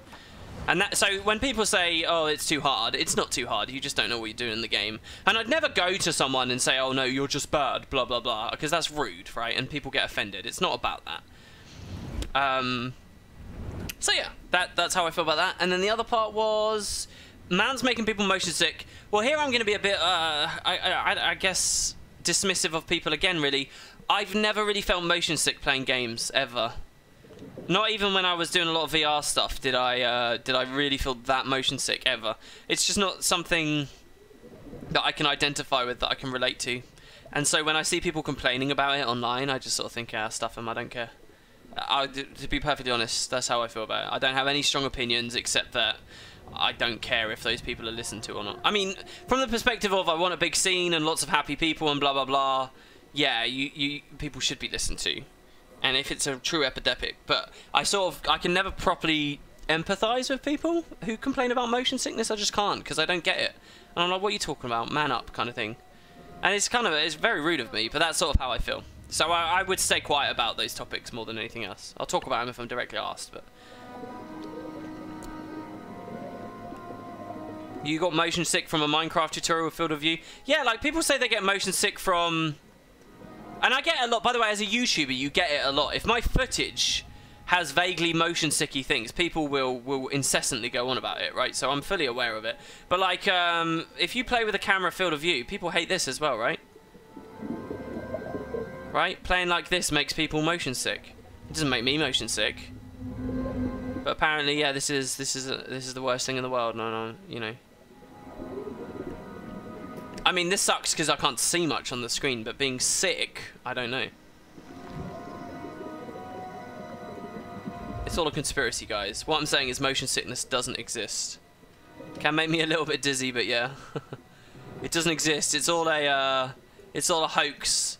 And that, so when people say, oh, it's too hard, it's not too hard. You just don't know what you're doing in the game. And I'd never go to someone and say, oh, no, you're just bad, blah, blah, blah, because that's rude, right? And people get offended. It's not about that. So, yeah, that's how I feel about that. And then the other part was, man's making people motion sick. Well, here I'm going to be a bit, I guess, dismissive of people again, really. I've never really felt motion sick playing games, ever. Not even when I was doing a lot of VR stuff did I really feel that motion sick ever. It's just not something that I can identify with, that I can relate to. And so when I see people complaining about it online, I just sort of think, ah, stuff them, I don't care. To be perfectly honest, that's how I feel about it. I don't have any strong opinions except that I don't care if those people are listened to or not. I mean, from the perspective of I want a big scene and lots of happy people and blah, blah, blah, yeah, people should be listened to. And if it's a true epidemic, but I can never properly empathize with people who complain about motion sickness. I just can't, because I don't get it. And I'm like, what are you talking about? Man up, kind of thing. And it's very rude of me, but that's sort of how I feel. So I would stay quiet about those topics more than anything else. I'll talk about them if I'm directly asked, but... You got motion sick from a Minecraft tutorial with field of view? Yeah, like, people say they get motion sick from... And I get it a lot, by the way, as a YouTuber, you get it a lot. If my footage has vaguely motion sicky things, people will incessantly go on about it, right? So I'm fully aware of it. But like, if you play with a camera field of view, people hate this as well, right? Right? Playing like this makes people motion sick. It doesn't make me motion sick. But apparently, yeah, this is the worst thing in the world. No, you know. I mean, this sucks because I can't see much on the screen, but being sick, I don't know. It's all a conspiracy, guys. What I'm saying is motion sickness doesn't exist. Can make me a little bit dizzy, but yeah. It doesn't exist. It's all a hoax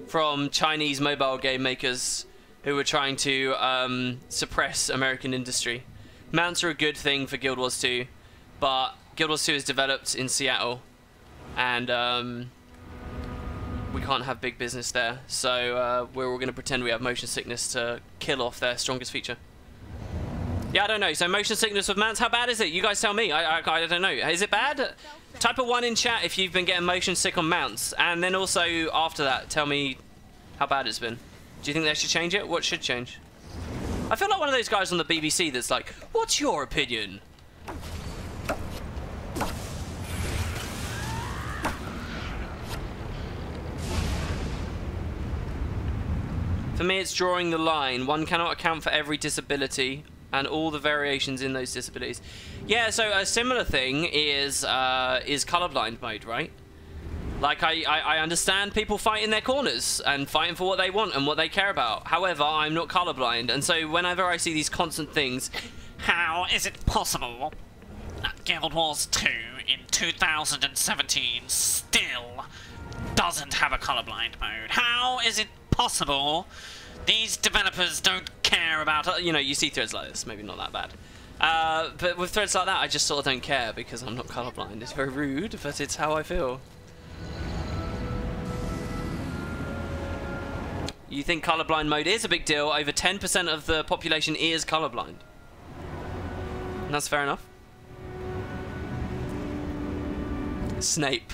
from Chinese mobile game makers who were trying to suppress American industry. Mounts are a good thing for Guild Wars 2, but Guild Wars 2 is developed in Seattle. And we can't have big business there, so we're all going to pretend we have motion sickness to kill off their strongest feature. Yeah, I don't know. So motion sickness with mounts, how bad is it? You guys tell me. I don't know. Is it bad? Type a 1 in chat if you've been getting motion sick on mounts, and then also after that, tell me how bad it's been. Do you think they should change it? What should change? I feel like one of those guys on the BBC that's like, "What's your opinion?" For me, it's drawing the line. One cannot account for every disability and all the variations in those disabilities. Yeah, so a similar thing is colorblind mode, right? Like, I understand people fight in their corners and fighting for what they want and what they care about. However, I'm not colorblind, and so whenever I see these constant things, how is it possible that Guild Wars 2 in 2017 still doesn't have a colorblind mode? How is it possible these developers don't care about, you know, you see threads like this, maybe not that bad, but with threads like that I just sort of don't care because I'm not colorblind. It's very rude, but it's how I feel. You think colorblind mode is a big deal? Over 10% of the population is colorblind, and that's fair enough. Snape.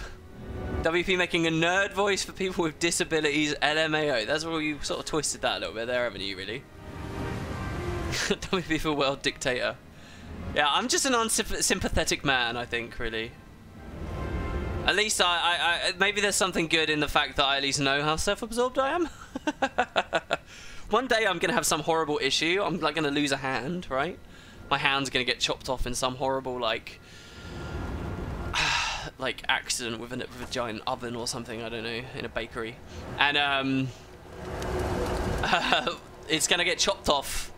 WP making a nerd voice for people with disabilities, LMAO. That's where you sort of twisted that a little bit there, haven't you, really? WP for world dictator. Yeah, I'm just an unsympathetic man, I think, really. At least maybe there's something good in the fact that I at least know how self-absorbed I am. one day I'm gonna have some horrible issue. I'm like gonna lose a hand, right? My hand's gonna get chopped off in some horrible like accident with a giant oven or something. I don't know, in a bakery, and it's gonna get chopped off.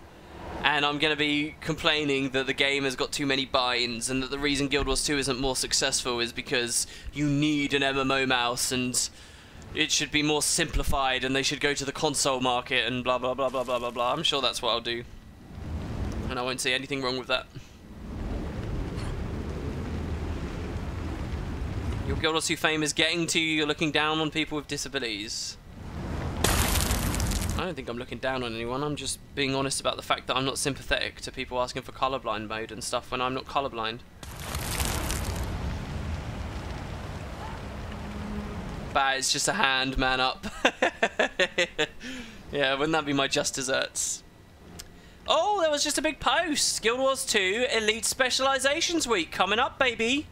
And I'm going to be complaining that the game has got too many binds and that the reason Guild Wars 2 isn't more successful is because you need an MMO mouse and it should be more simplified and they should go to the console market and blah blah blah blah blah blah blah. I'm sure that's what I'll do. And I won't see anything wrong with that. Your Guild Wars 2 fame is getting to you. You're looking down on people with disabilities. I don't think I'm looking down on anyone. I'm just being honest about the fact that I'm not sympathetic to people asking for colorblind mode and stuff when I'm not colorblind. Bah, it's just a hand, man up. Yeah, wouldn't that be my just desserts? Oh, there was just a big post. Guild Wars 2 Elite Specializations Week coming up, baby.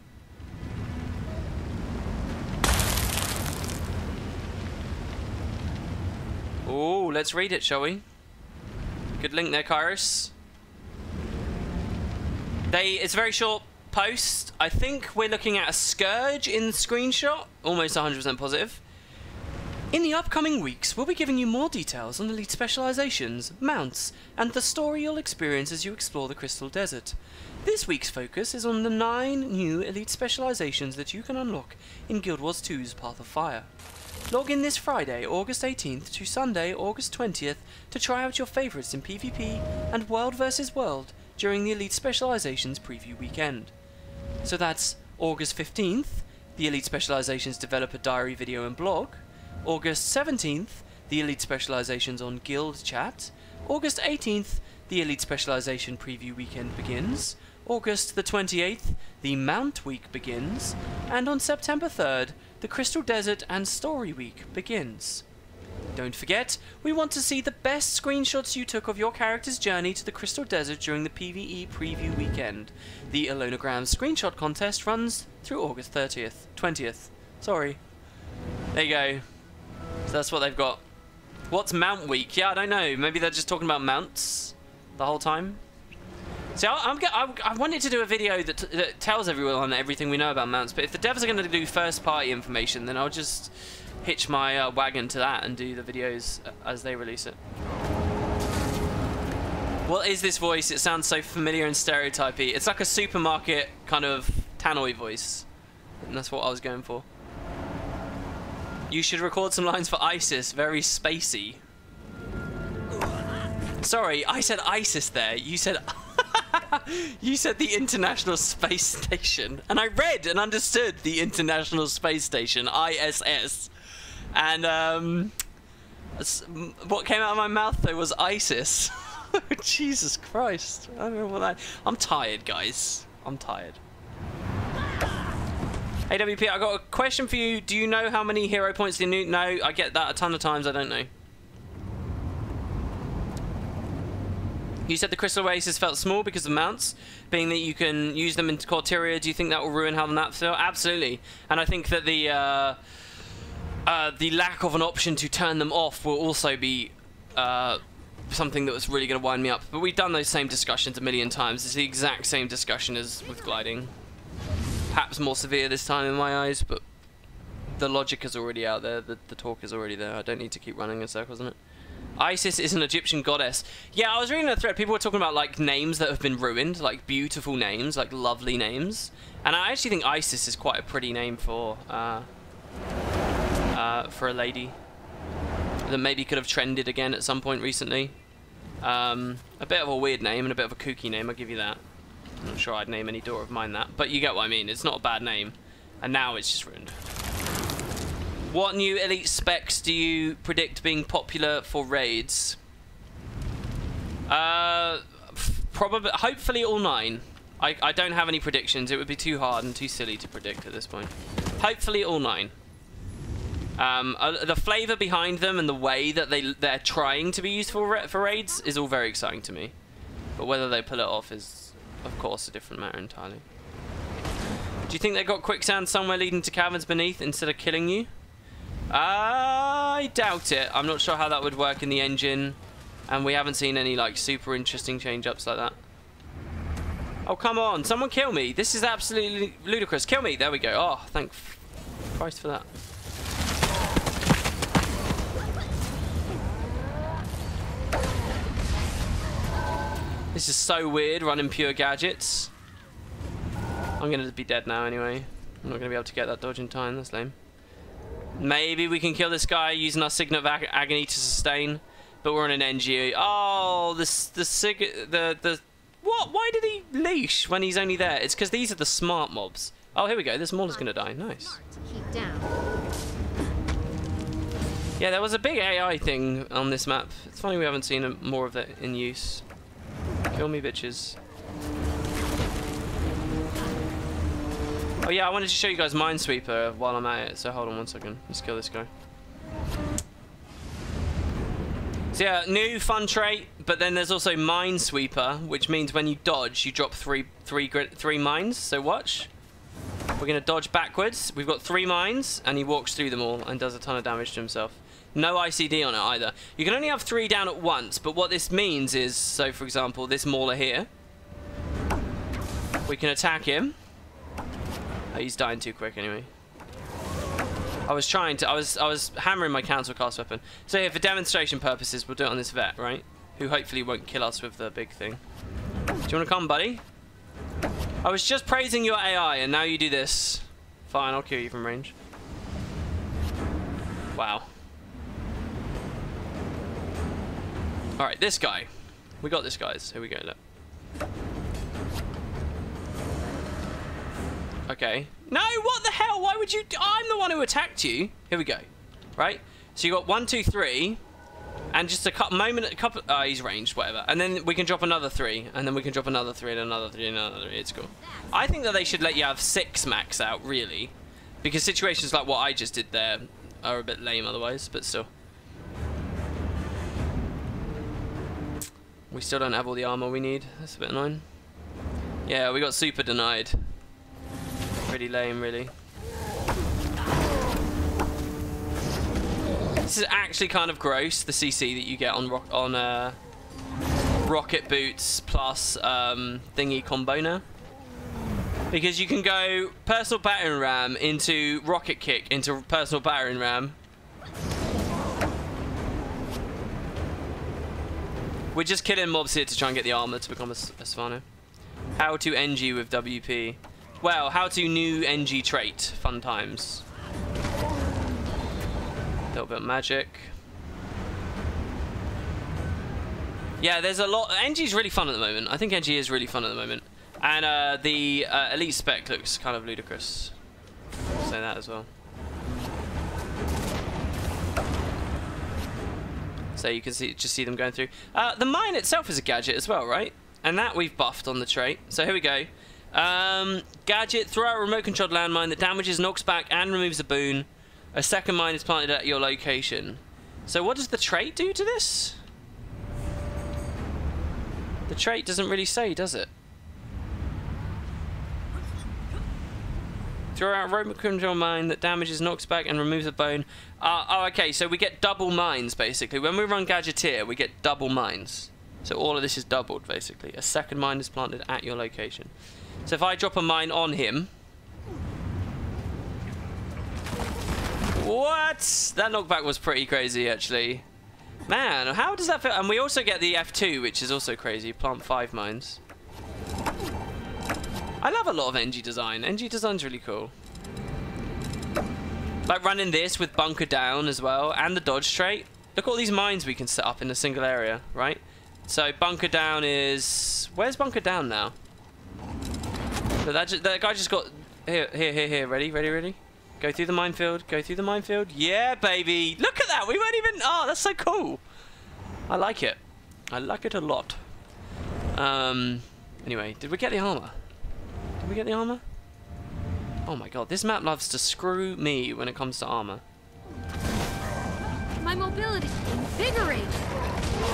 Oh, let's read it, shall we? Good link there, Kairos. It's a very short post. I think we're looking at a Scourge in the screenshot. Almost 100% positive. In the upcoming weeks, we'll be giving you more details on Elite Specializations, mounts, and the story you'll experience as you explore the Crystal Desert. This week's focus is on the 9 new Elite Specializations that you can unlock in Guild Wars 2's Path of Fire. Log in this Friday, August 18th to Sunday, August 20th to try out your favourites in PvP and World vs World during the Elite Specializations preview weekend. So that's August 15th, the Elite Specializations Developer Diary video and blog, August 17th, the Elite Specializations on Guild Chat, August 18th, the Elite Specialization preview weekend begins, August the 28th, the Mount Week begins, and on September 3rd, the Crystal Desert and Story Week begins. Don't forget, we want to see the best screenshots you took of your character's journey to the Crystal Desert during the PvE preview weekend. The Alonogram screenshot contest runs through August 20th. Sorry. There you go. So that's what they've got. What's Mount Week? Yeah, I don't know. Maybe they're just talking about mounts the whole time. See, I wanted to do a video that tells everyone everything we know about mounts, but if the devs are going to do first-party information, then I'll just hitch my wagon to that and do the videos as they release it. What is this voice? It sounds so familiar and stereotypy. It's like a supermarket kind of tannoy voice, and that's what I was going for. You should record some lines for ISIS. Very spacey. Sorry, I said ISIS there. You said... You said the International Space Station, and I read and understood the International Space Station, ISS, and what came out of my mouth though was ISIS. Jesus Christ, I don't know what I'm tired, guys. I'm tired. Hey WP, I got a question for you. Do you know how many hero points you need? No, I get that a ton of times. I don't know. You said the Crystal Oasis felt small because of mounts, being that you can use them in Corteria. Do you think that will ruin how the maps feel? Absolutely. And I think that the lack of an option to turn them off will also be something that was really going to wind me up. But we've done those same discussions a million times. It's the exact same discussion as with gliding. Perhaps more severe this time in my eyes, but the logic is already out there. The talk is already there. I don't need to keep running in circles on it. Isis is an Egyptian goddess. Yeah, I was reading a thread. People were talking about like names that have been ruined, like beautiful names, like lovely names. And I actually think Isis is quite a pretty name for a lady that maybe could have trended again at some point recently. A bit of a weird name and a bit of a kooky name. I'll give you that. I'm not sure I'd name any daughter of mine that, but you get what I mean. It's not a bad name, and now it's just ruined. What new elite specs do you predict being popular for raids? Probably, hopefully all 9. I don't have any predictions. It would be too hard and too silly to predict at this point. Hopefully all 9. The flavour behind them and the way that they're trying to be useful for raids is all very exciting to me. But whether they pull it off is, of course, a different matter entirely. Do you think they got quicksand somewhere leading to caverns beneath instead of killing you? I doubt it. I'm not sure how that would work in the engine. And we haven't seen any like super interesting change-ups like that. Oh, come on. Someone kill me. This is absolutely ludicrous. Kill me. There we go. Oh, thank Christ for that. This is so weird, running pure gadgets. I'm going to be dead now anyway. I'm not going to be able to get that dodge in time. That's lame. Maybe we can kill this guy using our Signet of Agony to sustain. But we're on an NG. Oh, what? Why did he leash when he's only there? It's because these are the smart mobs. Oh, here we go. This Mauler's going to die. Nice. Keep down. Yeah, there was a big AI thing on this map. It's funny we haven't seen more of it in use. Kill me, bitches. Oh yeah, I wanted to show you guys Minesweeper while I'm at it, so hold on one second. Let's kill this guy. So yeah, new fun trait, but then there's also Minesweeper, which means when you dodge, you drop three mines. So watch. We're gonna dodge backwards. We've got 3 mines, and he walks through them all and does a ton of damage to himself. No ICD on it either. You can only have 3 down at once, but what this means is, so for example, this Mauler here, we can attack him. Oh, he's dying too quick anyway. I was hammering my council cast weapon. So here, for demonstration purposes, we'll do it on this vet, right? Who hopefully won't kill us with the big thing. Do you want to come, buddy? I was just praising your AI, and now you do this. Fine, I'll kill you from range. Wow. Alright, this guy. We got this, guys. Here we go, look. Okay. No, what the hell? Why would you... I'm the one who attacked you. Here we go. Right? So you got 1, 2, 3. And just a couple... Oh, he's ranged, whatever. And then we can drop another 3. And then we can drop another 3 and another 3 and another 3. It's cool. I think that they should let you have 6 max out, really. Because situations like what I just did there are a bit lame otherwise, but still. We still don't have all the armor we need. That's a bit annoying. Yeah, we got super denied. Pretty lame, really. This is actually kind of gross, the CC that you get on rocket boots plus thingy combo now. Because you can go personal battering ram into rocket kick into personal battering ram. We're just killing mobs here to try and get the armor to become a Svanno. How to NG with WP. Well, how to new NG trait. Fun times. A little bit of magic. Yeah, there's a lot. NG's really fun at the moment. I think NG is really fun at the moment. And the elite spec looks kind of ludicrous. I'll say that as well. So you can just see them going through. The mine itself is a gadget as well, right? And that we've buffed on the trait. So here we go. Gadget, throw out a remote-controlled landmine that damages, knocks back, and removes a boon. A second mine is planted at your location. So what does the trait do to this? The trait doesn't really say, does it? Throw out a remote-controlled mine that damages, knocks back, and removes a bone. Oh, okay, so we get double mines, basically. When we run Gadgeteer, we get double mines. So all of this is doubled, basically. A second mine is planted at your location. So if I drop a mine on him... What? That knockback was pretty crazy, actually. Man, how does that feel? And we also get the F2, which is also crazy. Plant 5 mines. I love a lot of NG design. NG design's really cool. Like running this with bunker down as well, and the dodge trait. Look at all these mines we can set up in a single area, right? So bunker down is... Where's bunker down now? So that guy just got... Here. Ready? Go through the minefield. Go through the minefield. Yeah, baby. Look at that. We weren't even... Oh, that's so cool. I like it. I like it a lot. Anyway, did we get the armor? Did we get the armor? Oh my god, this map loves to screw me when it comes to armor. My mobility invigorated.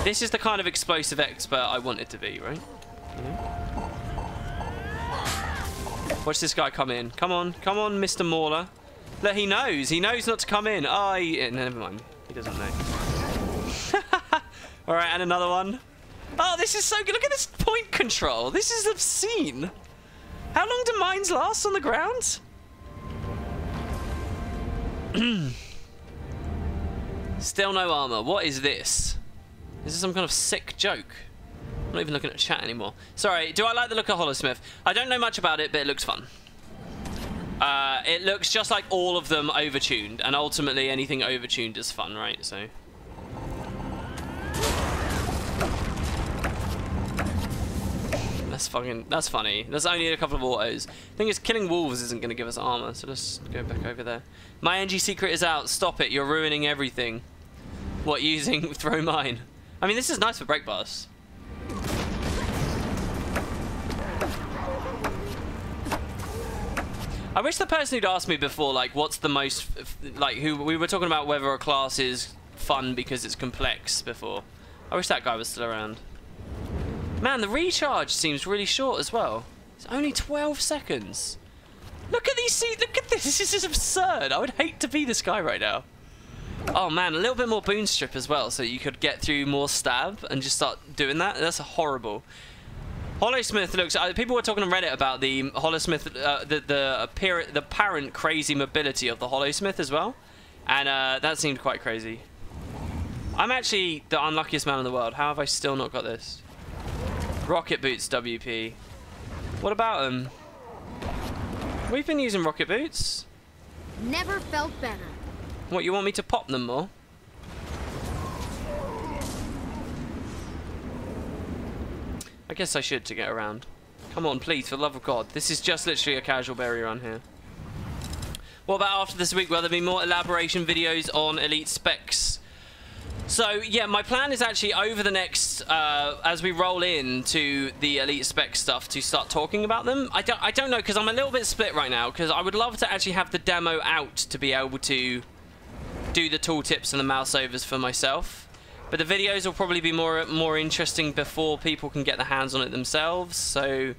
This is the kind of explosive expert I want it to be, right? You know? Watch this guy come in. Come on, Mr. Mauler. Look, he knows. He knows not to come in. Oh, never mind. He doesn't know. All right, and another one. Oh, this is so good. Look at this point control. This is obscene. How long do mines last on the ground? Still no armor. What is this? Is this some kind of sick joke? I'm not even looking at chat anymore. Sorry, do I like the look of Holosmith? I don't know much about it, but it looks fun. It looks just like all of them overtuned, and ultimately anything overtuned is fun, right? So. That's funny. There's only a couple of autos. Thing is, killing wolves isn't going to give us armor, so let's go back over there. My NG secret is out. Stop it. You're ruining everything. What, using throw mine? I mean, this is nice for break bars. I wish the person who'd asked me before, like, what's the most, like, who we were talking about whether a class is fun because it's complex before. I wish that guy was still around. Man, the recharge seems really short as well. It's only 12 seconds. Look at these, look at this. This is absurd. I would hate to be this guy right now. Oh man, a little bit more boon strip as well, so you could get through more stab and just start doing that. That's horrible. Holosmith looks. People were talking on Reddit about the Holosmith, the apparent crazy mobility of the Holosmith as well, and that seemed quite crazy. I'm actually the unluckiest man in the world. How have I still not got this? Rocket boots, WP. What about them? We've been using rocket boots. Never felt better. What, you want me to pop them more? I guess I should to get around. Come on, please, for the love of God. This is just literally a casual berry run here. What about after this week? Will there be more elaboration videos on elite specs? So, yeah, my plan is actually over the next, as we roll into the elite spec stuff, to start talking about them. I don't know, because I'm a little bit split right now, because I would love to actually have the demo out to be able to do the tooltips and the mouse overs for myself. But the videos will probably be more interesting before people can get their hands on it themselves, so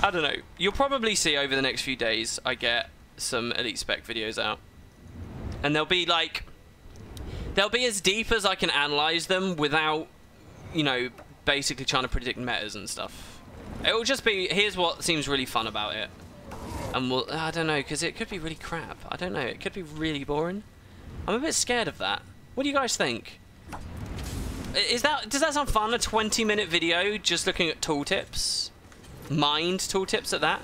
I don't know. You'll probably see over the next few days I get some elite spec videos out. And they'll be like, they'll be as deep as I can analyze them without, you know, basically trying to predict metas and stuff. It will just be, here's what seems really fun about it. And we'll, I don't know, because it could be really crap. I don't know, it could be really boring. I'm a bit scared of that. What do you guys think? Does that sound fun? A 20-minute video just looking at tooltips? Mind tooltips at that?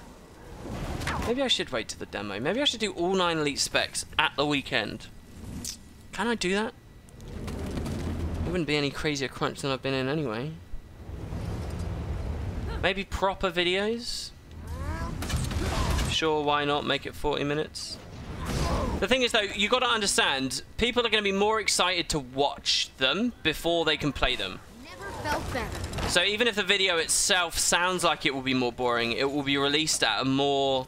Maybe I should wait to the demo. Maybe I should do all 9 elite specs at the weekend. Can I do that? It wouldn't be any crazier crunch than I've been in anyway. Maybe proper videos? Sure, why not? Make it 40 minutes. The thing is, though, you got to understand, people are going to be more excited to watch them before they can play them. Never felt better. So even if the video itself sounds like it will be more boring, it will be released at a more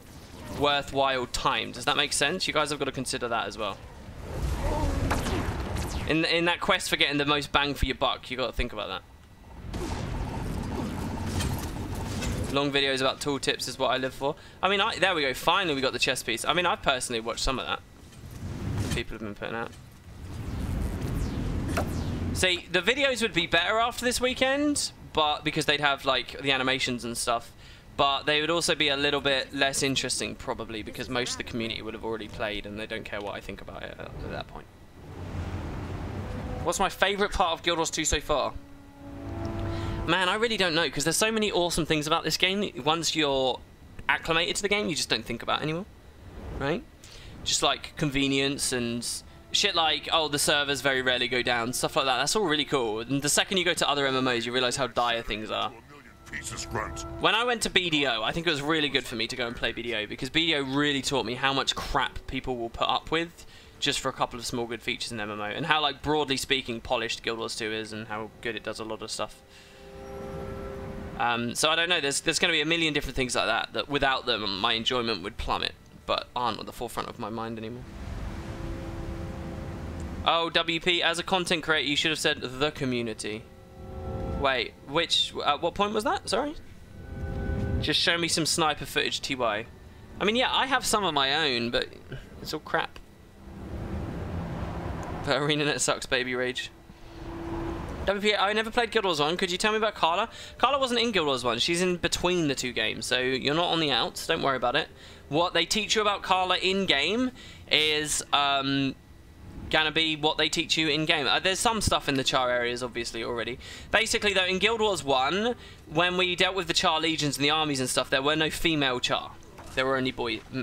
worthwhile time. Does that make sense? You guys have got to consider that as well. In that quest for getting the most bang for your buck, you got to think about that. Long videos about tooltips is what I live for. I mean, there we go. Finally, we got the chess piece. I mean, I've personally watched some of that. People have been putting out. See, the videos would be better after this weekend, but because they'd have like the animations and stuff. But they would also be a little bit less interesting, probably, because most of the community would have already played, and they don't care what I think about it at that point. What's my favourite part of Guild Wars 2 so far? Man, I really don't know, because there's so many awesome things about this game. Once you're acclimated to the game, you just don't think about anymore, right? Just like convenience and shit like, oh, the servers very rarely go down, stuff like that. That's all really cool. And the second you go to other MMOs, you realize how dire things are. When I went to BDO, I think it was really good for me to go and play BDO, because BDO really taught me how much crap people will put up with just for a couple of small good features in MMO, and how, like, broadly speaking, polished Guild Wars 2 is, and how good it does a lot of stuff. So I don't know, there's going to be a million different things like that, that without them, my enjoyment would plummet, but aren't at the forefront of my mind anymore. Oh, WP, as a content creator, you should have said the community. Wait, what point was that? Sorry? Just show me some sniper footage, TY. I mean, yeah, I have some of my own, but it's all crap. But ArenaNet sucks, baby rage. WP, I never played Guild Wars 1. Could you tell me about Carla? Carla wasn't in Guild Wars 1. She's in between the two games, so you're not on the outs. Don't worry about it. What they teach you about Carla in-game is gonna be what they teach you in-game. There's some stuff in the Char areas, obviously, already. Basically, though, in Guild Wars 1, when we dealt with the Char legions and the armies and stuff, there were no female Char. There were only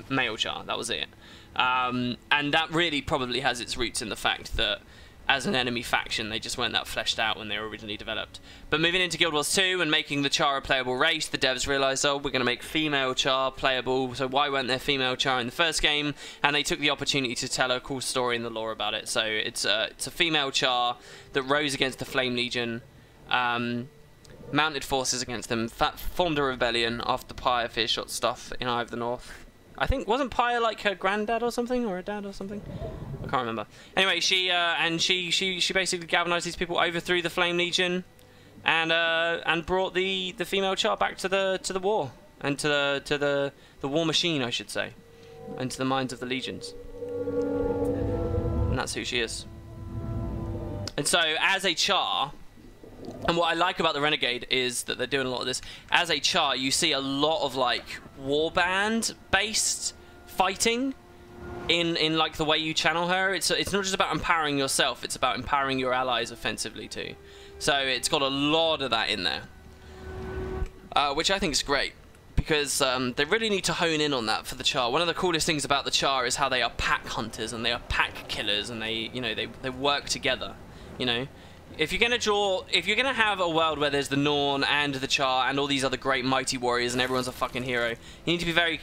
male Char. That was it. And that really probably has its roots in the fact that as an enemy faction, they just weren't that fleshed out when they were originally developed. But moving into Guild Wars 2 and making the Char a playable race, the devs realised, oh, we're going to make female Char playable, so why weren't there female Char in the first game? And they took the opportunity to tell a cool story in the lore about it. So it's a female Char that rose against the Flame Legion, mounted forces against them, formed a rebellion after Pyre fear shot stuff in Eye of the North. I think, wasn't Pyre like her granddad or something, or her dad or something? I can't remember. Anyway, she basically galvanized these people, overthrew the Flame Legion, and brought the female Char back to the war, and to the war machine, I should say, and to the minds of the legions. And that's who she is. And so, as a Char, and what I like about the Renegade is that they're doing a lot of this. As a Char, you see a lot of like warband-based fighting in like the way you channel her. It's not just about empowering yourself; it's about empowering your allies offensively too. So it's got a lot of that in there, which I think is great because they really need to hone in on that for the Char. One of the coolest things about the Char is how they are pack hunters and they are pack killers, and they work together. You know. If you're gonna have a world where there's the Norn and the Char and all these other great mighty warriors and everyone's a fucking hero, you need to be very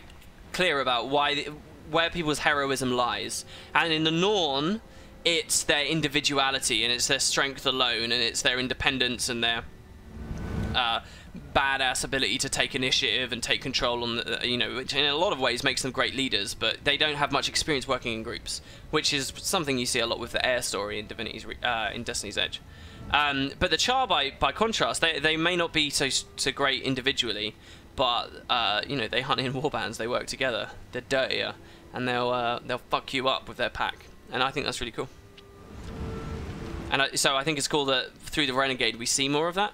clear about where people's heroism lies. And in the Norn, it's their individuality and it's their strength alone and it's their independence and their badass ability to take initiative and take control on the, which in a lot of ways makes them great leaders, but they don't have much experience working in groups, which is something you see a lot with the Air story in in Destiny's Edge. But the Char, by contrast, they may not be so great individually, but they hunt in warbands, they work together, they're dirtier, and they'll fuck you up with their pack, and I think that's really cool. And so I think it's cool that through the Renegade we see more of that.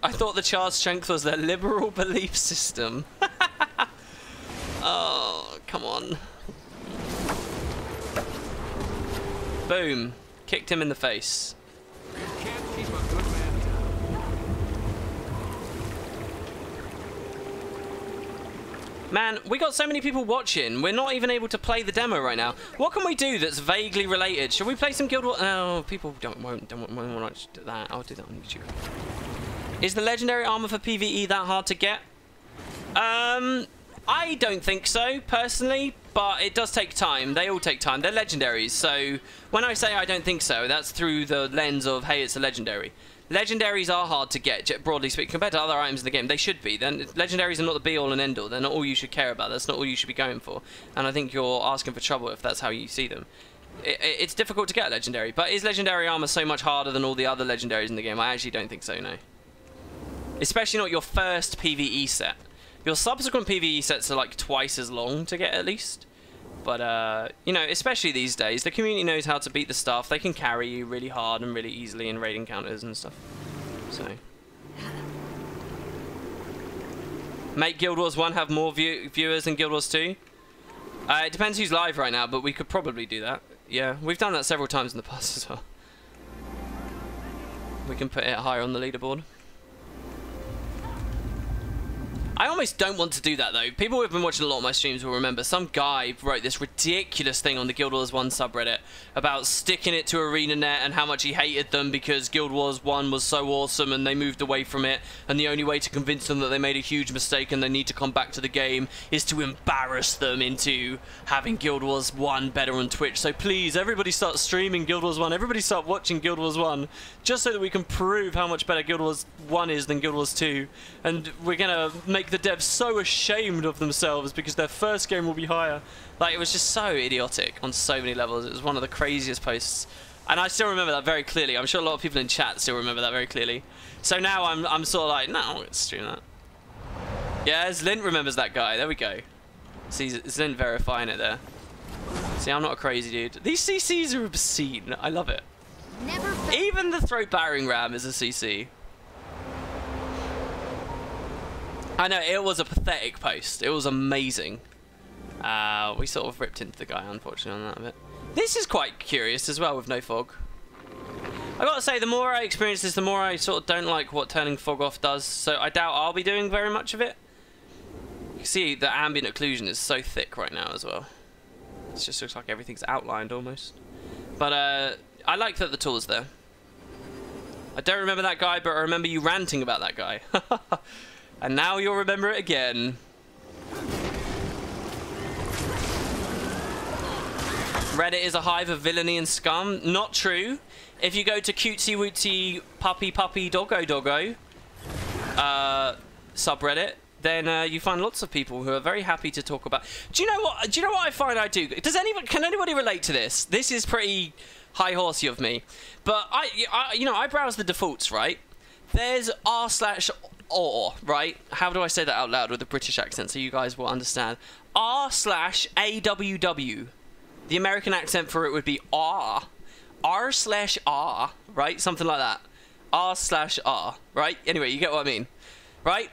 I thought the Char's strength was their liberal belief system. Oh, come on. Boom. Kicked him in the face. You can't keep a good man down. Man, we got so many people watching. We're not even able to play the demo right now. What can we do that's vaguely related? Should we play some Guild Wars? Oh, people don't want to do that. I'll do that on YouTube. Is the legendary armor for PvE that hard to get? I don't think so, personally, but it does take time. They all take time. They're legendaries, so when I say I don't think so, that's through the lens of, hey, it's a legendary. Legendaries are hard to get, broadly speaking, compared to other items in the game. They should be. Then legendaries are not the be-all and end-all. They're not all you should care about. That's not all you should be going for. And I think you're asking for trouble if that's how you see them. It's difficult to get a legendary, but is legendary armor so much harder than all the other legendaries in the game? I actually don't think so, no. Especially not your first PvE set. Your subsequent PvE sets are like twice as long to get at least. But, especially these days, the community knows how to beat the stuff. They can carry you really hard and really easily in raid encounters and stuff. So. Make Guild Wars 1 have more viewers than Guild Wars 2? It depends who's live right now, but we could probably do that. Yeah, we've done that several times in the past as well. We can put it higher on the leaderboard. I almost don't want to do that though. People who have been watching a lot of my streams will remember some guy wrote this ridiculous thing on the Guild Wars 1 subreddit about sticking it to ArenaNet and how much he hated them because Guild Wars 1 was so awesome and they moved away from it, and the only way to convince them that they made a huge mistake and they need to come back to the game is to embarrass them into having Guild Wars 1 better on Twitch. So please, everybody start streaming Guild Wars 1, everybody start watching Guild Wars 1, just so that we can prove how much better Guild Wars 1 is than Guild Wars 2, and we're gonna make the devs so ashamed of themselves because their first game will be higher. Like, it was just so idiotic on so many levels. It was one of the craziest posts, and I still remember that very clearly. I'm sure a lot of people in chat still remember that very clearly. So now I'm sort of like, no, let's stream that. Yeah, Lint remembers that guy. There we go. See, Lint verifying it there. See, I'm not a crazy dude. These CCs are obscene. I love it. Never felt Even the throat battering ram is a CC. I know, it was a pathetic post. It was amazing. We sort of ripped into the guy, unfortunately, on that bit. This is quite curious as well with no fog. I gotta say, the more I experience this, the more I sort of don't like what turning fog off does. So I doubt I'll be doing very much of it. You can see the ambient occlusion is so thick right now as well. It just looks like everything's outlined almost. But I like that the tool's there. I don't remember that guy, but I remember you ranting about that guy. And now you'll remember it again. Reddit is a hive of villainy and scum. Not true. If you go to cutesy wootsy puppy doggo subreddit, then you find lots of people who are very happy to talk about. Do you know what? Do you know what I find I do? Can anybody relate to this? This is pretty high horsey of me, but I browse the defaults, right? There's r/or, right? How do I say that out loud with a British accent so you guys will understand? r/aww. The American accent for it would be r. r/r, right? Something like that. r/r, right? Anyway, you get what I mean, right?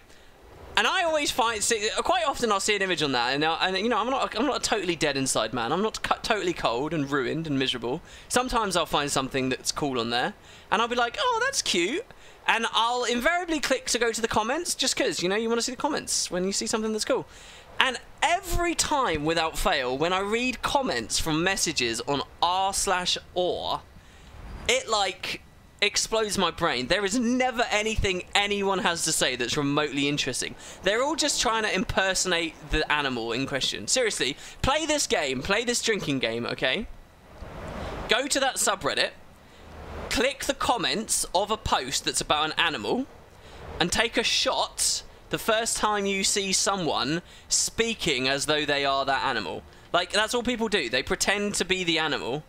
And I always quite often I'll see an image on that, and you know, I'm not a totally dead inside man. I'm not totally cold and ruined and miserable. Sometimes I'll find something that's cool on there, and I'll be like, oh, that's cute. And I'll invariably click to go to the comments, just because, you know, you want to see the comments when you see something that's cool. And every time, without fail, when I read comments from messages on r/or, it, like, explodes my brain. There is never anything anyone has to say that's remotely interesting. They're all just trying to impersonate the animal in question. Seriously, play this game, play this drinking game, okay? Go to that subreddit, click the comments of a post that's about an animal, and take a shot the first time you see someone speaking as though they are that animal. Like, that's all people do. They pretend to be the animal,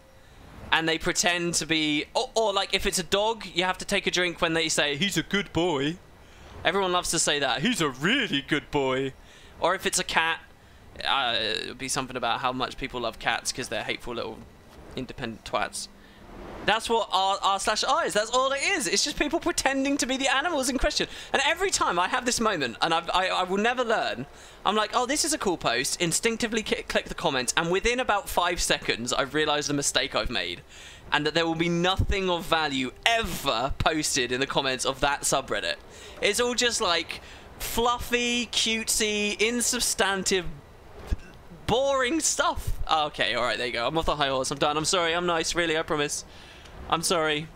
and they pretend to be... Or like, if it's a dog, you have to take a drink when they say, he's a good boy. Everyone loves to say that. He's a really good boy. Or if it's a cat, it would be something about how much people love cats because they're hateful little independent twats. That's what r/r is. That's all it is. It's just people pretending to be the animals in question. And every time I have this moment, and I will never learn, I'm like, oh, this is a cool post. Instinctively click the comments, and within about 5 seconds, I've realised the mistake I've made, and that there will be nothing of value ever posted in the comments of that subreddit. It's all just like fluffy, cutesy, insubstantive, boring stuff. Oh, okay, all right, there you go. I'm off the high horse. I'm done. I'm sorry. I'm nice. Really, I promise. I'm sorry.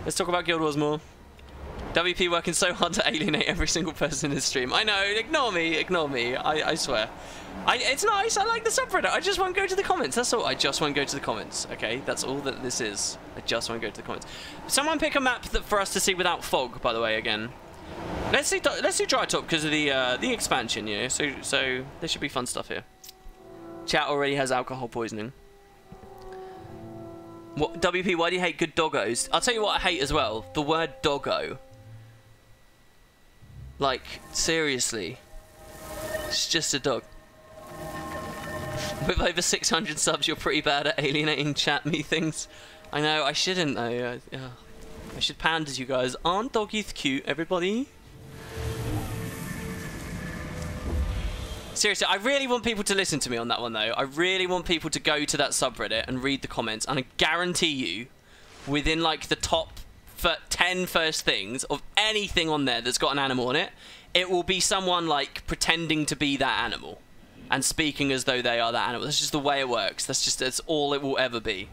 Let's talk about Guild Wars more. WP working so hard to alienate every single person in his stream. I know. Ignore me. Ignore me. I swear. It's nice. I like the subreddit. I just won't go to the comments. That's all. I just won't go to the comments. Okay? That's all that this is. I just won't go to the comments. Someone pick a map for us to see without fog, by the way, again. Let's do dry top because of the expansion, you know. So there should be fun stuff here. Chat already has alcohol poisoning. What, WP, why do you hate good doggos? I'll tell you what I hate as well. The word doggo. Like, seriously. It's just a dog. With over 600 subs, you're pretty bad at alienating chat me things. I know, I shouldn't though. I should pander to you guys. Aren't doggies cute, everybody? Seriously, I really want people to listen to me on that one, though. I really want people to go to that subreddit and read the comments, and I guarantee you, within, like, the top 10 first things of anything on there that's got an animal on it, it will be someone, like, pretending to be that animal and speaking as though they are that animal. That's just the way it works. That's all it will ever be.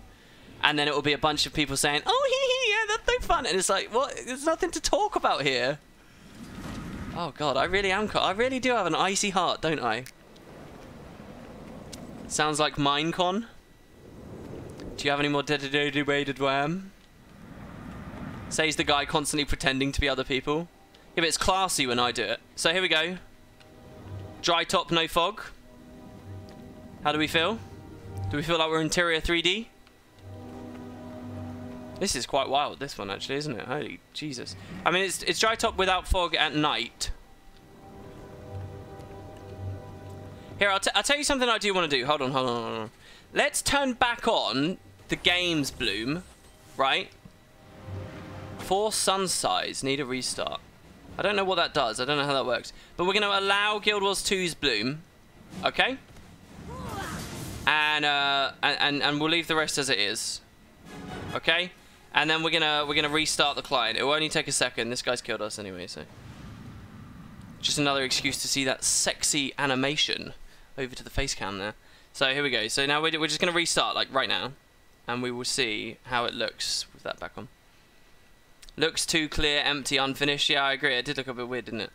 And then it will be a bunch of people saying, oh, yeah, that's so fun. And it's like, what? There's nothing to talk about here. Oh god, I really do have an icy heart, don't I? Sounds like Minecon. Do you have any more dedicated wham? Says the guy constantly pretending to be other people. Yeah, but it's classy when I do it. So here we go. Dry top, no fog. How do we feel? Do we feel like we're interior 3D? This is quite wild, this one, actually, isn't it? Holy Jesus. I mean, it's dry top without fog at night. Here, I'll tell you something I do want to do. Hold on. Let's turn back on the game's bloom, right? Force sun size. Need a restart. I don't know what that does. I don't know how that works. But we're going to allow Guild Wars 2's bloom. Okay? And we'll leave the rest as it is. Okay? And then we're gonna restart the client. It will only take a second. This guy's killed us anyway, so just another excuse to see that sexy animation over to the face cam there. So here we go. So now we're just gonna restart like right now, and we will see how it looks with that back on. Looks too clear, empty, unfinished. Yeah, I agree. It did look a bit weird, didn't it?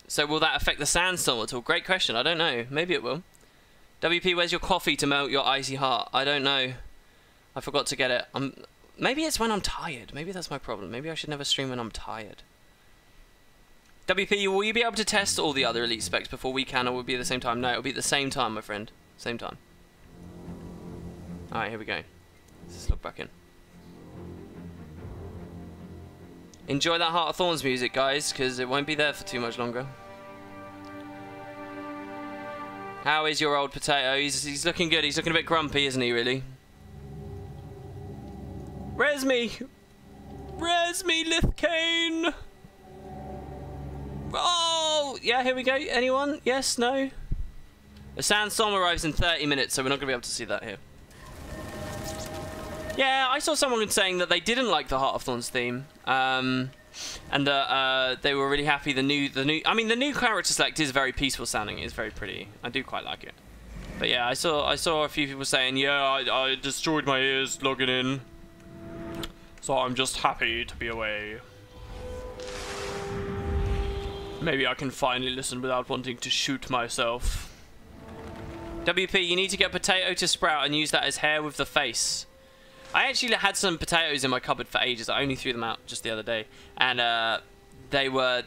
So will that affect the sandstorm at all? Great question. I don't know. Maybe it will. WP, where's your coffee to melt your icy heart? I don't know. I forgot to get it. Maybe it's when I'm tired. Maybe that's my problem. Maybe I should never stream when I'm tired. WP, will you be able to test all the other elite specs before we can, or will it be at the same time? No, it'll be at the same time, my friend. Same time. Alright, here we go. Let's log back in. Enjoy that Heart of Thorns music, guys, because it won't be there for too much longer. How is your old potato? He's looking good. He's looking a bit grumpy, isn't he, really? Res me! Res me, Lithcane! Oh! Yeah, here we go. Anyone? Yes? No? The sandstorm arrives in 30 minutes, so we're not going to be able to see that here. Yeah, I saw someone saying that they didn't like the Heart of Thorns theme, and that they were really happy. The new character select is very peaceful sounding. It's very pretty. I do quite like it. But yeah, I saw a few people saying, yeah, I destroyed my ears logging in, so I'm just happy to be away. Maybe I can finally listen without wanting to shoot myself. WP, you need to get potato to sprout and use that as hair with the face. I actually had some potatoes in my cupboard for ages. I only threw them out just the other day, and they were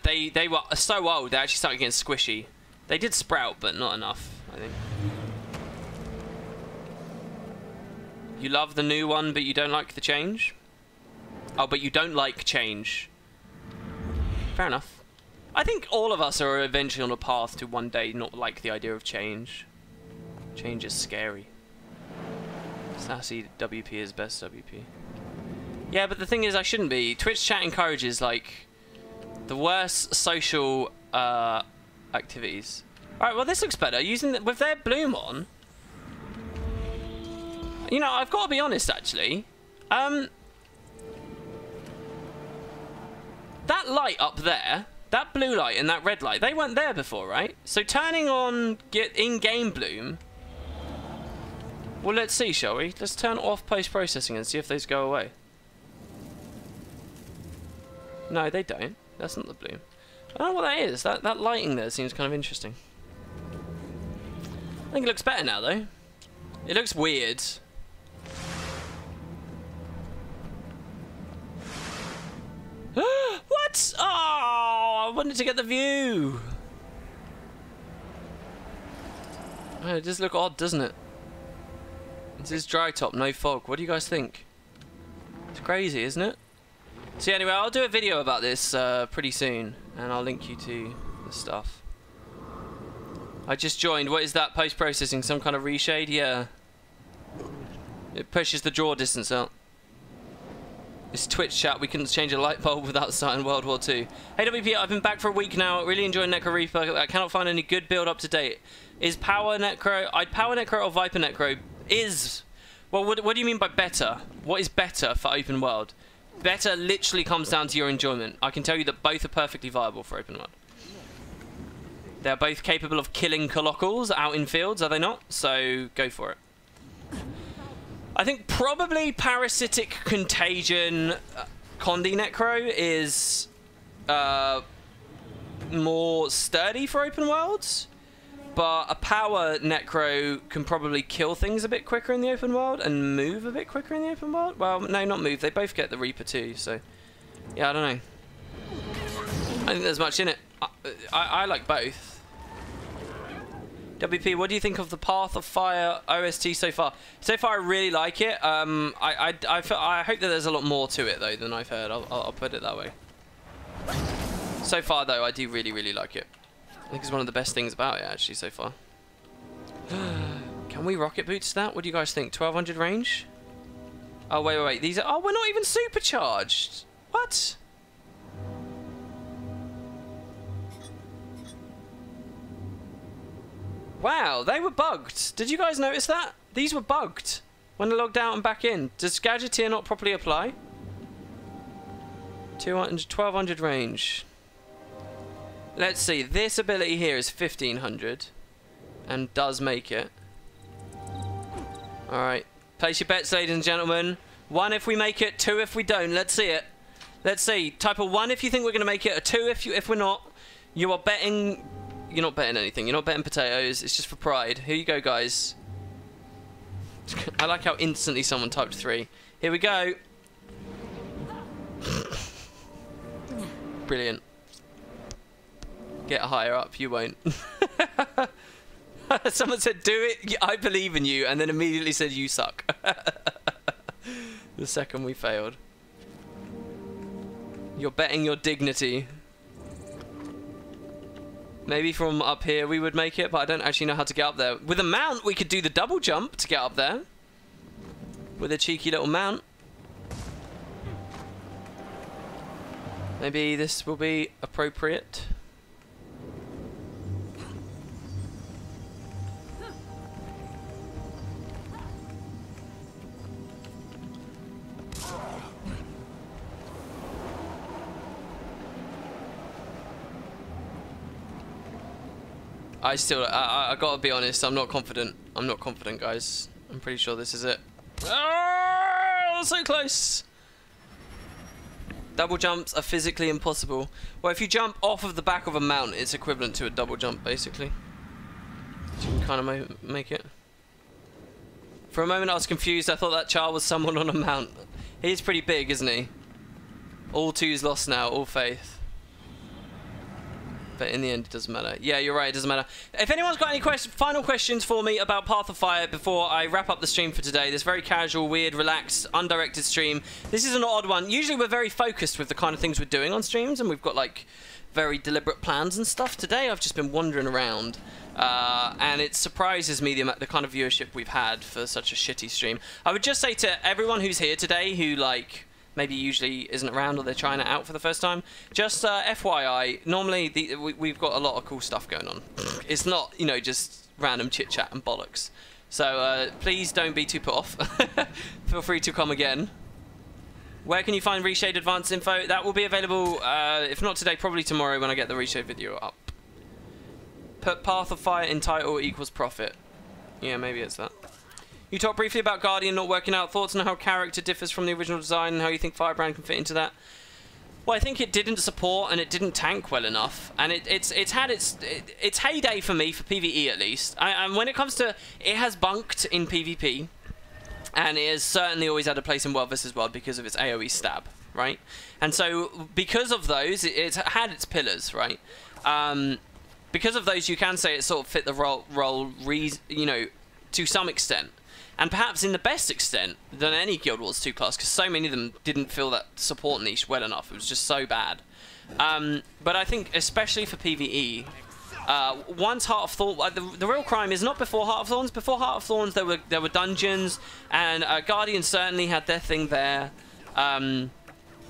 so old they actually started getting squishy. They did sprout, but not enough, I think. You love the new one, but you don't like the change? Oh, but you don't like change. Fair enough. I think all of us are eventually on a path to one day not like the idea of change. Change is scary. Sassy WP is best WP. Yeah, but the thing is, I shouldn't be. Twitch chat encourages, like, the worst social activities. Alright, well, this looks better. With their bloom on. You know, I've got to be honest, actually. That light up there, that blue light and that red light, they weren't there before, right? So turning on in-game bloom. Well, let's see, shall we? Let's turn off post-processing and see if those go away. No, they don't. That's not the bloom. I don't know what that is. That lighting there seems kind of interesting. I think it looks better now, though. It looks weird. What? Oh, I wanted to get the view. Oh, it does look odd, doesn't it? This is dry top, no fog. What do you guys think? It's crazy, isn't it? So anyway, I'll do a video about this pretty soon, and I'll link you to the stuff. I just joined. What is that? Post-processing? Some kind of reshade? Yeah. It pushes the draw distance out. This Twitch chat, we couldn't change a light bulb without starting World War II. Hey WP, I've been back for a week now. Really enjoying Necro Reaper. I cannot find any good build up to date. Is Power Necro... Power Necro or Viper Necro is... Well, what do you mean by better? What is better for open world? Better literally comes down to your enjoyment. I can tell you that both are perfectly viable for open world. They're both capable of killing colloquials out in fields, are they not? So, go for it. I think probably Parasitic Contagion Condi Necro is more sturdy for open worlds, but a Power Necro can probably kill things a bit quicker in the open world and move a bit quicker in the open world. Well, no, not move. They both get the Reaper too, so yeah, I don't know. I think there's much in it. I like both. WP, what do you think of the Path of Fire OST so far? So far, I really like it. I hope that there's a lot more to it, though, than I've heard. I'll put it that way. So far, though, I do really, really like it. think it's one of the best things about it, actually, so far. Can we rocket boots that? What do you guys think? 1200 range? Oh, wait. These are... Oh, we're not even supercharged. What? Wow, they were bugged. Did you guys notice that? These were bugged when I logged out and back in. Does Gadgeteer not properly apply? 1200 range. Let's see. This ability here is 1500 and does make it. Alright. Place your bets, ladies and gentlemen. 1 if we make it, 2 if we don't. Let's see it. Let's see. Type a 1 if you think we're going to make it, a 2 if we're not. You are betting... You're not betting anything. You're not betting potatoes. It's just for pride. Here you go, guys. I like how instantly someone typed 3. Here we go. Brilliant. Get higher up. You won't. Someone said, do it. I believe in you. And then immediately said, you suck. The second we failed. You're betting your dignity. Maybe from up here we would make it, but I don't actually know how to get up there. With a mount, we could do the double jump to get up there. With a cheeky little mount. Maybe this will be appropriate. I gotta be honest, I'm not confident. I'm not confident, guys. I'm pretty sure this is it. Oh, so close! Double jumps are physically impossible. Well, if you jump off of the back of a mountain, it's equivalent to a double jump, basically. So you can kind of make it. For a moment, I was confused. I thought that child was someone on a mount. He's pretty big, isn't he? All two's lost now, all faith. But in the end, it doesn't matter. Yeah, you're right, it doesn't matter. If anyone's got any final questions for me about Path of Fire before I wrap up the stream for today, this very casual, weird, relaxed, undirected stream. This is an odd one. Usually we're very focused with the kind of things we're doing on streams, and we've got, like, very deliberate plans and stuff. Today, I've just been wandering around, and it surprises me the kind of viewership we've had for such a shitty stream. I would just say to everyone who's here today who, like... maybe usually isn't around or they're trying it out for the first time. Just FYI, normally we've got a lot of cool stuff going on. It's not, you know, just random chit-chat and bollocks. So please don't be too put off. Feel free to come again. Where can you find Reshade advanced info? That will be available, if not today, probably tomorrow when I get the Reshade video up. Put Path of Fire in title equals profit. Yeah, maybe it's that. You talked briefly about Guardian not working out. Thoughts on how character differs from the original design and how you think Firebrand can fit into that? Well, I think it didn't support and it didn't tank well enough, and it's had its heyday for me, for PvE at least. And when it comes to, it has bunked in PvP, and it has certainly always had a place in World vs. World because of its AoE stab, right? And so because of those, it's had its pillars, right? Because of those, you can say it sort of fit the role, you know, to some extent. And perhaps in the best extent than any Guild Wars 2 class, because so many of them didn't fill that support niche well enough. It was just so bad. But I think, especially for PvE, once Heart of Thorns, the real crime is not before Heart of Thorns. Before Heart of Thorns, there were dungeons, and Guardian certainly had their thing there. In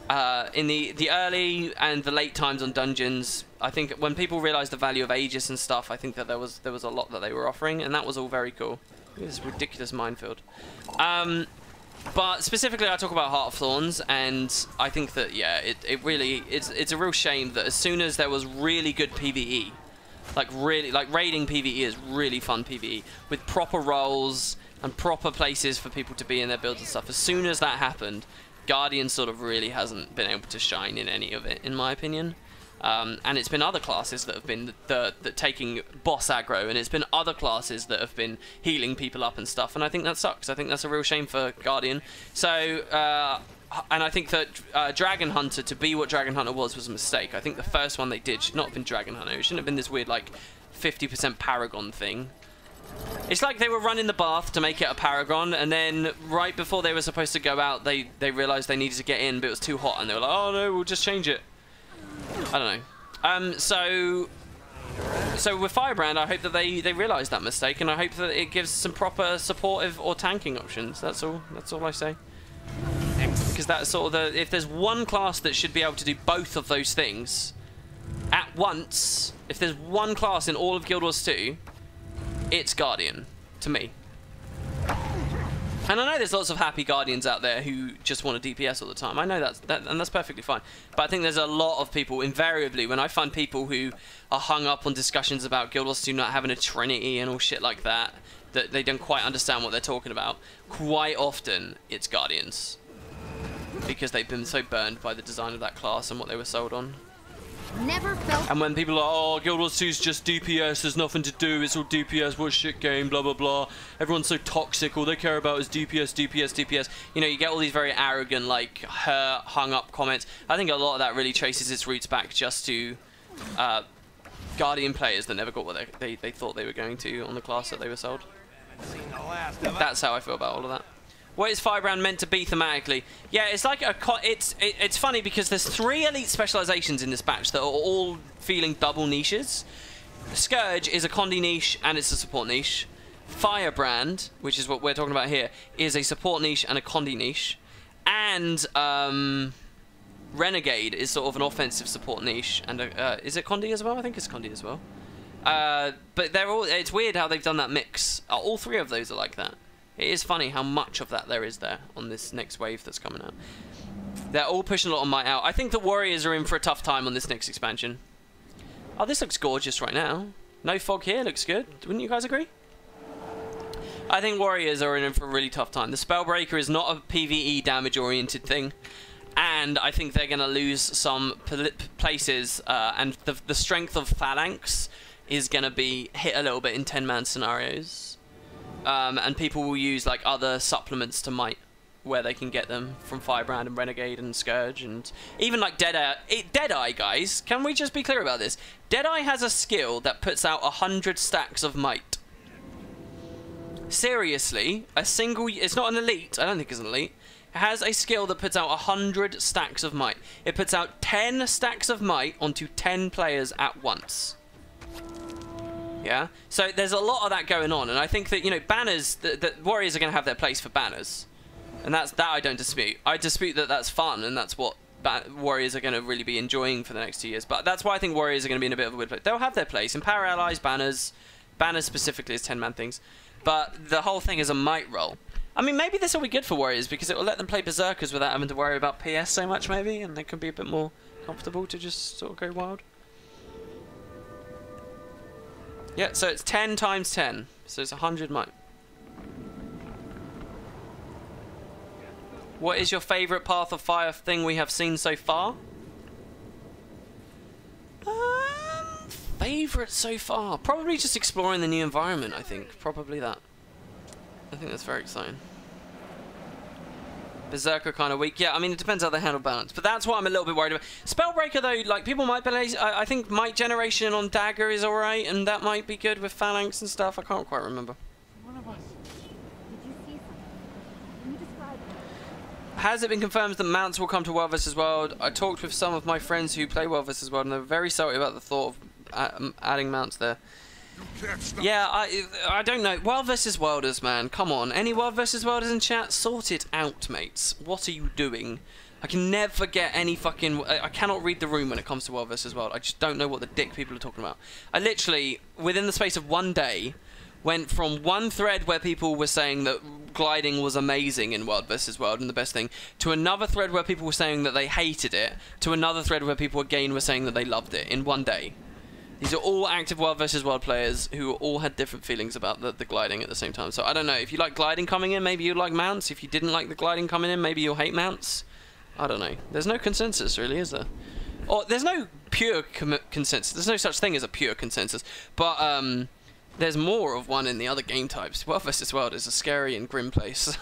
the early and the late times on dungeons, I think when people realised the value of Aegis and stuff, I think that there was a lot that they were offering, and that was all very cool. This ridiculous minefield. But specifically I talk about Heart of Thorns, and I think that, yeah, it really, it's a real shame that as soon as there was really good PvE, like raiding PvE is really fun PvE, with proper roles and proper places for people to be in their builds and stuff, as soon as that happened, Guardian sort of really hasn't been able to shine in any of it, in my opinion. And it's been other classes that have been taking boss aggro, and it's been other classes that have been healing people up and stuff, and I think that sucks. I think that's a real shame for Guardian. So, and I think that Dragon Hunter, to be what Dragon Hunter was a mistake. I think the first one they did should not have been Dragon Hunter. It shouldn't have been this weird, like, 50% Paragon thing. It's like they were running the bath to make it a Paragon, and then right before they were supposed to go out, they realised they needed to get in, but it was too hot, and they were like, oh no, we'll just change it. I don't know. So So with Firebrand, I hope that they realise that mistake, and I hope that it gives some proper supportive or tanking options. That's all I say. Because that's sort of if there's one class that should be able to do both of those things at once, if there's one class in all of Guild Wars 2, it's Guardian, to me. And I know there's lots of happy Guardians out there who just want to DPS all the time. I know and that's perfectly fine. But I think there's a lot of people, invariably, when I find people who are hung up on discussions about Guild Wars 2 not having a Trinity and all shit like that, that they don't quite understand what they're talking about, quite often it's Guardians. Because they've been so burned by the design of that class and what they were sold on. Never felt. And when people are, oh, Guild Wars 2 is just DPS, there's nothing to do, it's all DPS, what a shit game, blah, blah, blah. Everyone's so toxic, all they care about is DPS, DPS, DPS. You know, you get all these very arrogant, like, hung up comments. I think a lot of that really traces its roots back just to Guardian players that never got what they thought they were going to on the class that they were sold. That's how I feel about all of that. What is Firebrand meant to be thematically? Yeah, it's like it's funny because there's 3 elite specializations in this batch that are all feeling double niches. Scourge is a Condi niche and it's a support niche. Firebrand, which is what we're talking about here, is a support niche and a Condi niche. And Renegade is sort of an offensive support niche. And is it Condi as well? I think it's Condi as well. But they're all. It's weird how they've done that mix. All 3 of those are like that. It is funny how much of that there is there on this next wave that's coming out. They're all pushing a lot of might out. I think the Warriors are in for a tough time on this next expansion. Oh, this looks gorgeous right now. No fog here, looks good. Wouldn't you guys agree? I think Warriors are in for a really tough time. The Spellbreaker is not a PvE damage-oriented thing. And I think they're going to lose some places. And the strength of Phalanx is going to be hit a little bit in 10-man scenarios. And people will use like other supplements to might where they can get them from Firebrand and Renegade and Scourge and even like Deadeye. Deadeye, guys, can we just be clear about this? Deadeye has a skill that puts out 100 stacks of might. Seriously, it's not an elite, I don't think it's an elite. It has a skill that puts out 100 stacks of might. It puts out 10 stacks of might onto 10 players at once. Yeah, so there's a lot of that going on, and I think that, you know, banners, the Warriors are going to have their place for banners, and that I don't dispute. I dispute that that's fun, and that's what Warriors are going to really be enjoying for the next 2 years. But that's why I think Warriors are going to be in a bit of a weird place. They'll have their place in Power Allies, banners specifically as 10-man things, but the whole thing is a might roll. I mean, maybe this will be good for Warriors because it will let them play Berserkers without having to worry about PS so much, maybe, and they can be a bit more comfortable to just sort of go wild. Yeah, so it's 10 times 10, so it's 100 might. What is your favourite Path of Fire thing we have seen so far? Favourite so far? Probably just exploring the new environment, I think. Probably that. I think that's very exciting. Berserker kind of weak. Yeah, I mean, it depends how they handle balance. But that's what I'm a little bit worried about. Spellbreaker, though, like, people might be lazy. I think Might Generation on Dagger is alright, and that might be good with Phalanx and stuff. I can't quite remember. One of us. Did you see something? Can you describe it? Has it been confirmed that mounts will come to World vs. World? I talked with some of my friends who play World vs. World, and they're very salty about the thought of adding mounts there. Yeah, I don't know. World vs. Worlders, man. Come on. Any World vs. Worlders in chat? Sort it out, mates. What are you doing? I can never get any fucking... I cannot read the room when it comes to World vs. World. I just don't know what the dick people are talking about. I literally, within the space of one day, went from one thread where people were saying that gliding was amazing in World vs. World and the best thing, to another thread where people were saying that they hated it, to another thread where people again were saying that they loved it in one day. These are all active World vs. World players who all had different feelings about the gliding at the same time. So I don't know. If you like gliding coming in, maybe you like mounts. If you didn't like the gliding coming in, maybe you'll hate mounts. I don't know. There's no consensus, really, is there? Or there's no pure consensus. There's no such thing as a pure consensus. But there's more of one in the other game types. World vs. World is a scary and grim place.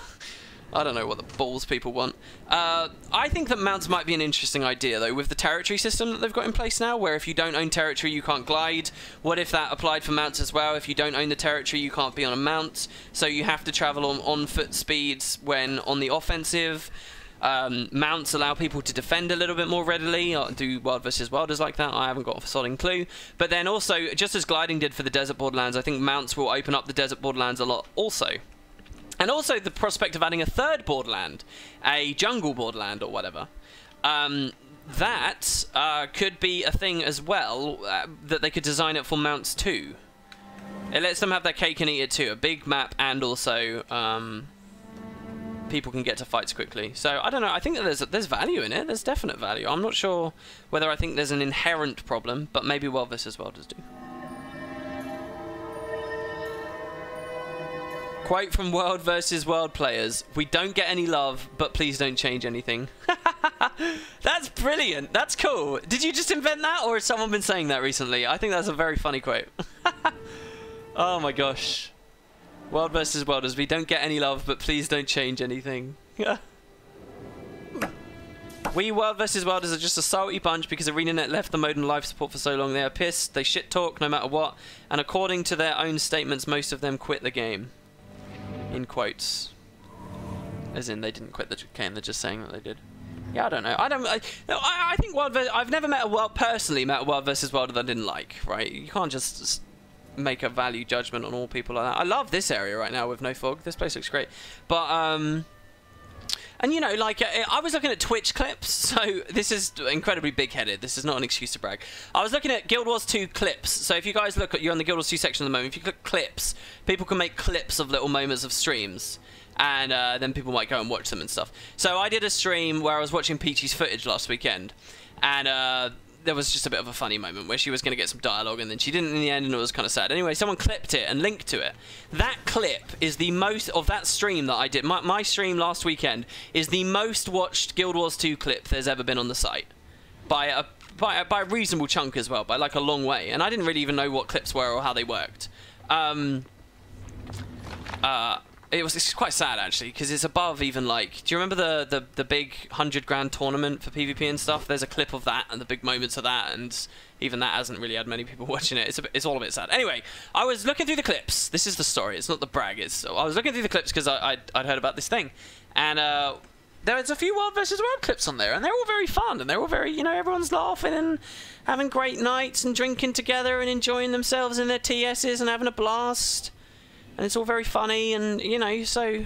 I don't know what the balls people want. I think that mounts might be an interesting idea, though, with the territory system that they've got in place now, where if you don't own territory, you can't glide. What if that applied for mounts as well? If you don't own the territory, you can't be on a mount, so you have to travel on foot speeds when on the offensive. Mounts allow people to defend a little bit more readily, or do Wild versus Wilders like that. I haven't got a solid clue. But then also, just as gliding did for the desert borderlands, I think mounts will open up the desert borderlands a lot also. And also the prospect of adding a third borderland, a jungle borderland or whatever. That could be a thing as well, that they could design it for mounts too. It lets them have their cake and eat it too. A big map, and also people can get to fights quickly. So I don't know. I think that there's value in it. There's definite value. I'm not sure whether I think there's an inherent problem, but maybe Wild vs. Wilders do. Quote from World vs. World players: "We don't get any love, but please don't change anything." That's brilliant. That's cool. Did you just invent that, or has someone been saying that recently? I think that's a very funny quote. Oh my gosh. World vs. Wilders: "We don't get any love, but please don't change anything." We World vs. Wilders are just a salty bunch because ArenaNet left the mode and live support for so long. They are pissed. They shit talk no matter what. And according to their own statements, most of them quit the game. In quotes. As in, they didn't quit the game, they're just saying that they did. Yeah, I don't know. I think I've never met a World vs. Wild that I didn't like, right? You can't just make a value judgment on all people like that. I love this area right now with no fog. This place looks great. But, and you know, like, I was looking at Twitch clips, so this is incredibly big-headed. This is not an excuse to brag. I was looking at Guild Wars 2 clips. So if you guys look at, you're on the Guild Wars 2 section at the moment, if you click clips, people can make clips of little moments of streams. And then people might go and watch them and stuff. So I did a stream where I was watching Peachy's footage last weekend. And there was just a bit of a funny moment where she was going to get some dialogue and then she didn't in the end, and it was kind of sad. Anyway, someone clipped it and linked to it. That clip is the most of that stream that I did. My stream last weekend is the most watched Guild Wars 2 clip there's ever been on the site. By a reasonable chunk as well, by like a long way. And I didn't really even know what clips were or how they worked. It's quite sad actually, because it's above even like, do you remember the big 100 grand tournament for PvP and stuff? There's a clip of that and the big moments of that, and even that hasn't really had many people watching it. It's all a bit sad. Anyway, I was looking through the clips. This is the story. It's not the brag. I was looking through the clips because I'd heard about this thing, and there's a few World vs. World clips on there, and they're all very fun, and they're all very, you know, everyone's laughing and having great nights and drinking together and enjoying themselves in their TSs and having a blast. And it's all very funny, and, you know, so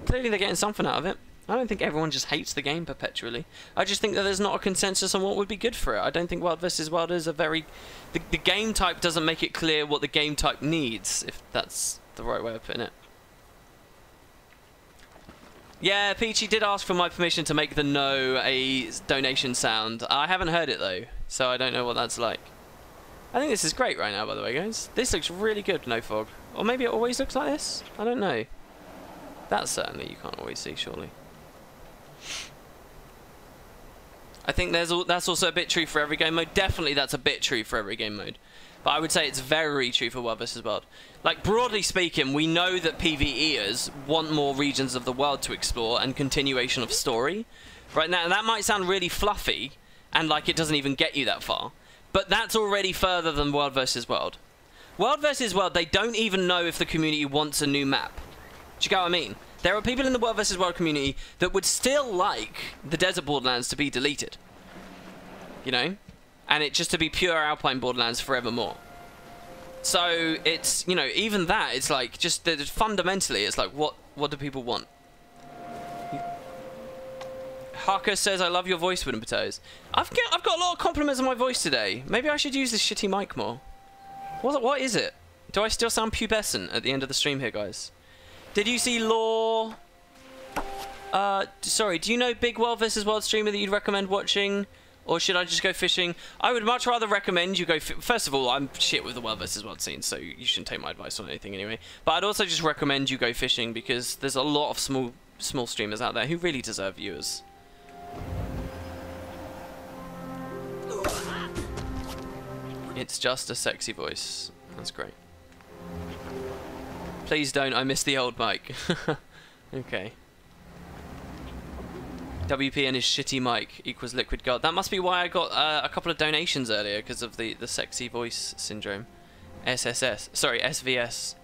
clearly they're getting something out of it. I don't think everyone just hates the game perpetually. I just think that there's not a consensus on what would be good for it. I don't think Wild vs. Wilders are very... The game type doesn't make it clear what the game type needs, if that's the right way of putting it. Yeah, Peachy did ask for my permission to make the no a donation sound. I haven't heard it, though, so I don't know what that's like. I think this is great right now, by the way, guys. This looks really good, no fog. Or maybe it always looks like this? I don't know. That certainly you can't always see, surely. I think that's also a bit true for every game mode. Definitely that's a bit true for every game mode. But I would say it's very true for Wild vs. Wild. Like, broadly speaking, we know that PvEers want more regions of the world to explore and continuation of story. Right now, that might sound really fluffy, and like it doesn't even get you that far. But that's already further than World vs. World. World vs. World, they don't even know if the community wants a new map. Do you get what I mean? There are people in the World vs. World community that would still like the Desert Borderlands to be deleted. You know? And it just to be pure Alpine Borderlands forevermore. So, it's, you know, even that, it's like, just fundamentally, it's like, what do people want? Harker says, I love your voice, Wooden Potatoes. I've got a lot of compliments on my voice today. Maybe I should use this shitty mic more. What is it? Do I still sound pubescent at the end of the stream here, guys? Did you see Law? Sorry, do you know big World vs. World streamer that you'd recommend watching? Or should I just go fishing? I would much rather recommend you go... First of all, I'm shit with the World vs. World scene, so you shouldn't take my advice on anything anyway. But I'd also just recommend you go fishing, because there's a lot of small streamers out there who really deserve viewers. It's just a sexy voice. That's great. Please don't, I miss the old mic. Okay. WP and his shitty mic equals Liquid God. That must be why I got a couple of donations earlier, because of the sexy voice syndrome. SSS. Sorry, SVS.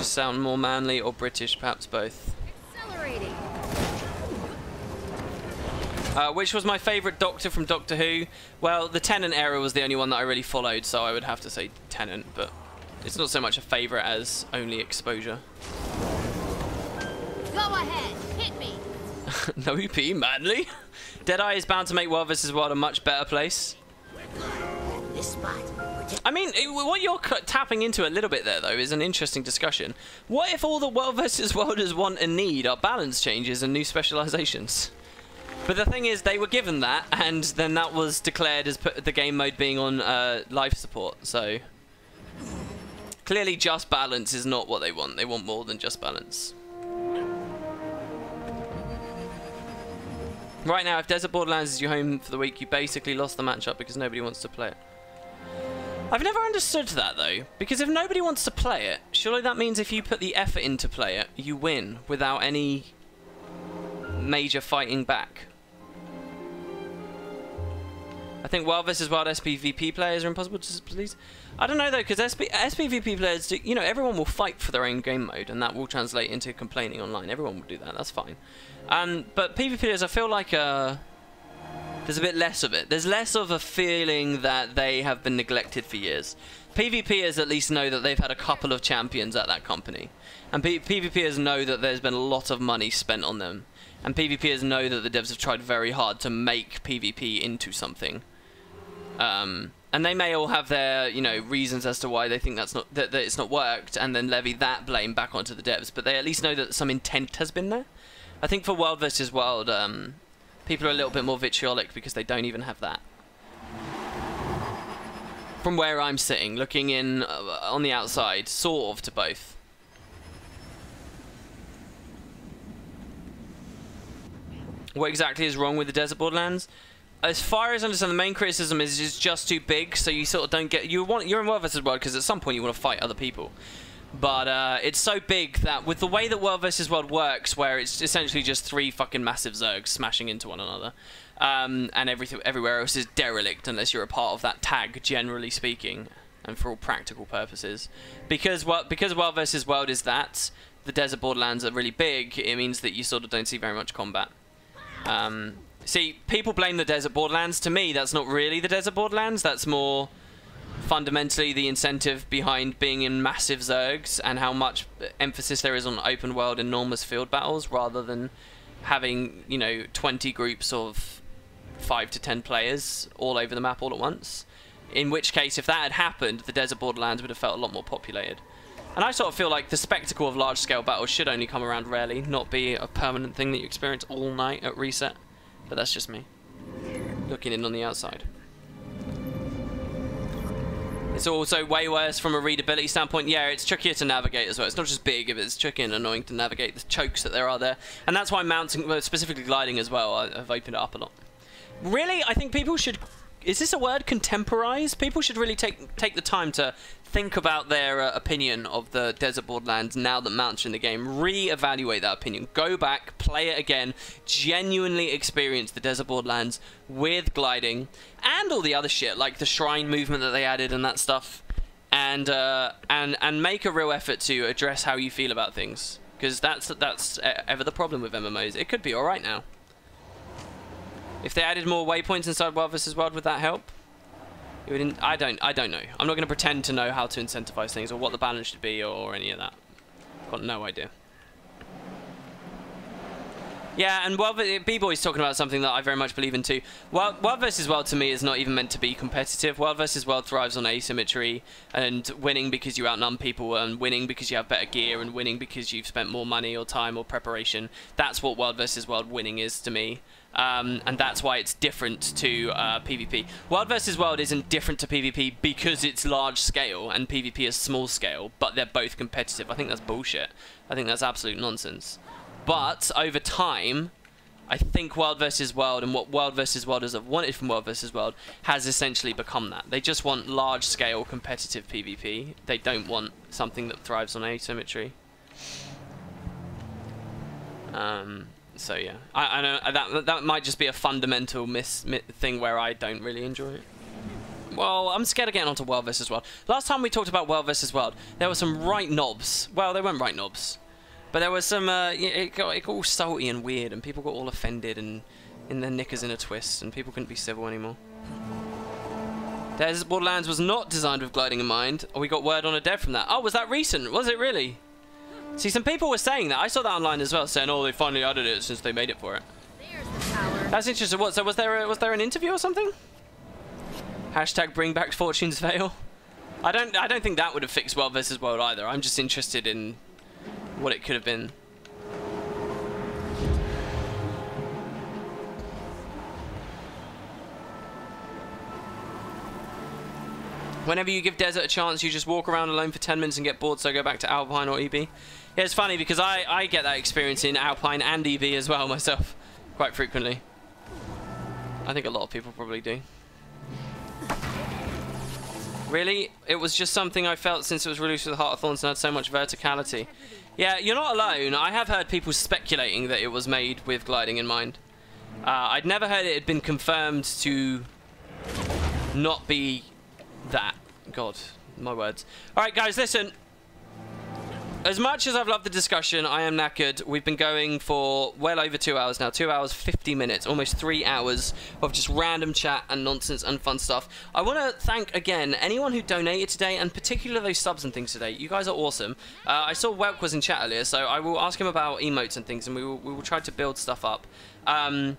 just sound more manly or British, perhaps both. Accelerating. Which was my favourite Doctor from Doctor Who? Well, the Tennant era was the only one that I really followed, so I would have to say Tennant, but it's not so much a favourite as only exposure. Go ahead, hit me. No EP, manly. Deadeye is bound to make World vs. World a much better place. This spot. I mean, what you're tapping into a little bit there, though, is an interesting discussion. What if all the World vs. Worlders want and need are balance changes and new specializations? But the thing is, they were given that, and then that was declared as the game mode being on life support, so... Clearly just balance is not what they want. They want more than just balance. Right now, if Desert Borderlands is your home for the week, you basically lost the matchup because nobody wants to play it. I've never understood that, though, because if nobody wants to play it, surely that means if you put the effort in to play it, you win without any major fighting back. I think Wild vs. Wild SPVP players are impossible to please. I don't know, though, because SPVP players, do, you know, everyone will fight for their own game mode, and that will translate into complaining online. Everyone will do that, that's fine. But PvP players, I feel like there's a bit less of it. There's less of a feeling that they have been neglected for years. PvPers at least know that they've had a couple of champions at that company. And PvPers know that there's been a lot of money spent on them. And PvPers know that the devs have tried very hard to make PvP into something. And they may all have their, you know, reasons as to why they think that it's not worked, and then levy that blame back onto the devs. But they at least know that some intent has been there. I think for World vs. World, people are a little bit more vitriolic because they don't even have that. From where I'm sitting, looking in on the outside, sort of to both. What exactly is wrong with the Desert Borderlands? As far as I understand, the main criticism is it's just too big, so you sort of don't get... You're in World vs. World because at some point you want to fight other people. But it's so big that with the way that World vs. World works, where it's essentially just 3 fucking massive zergs smashing into one another, and everywhere else is derelict unless you're a part of that tag, generally speaking, and for all practical purposes. Because World vs. World is that, the Desert Borderlands are really big, it means that you sort of don't see very much combat. See, people blame the Desert Borderlands. To me, that's not really the Desert Borderlands. That's more fundamentally the incentive behind being in massive zergs and how much emphasis there is on open world, enormous field battles, rather than having, you know, 20 groups of 5 to 10 players all over the map all at once. In which case, if that had happened, the Desert Borderlands would have felt a lot more populated. And I sort of feel like the spectacle of large-scale battles should only come around rarely, not be a permanent thing that you experience all night at reset. But that's just me, looking in on the outside. It's also way worse from a readability standpoint. Yeah, it's trickier to navigate as well. It's not just big, but it's tricky and annoying to navigate the chokes that there are there. And that's why mounting, specifically gliding as well, I've opened it up a lot. Really, I think people should... Is this a word? Contemporize? People should really take the time to think about their opinion of the Desert Borderlands now that Mount's in the game. Re-evaluate that opinion. Go back, play it again, genuinely experience the Desert Borderlands with gliding and all the other shit, like the shrine movement that they added and that stuff, and make a real effort to address how you feel about things, because that's ever the problem with MMOs. It could be all right now. If they added more waypoints inside World vs. World, would that help? It would I don't know. I'm not going to pretend to know how to incentivize things or what the balance should be or any of that. I've got no idea. Yeah, and B-Boy's talking about something that I very much believe in too. World vs. World to me is not even meant to be competitive. World vs. World thrives on asymmetry and winning because you outnumber people and winning because you have better gear and winning because you've spent more money or time or preparation. That's what World vs. World winning is to me. And that's why it's different to PvP. World vs. World isn't different to PvP because it's large scale and PvP is small scale, but they're both competitive. I think that's bullshit. I think that's absolute nonsense. But over time, I think World vs. World and what World vs. Worlders have wanted from World vs. World has essentially become that. They just want large scale competitive PvP. They don't want something that thrives on asymmetry. So yeah, I know that might just be a fundamental thing where I don't really enjoy it. Well, I'm scared of getting onto World vs. World. Last time we talked about World vs. World, there were some right knobs. Well, they weren't right knobs. But there was some, it got all salty and weird, and people got all offended and in their knickers in a twist, and people couldn't be civil anymore. Desert Borderlands was not designed with gliding in mind. We got word on a dev from that. Oh, was that recent? Was it really? See, some people were saying that. I saw that online as well, saying, oh, they finally added it since they made it for it. There's the power. That's interesting. What? So was there an interview or something? Hashtag bring back Fortune's Veil. I don't think that would have fixed World vs. World either. I'm just interested in what it could have been. Whenever you give Desert a chance, you just walk around alone for 10 minutes and get bored, so go back to Alpine or EB. Yeah, it's funny because I get that experience in Alpine and EB as well myself, quite frequently. I think a lot of people probably do. Really? It was just something I felt since it was released with Heart of Thorns and had so much verticality. Yeah, you're not alone. I have heard people speculating that it was made with gliding in mind. I'd never heard it had been confirmed to not be that. God, my words. Alright guys, listen. As much as I've loved the discussion, I am knackered. We've been going for well over 2 hours now. 2 hours, 50 minutes. Almost 3 hours of just random chat and nonsense and fun stuff. I want to thank, again, anyone who donated today, and particularly those subs and things today. You guys are awesome. I saw Welk was in chat earlier, so I will ask him about emotes and things, and we will try to build stuff up. So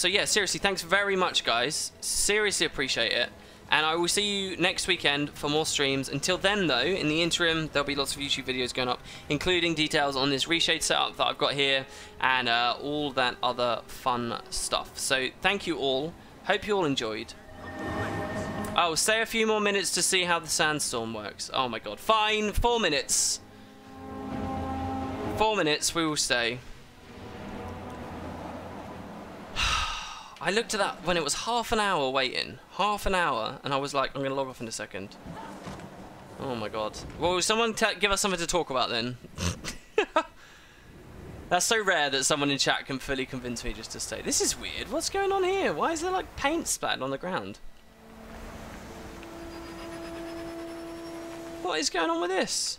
yeah, seriously, thanks very much, guys. Seriously appreciate it. And I will see you next weekend for more streams. Until then, though, in the interim, there'll be lots of YouTube videos going up, including details on this Reshade setup that I've got here, and all that other fun stuff. So, thank you all. Hope you all enjoyed. Oh, stay a few more minutes to see how the sandstorm works. Oh my god. Fine, 4 minutes. 4 minutes, we will stay. I looked at that when it was half an hour waiting. Half an hour, and I was like, I'm going to log off in a second. Oh my god. Well, someone give us something to talk about then. That's so rare that someone in chat can fully convince me just to stay. This is weird. What's going on here? Why is there like paint splattered on the ground? What is going on with this?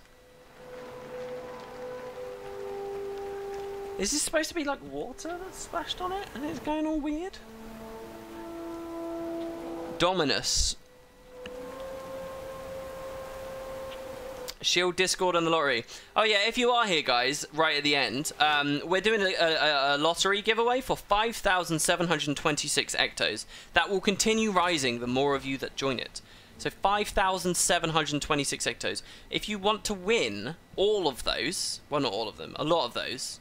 Is this supposed to be like water that's splashed on it and it's going all weird? Dominus. Shield, Discord, and the lottery. Oh yeah, if you are here, guys, right at the end, we're doing a lottery giveaway for 5,726 ectos. That will continue rising the more of you that join it. So 5,726 ectos. If you want to win all of those, well, not all of them, a lot of those,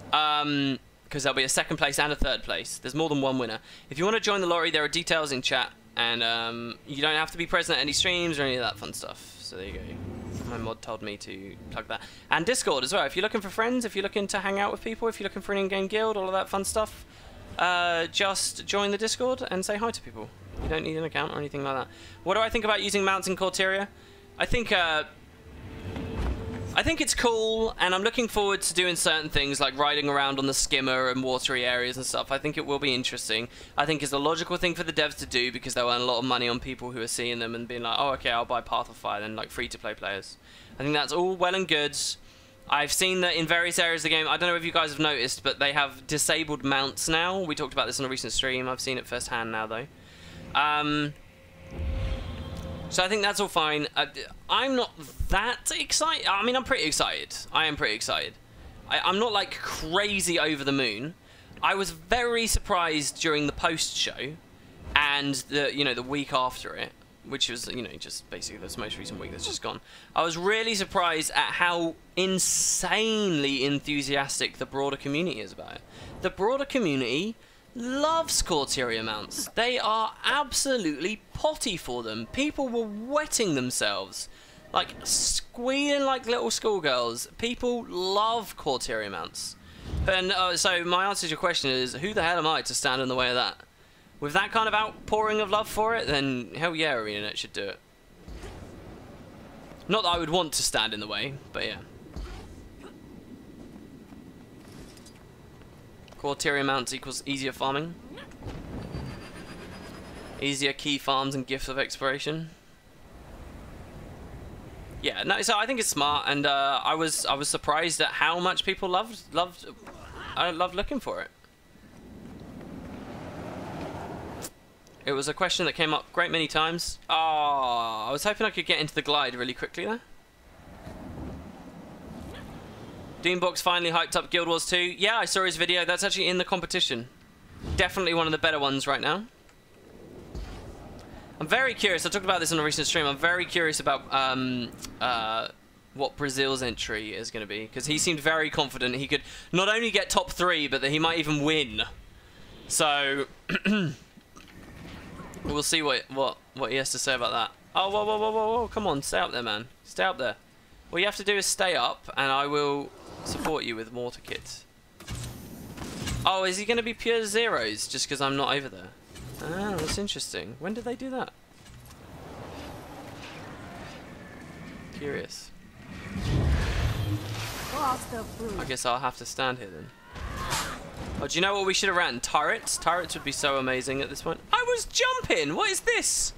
because there'll be a second place and a third place. There's more than one winner. If you want to join the lottery, there are details in chat, and you don't have to be present at any streams or any of that fun stuff. So there you go. My mod told me to plug that. And Discord as well. If you're looking for friends, if you're looking to hang out with people, if you're looking for an in-game guild, all of that fun stuff, just join the Discord and say hi to people. You don't need an account or anything like that. What do I think about using mounts in Corteria? I think it's cool, and I'm looking forward to doing certain things like riding around on the skimmer and watery areas and stuff. I think it will be interesting. I think it's the logical thing for the devs to do because they'll earn a lot of money on people who are seeing them and being like, oh, okay, I'll buy Path of Fire, then like free-to-play players. I think that's all well and good. I've seen that in various areas of the game. I don't know if you guys have noticed, but they have disabled mounts now. We talked about this on a recent stream. I've seen it firsthand now, though. So I think that's all fine. I'm not that excited. I mean, I'm pretty excited. I am pretty excited. I'm not like crazy over the moon. I was very surprised during the post show and the week after it, which was just basically this most recent week that's just gone. I was really surprised at how insanely enthusiastic the broader community is about it. The broader community loves Corteria mounts. They are absolutely potty for them. People were wetting themselves, like squealing like little schoolgirls. People love Corteria mounts. And so my answer to your question is, who the hell am I to stand in the way of that? With that kind of outpouring of love for it, then hell yeah, ArenaNet should do it. Not that I would want to stand in the way, but yeah. Corteria mounts equals easier farming. Easier key farms and gifts of exploration. Yeah, no, so I think it's smart, and I was surprised at how much people loved looking for it. It was a question that came up a great many times. Oh, I was hoping I could get into the glide really quickly there. Doombox finally hyped up Guild Wars 2. Yeah, I saw his video. That's actually in the competition. Definitely one of the better ones right now. I'm very curious. I talked about this on a recent stream. I'm very curious about what Brazil's entry is going to be, because he seemed very confident he could not only get top 3, but that he might even win. So we'll see what he has to say about that. Oh, whoa, whoa, whoa, whoa, whoa! Come on, stay up there, man. Stay up there. What you have to do is stay up, and I will support you with mortar kits. Oh, is he going to be pure zeros just because I'm not over there? Ah, that's interesting. When did they do that? Curious. I guess I'll have to stand here then. Oh, do you know what we should have ran? Turrets? Turrets would be so amazing at this point. I was jumping! What is this?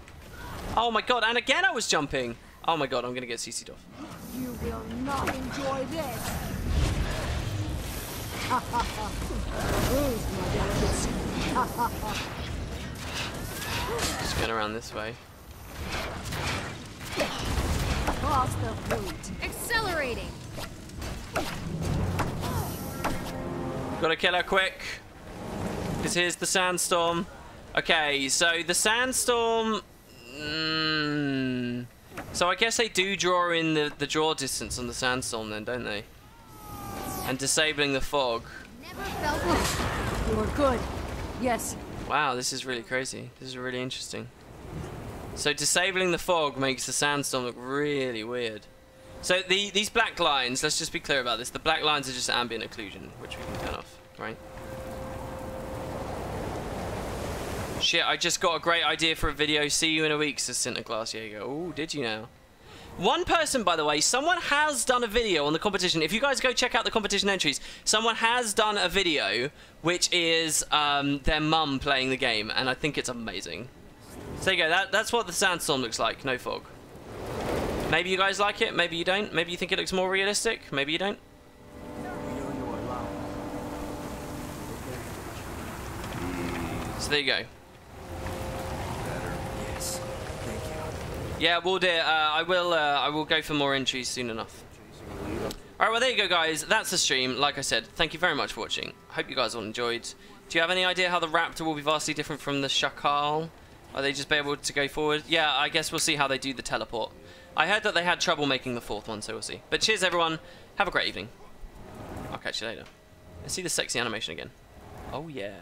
Oh my god, and again I was jumping! Oh my god, I'm gonna get CC'd off. You will not enjoy this. Just going around this way. Cross the route. Accelerating. Gotta kill her quick. Because here's the sandstorm. Okay, so the sandstorm... So I guess they do draw in the draw distance on the sandstorm then, don't they? And disabling the fog. Never felt it. You are good. Yes. Wow, this is really crazy. This is really interesting. So disabling the fog makes the sandstorm look really weird. So these black lines, let's just be clear about this. The black lines are just ambient occlusion, which we can turn off, right? Shit, I just got a great idea for a video. See you in a week, says Sinterklaas Jaeger. Oh, did you now? One person, by the way, someone has done a video on the competition. If you guys go check out the competition entries, someone has done a video which is their mum playing the game, and I think it's amazing. So there you go. That's what the sandstorm looks like. No fog. Maybe you guys like it. Maybe you don't. Maybe you think it looks more realistic. Maybe you don't. So there you go. Yeah, we'll do it. I will go for more entries soon enough. Alright, well there you go guys. That's the stream. Like I said, thank you very much for watching. Hope you guys all enjoyed. Do you have any idea how the Raptor will be vastly different from the Shakal? Are they just be able to go forward? Yeah, I guess we'll see how they do the teleport. I heard that they had trouble making the 4th one, so we'll see. But cheers everyone. Have a great evening. I'll catch you later. Let's see the sexy animation again. Oh yeah.